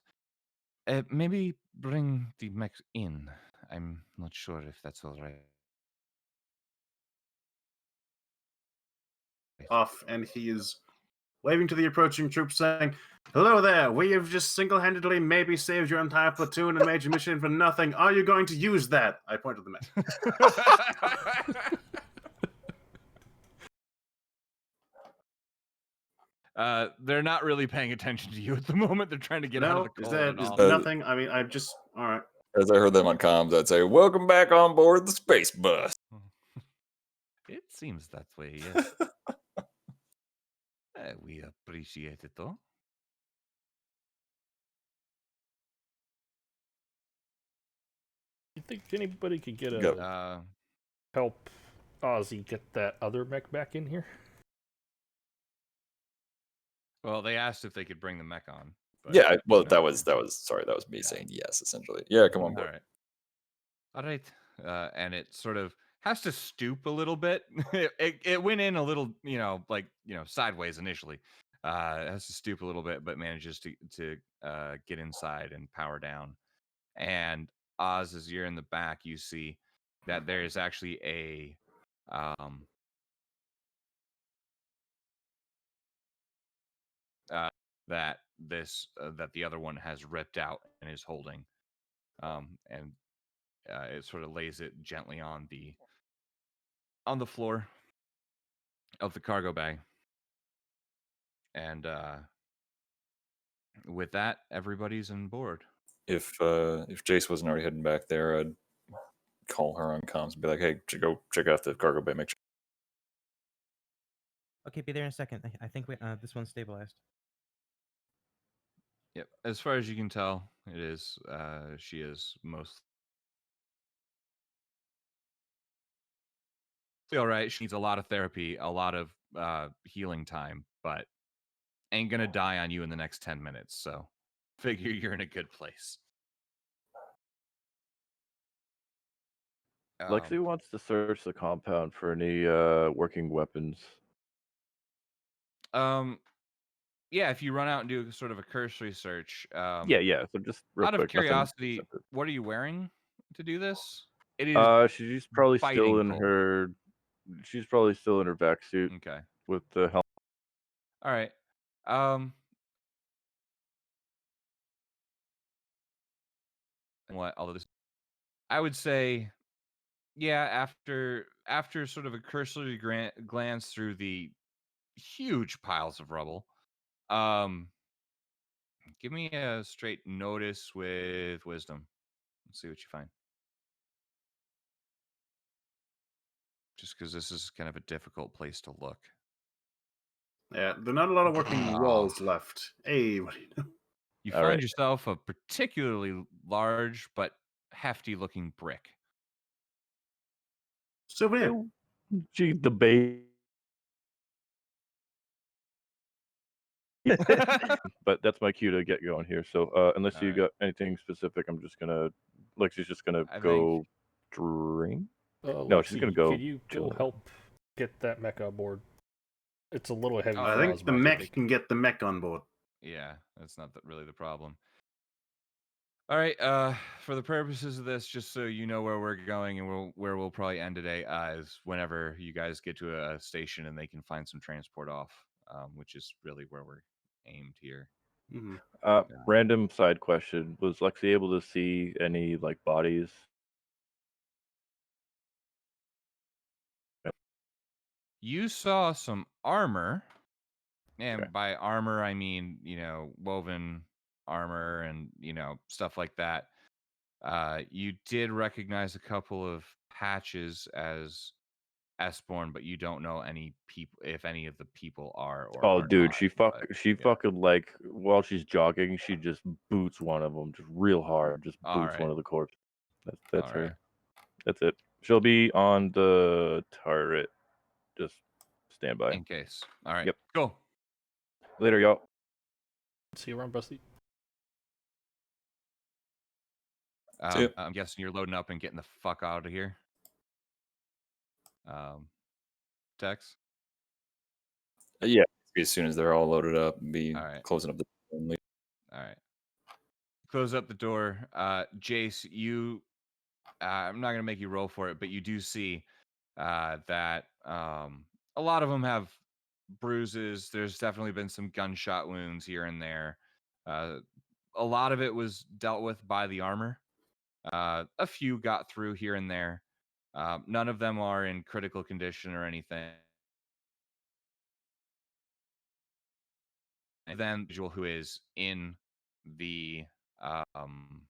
Maybe bring the mech in. I'm not sure if that's all right. Off, and he is waving to the approaching troops, saying, "Hello there. We have just single-handedly maybe saved your entire platoon and made your mission for nothing. Are you going to use that?" I point to the mech. They're not really paying attention to you at the moment. They're trying to get out of the call. Is nothing? I mean, I'm just all right. As I heard them on comms, I'd say, "Welcome back on board the space bus." It seems that way, yes. We appreciate it, though. You think anybody could get a help Ozzy get that other mech back in here? Well, they asked if they could bring the mech on. But, yeah, well, that was me saying yes, essentially. Yeah, come on board. All right. And it sort of has to stoop a little bit. It went in a little, sideways initially. It has to stoop a little bit, but manages to get inside and power down. And Oz, as you're in the back, you see that there is actually a that the other one has ripped out and is holding, and it sort of lays it gently on the floor of the cargo bay. And with that, everybody's on board. If Jace wasn't already heading back there, I'd call her on comms and be like, "Hey, go check out the cargo bay. Make sure." Okay, be there in a second. I think this one's stabilized. Yep. As far as you can tell, it is. She is most all right. She needs a lot of therapy, a lot of healing time, but ain't gonna die on you in the next 10 minutes. So figure you're in a good place. Lexi wants to search the compound for any working weapons. Yeah, if you run out and do sort of a cursory search, Yeah. So just real out of quick, nothing. curiosity, what are you wearing to do this? It is She's probably still biting in cold. her. She's probably still in her vac suit Okay. with the helmet. All right. What? Although this, I would say, yeah. After sort of a cursory glance through the huge piles of rubble, give me a straight notice with wisdom. Let's see what you find. Just because this is kind of a difficult place to look. Yeah, there are not a lot of working Oh. walls left. Hey, what do you know? You All find right. yourself a particularly large but hefty-looking brick. Souvenir. She debate. But that's my cue to get going here. So unless you Alright. got anything specific, I'm just gonna. Lexi's just gonna I think go drink. No, she's gonna Lexi, go could you chill. go help get that mecha aboard? It's a little heavy Oh, for I think Ozma, the I mech think. can get the mech on board. yeah, that's not really the problem. All right, for the purposes of this, just so you know where we're going and where we'll probably end today, is whenever you guys get to a station and they can find some transport off, which is really where we're aimed here. Mm-hmm. Random side question: was Lexi able to see any like bodies? You saw some armor, and Okay. by armor I mean woven armor and stuff like that. You did recognize a couple of patches as S-born, but you don't know any people if any of the people are or Oh, are dude, not. she But yeah. fucking like while she's jogging, she just boots one of them just real hard, just All boots right. one of the corpses. That's All her. right. That's it. She'll be on the turret. Just stand by. In case. All right. Yep. Cool. Later, y'all. See you around, Busty. See ya. I'm guessing you're loading up and getting the fuck out of here. Tex. Yeah, as soon as they're all loaded up, be All right. closing up the door and leave. All right. Close up the door. Jace, you. I'm not gonna make you roll for it, but you do see that a lot of them have bruises. There's definitely been some gunshot wounds here and there. A lot of it was dealt with by the armor. A few got through here and there. None of them are in critical condition or anything. And then the individual who is in the um,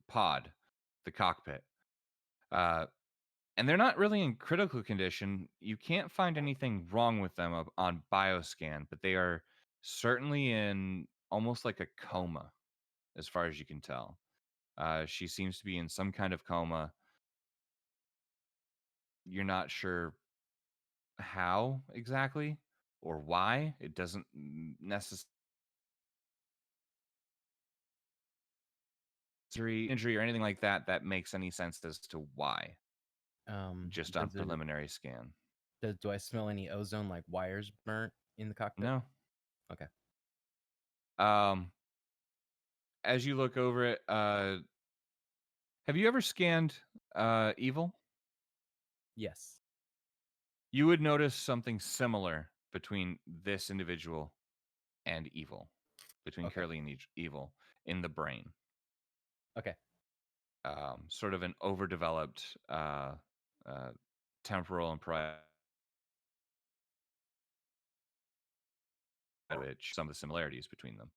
pod, the cockpit. And they're not really in critical condition. You can't find anything wrong with them on bioscan, but they are certainly in almost like a coma, as far as you can tell. She seems to be in some kind of coma. You're not sure how exactly or why. It doesn't necessarily injury or anything like that makes any sense as to why. Just on preliminary scan. Do I smell any ozone, like wires burnt in the cockpit? No. Okay. As you look over it, have you ever scanned evil? Yes. You would notice something similar between this individual and evil, between Okay. Curly and evil in the brain. Okay. Sort of an overdeveloped temporal and parietal, which some of the similarities between them.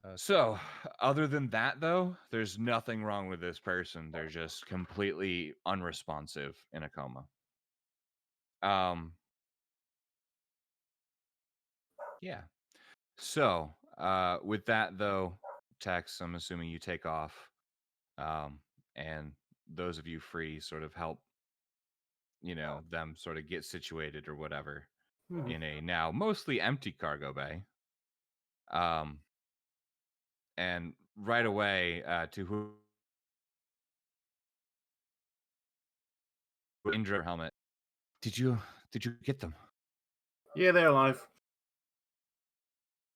Okay. So, other than that, though, there's nothing wrong with this person. They're just completely unresponsive in a coma. Yeah. So, with that though, Tex, I'm assuming you take off, and those of you free sort of help, them sort of get situated or whatever Mhm. in a now mostly empty cargo bay. Um, and right away, to who injured her helmet. Did you get them? Yeah, they're alive.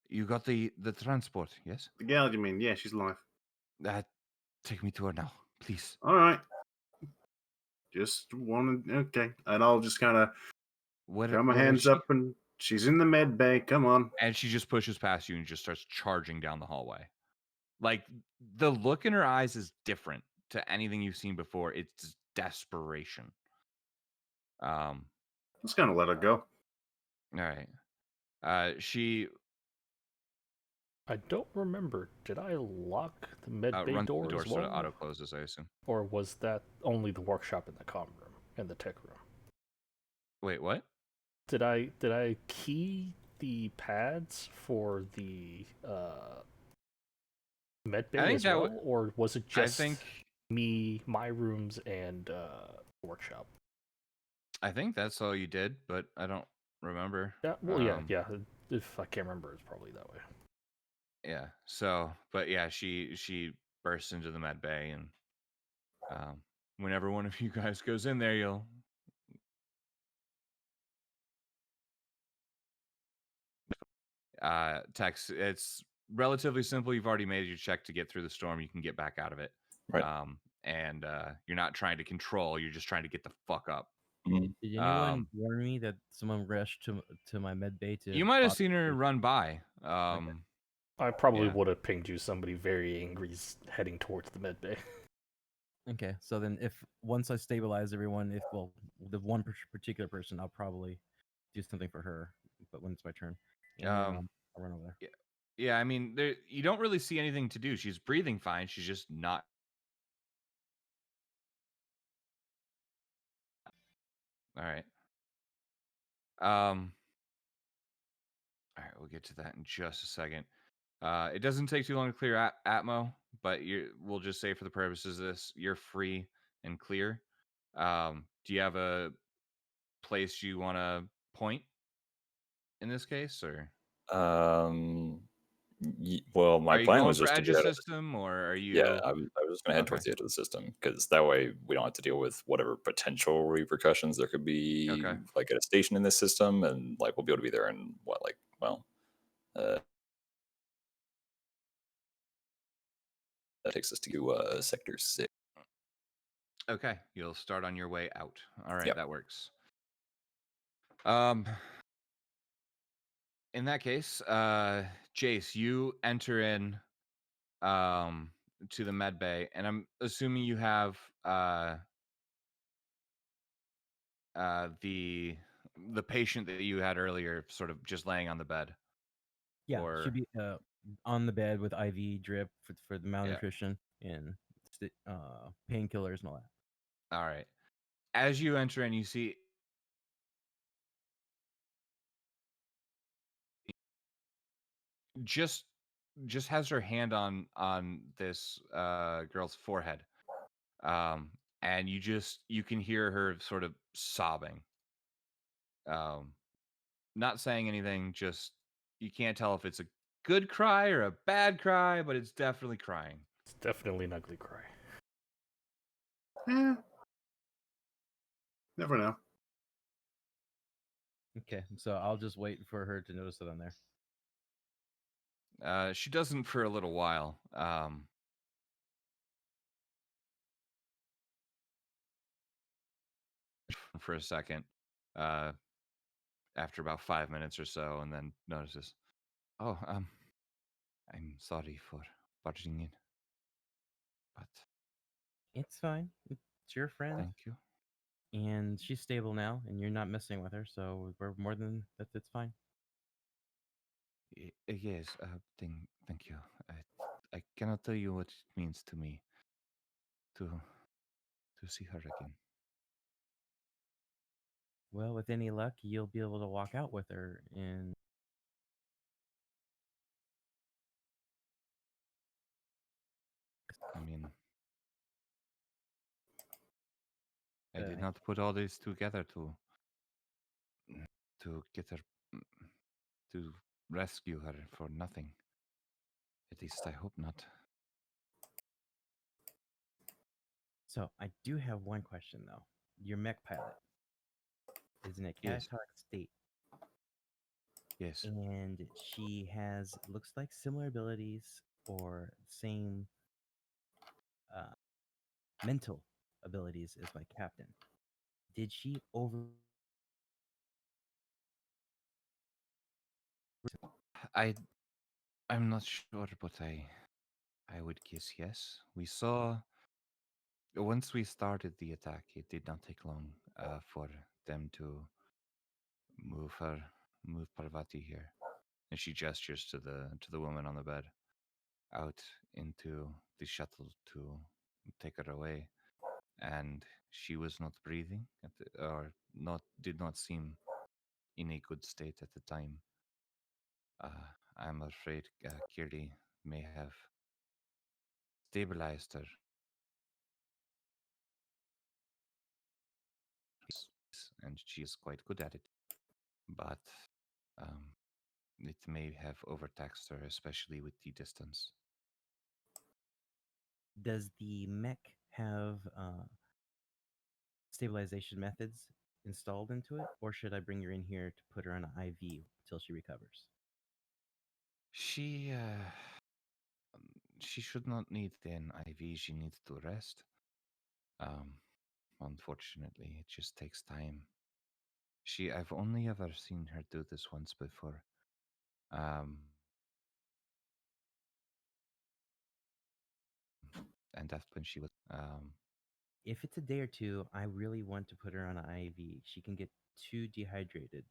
You got the transport, yes? The gal, you mean? Yeah, she's alive. Take me to her now, please. All right. Just wanted. Okay. And I'll just kind of throw my Where is hands she? up, and she's in the med bay. Come on. And she just pushes past you and just starts charging down the hallway. Like, the look in her eyes is different to anything you've seen before. It's desperation. Just kind of let her go. All right. She I don't remember. Did I lock the med bay runs door the door, as sort of well? auto closes, I assume. Or was that only the workshop and the comm room and the tech room? Wait, what? Did I key the pads for the med bay I think as that well, or was it I just think me, my rooms, and workshop? I think that's all you did, but I don't remember. Yeah, well, yeah. If I can't remember, it's probably that way. Yeah. So, but yeah, she bursts into the med bay, and whenever one of you guys goes in there, you'll text. It's relatively simple. You've already made your check to get through the storm. You can get back out of it. Right. And you're not trying to control. You're just trying to get the fuck up. Mhm. Did anyone warn me that someone rushed to my med bay to? You might have seen her run by. I probably Yeah. would have pinged you somebody very angry heading towards the med bay. Okay, so then if once I stabilize everyone, if the one particular person, I'll probably do something for her. But when it's my turn, and then I'll run over there. Yeah. I mean, you don't really see anything to do. She's breathing fine. She's just not. All right. All right, we'll get to that in just a second. It doesn't take too long to clear Atmo, but we'll just say for the purposes of this, you're free and clear. Do you have a place you want to point in this case, or Um, well, my are you plan going was for just to edge get of out of system, or are you? Yeah, I was just gonna head Okay. towards the edge of the system because that way we don't have to deal with whatever potential repercussions there could be, Okay. like at a station in this system, and like we'll be able to be there in what, like, well, uh, that takes us to sector 6. Okay, you'll start on your way out. All right, Yep. that works. In that case, Jace, you enter in to the med bay, and I'm assuming you have the patient that you had earlier sort of just laying on the bed. Yeah, Or should be on the bed with IV drip for the yeah. malnutrition and painkillers and all that. All right. As you enter in, you see just has her hand on this girl's forehead. And you can hear her sort of sobbing. Not saying anything, just you can't tell if it's a good cry or a bad cry, but it's definitely crying. It's definitely an ugly cry. Never know. Okay, so I'll just wait for her to notice that I'm there. She doesn't for a little while. For a second, after about 5 minutes or so, and then notices, "Oh, I'm sorry for barging in, but It's fine. It's your friend, thank you." and she's stable now, and you're not messing with her, so we're more than that. It's fine. Yes, thank you. I cannot tell you what it means to me to see her again. Well, with any luck, you'll be able to walk out with her in I did not put all this together to get her to rescue her for nothing. At least I hope not. So I do have one question though. Your mech pilot is in a Yes. catatonic state, Yes. and she has looks like similar abilities or same mental abilities as my captain. Did she over? I'm not sure, but I would guess yes. We saw once we started the attack, it did not take long for them to move her, move Parvati here, and she gestures to the woman on the bed out into the shuttle to take her away, and she was not breathing or not did not seem in a good state at the time. I'm afraid Kiri may have stabilized her. And she is quite good at it. But um, it may have overtaxed her, especially with the distance. Does the mech have stabilization methods installed into it, or should I bring her in here to put her on an IV till she recovers? She should not need an IV. She needs to rest. Um, Unfortunately, it just takes time. I've only ever seen her do this once before. And that's when she was. If it's a day or two, I really want to put her on an IV. She can get too dehydrated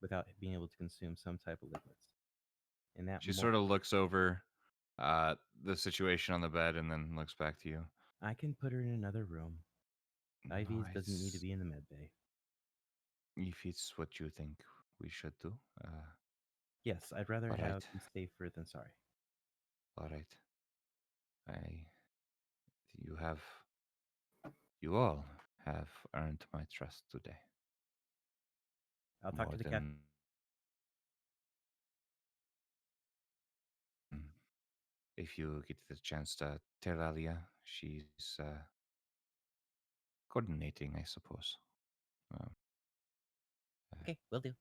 without being able to consume some type of liquids. And that She sort of looks over the situation on the bed and then looks back to you. I can put her in another room. IVs doesn't need to be in the med bay. If it's what you think we should do. Yes, I'd rather all have right. be safer than sorry. All right. You all have earned my trust today. I'll talk to the captain. If you get the chance to tell Alia, she's coordinating, I suppose. Okay, will do.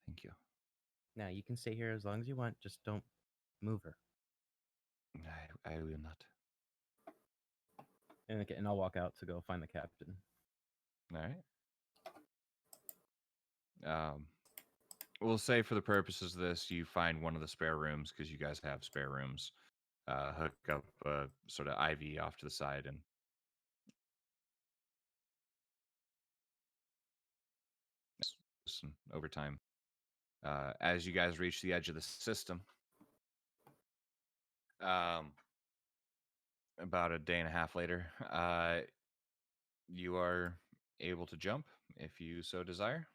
Thank you. Now you can stay here as long as you want. Just don't move her. I will not. And I'll walk out to go find the captain. All right. We'll say for the purposes of this, you find one of the spare rooms because you guys have spare rooms. Hook up a sort of IV off to the side and over time. As you guys reach the edge of the system, about a day and a half later, you are able to jump if you so desire.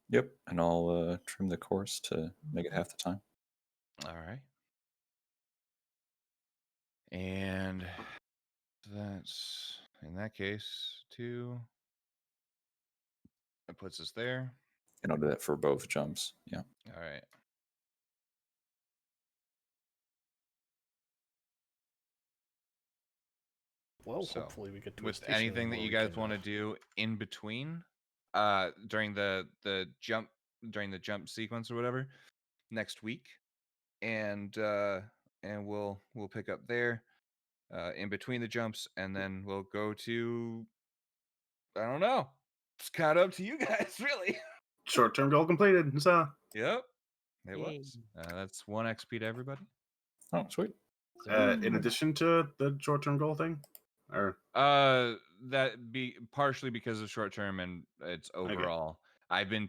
Yep, and I'll trim the course to make it half the time. All right. And that's, in that case, 2. It puts us there. And I'll do that for both jumps. Yeah. All right. Well, So, hopefully we get to a with station anything that where you we guys can, want to do in between, during the jump sequence or whatever, next week, and we'll pick up there, in between the jumps, and then we'll go to, I don't know. It's kind of up to you guys, really. Short-term goal completed. So Yep, it Yay. was. That's 1 XP to everybody. Oh, sweet. in addition to the short-term goal thing, or That be partially because of short term and it's overall. I've been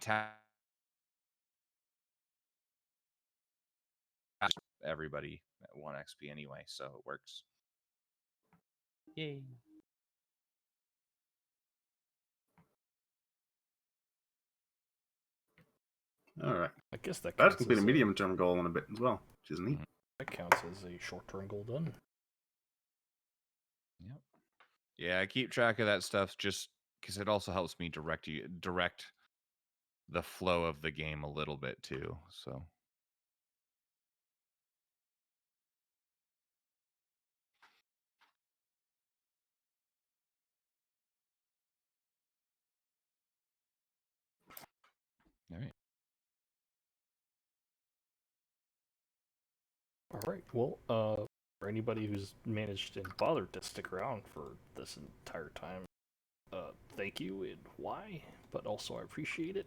everybody at 1 XP anyway, so it works. Yay. all right. I guess that That's counts complete a as medium-term goal in a bit as well, which is neat. that counts as a short-term goal done. Yep. Yeah, I keep track of that stuff just because it also helps me direct the flow of the game a little bit too. So. All right. All right. Well, for anybody who's managed and bothered to stick around for this entire time, thank you and why. But also, I appreciate it.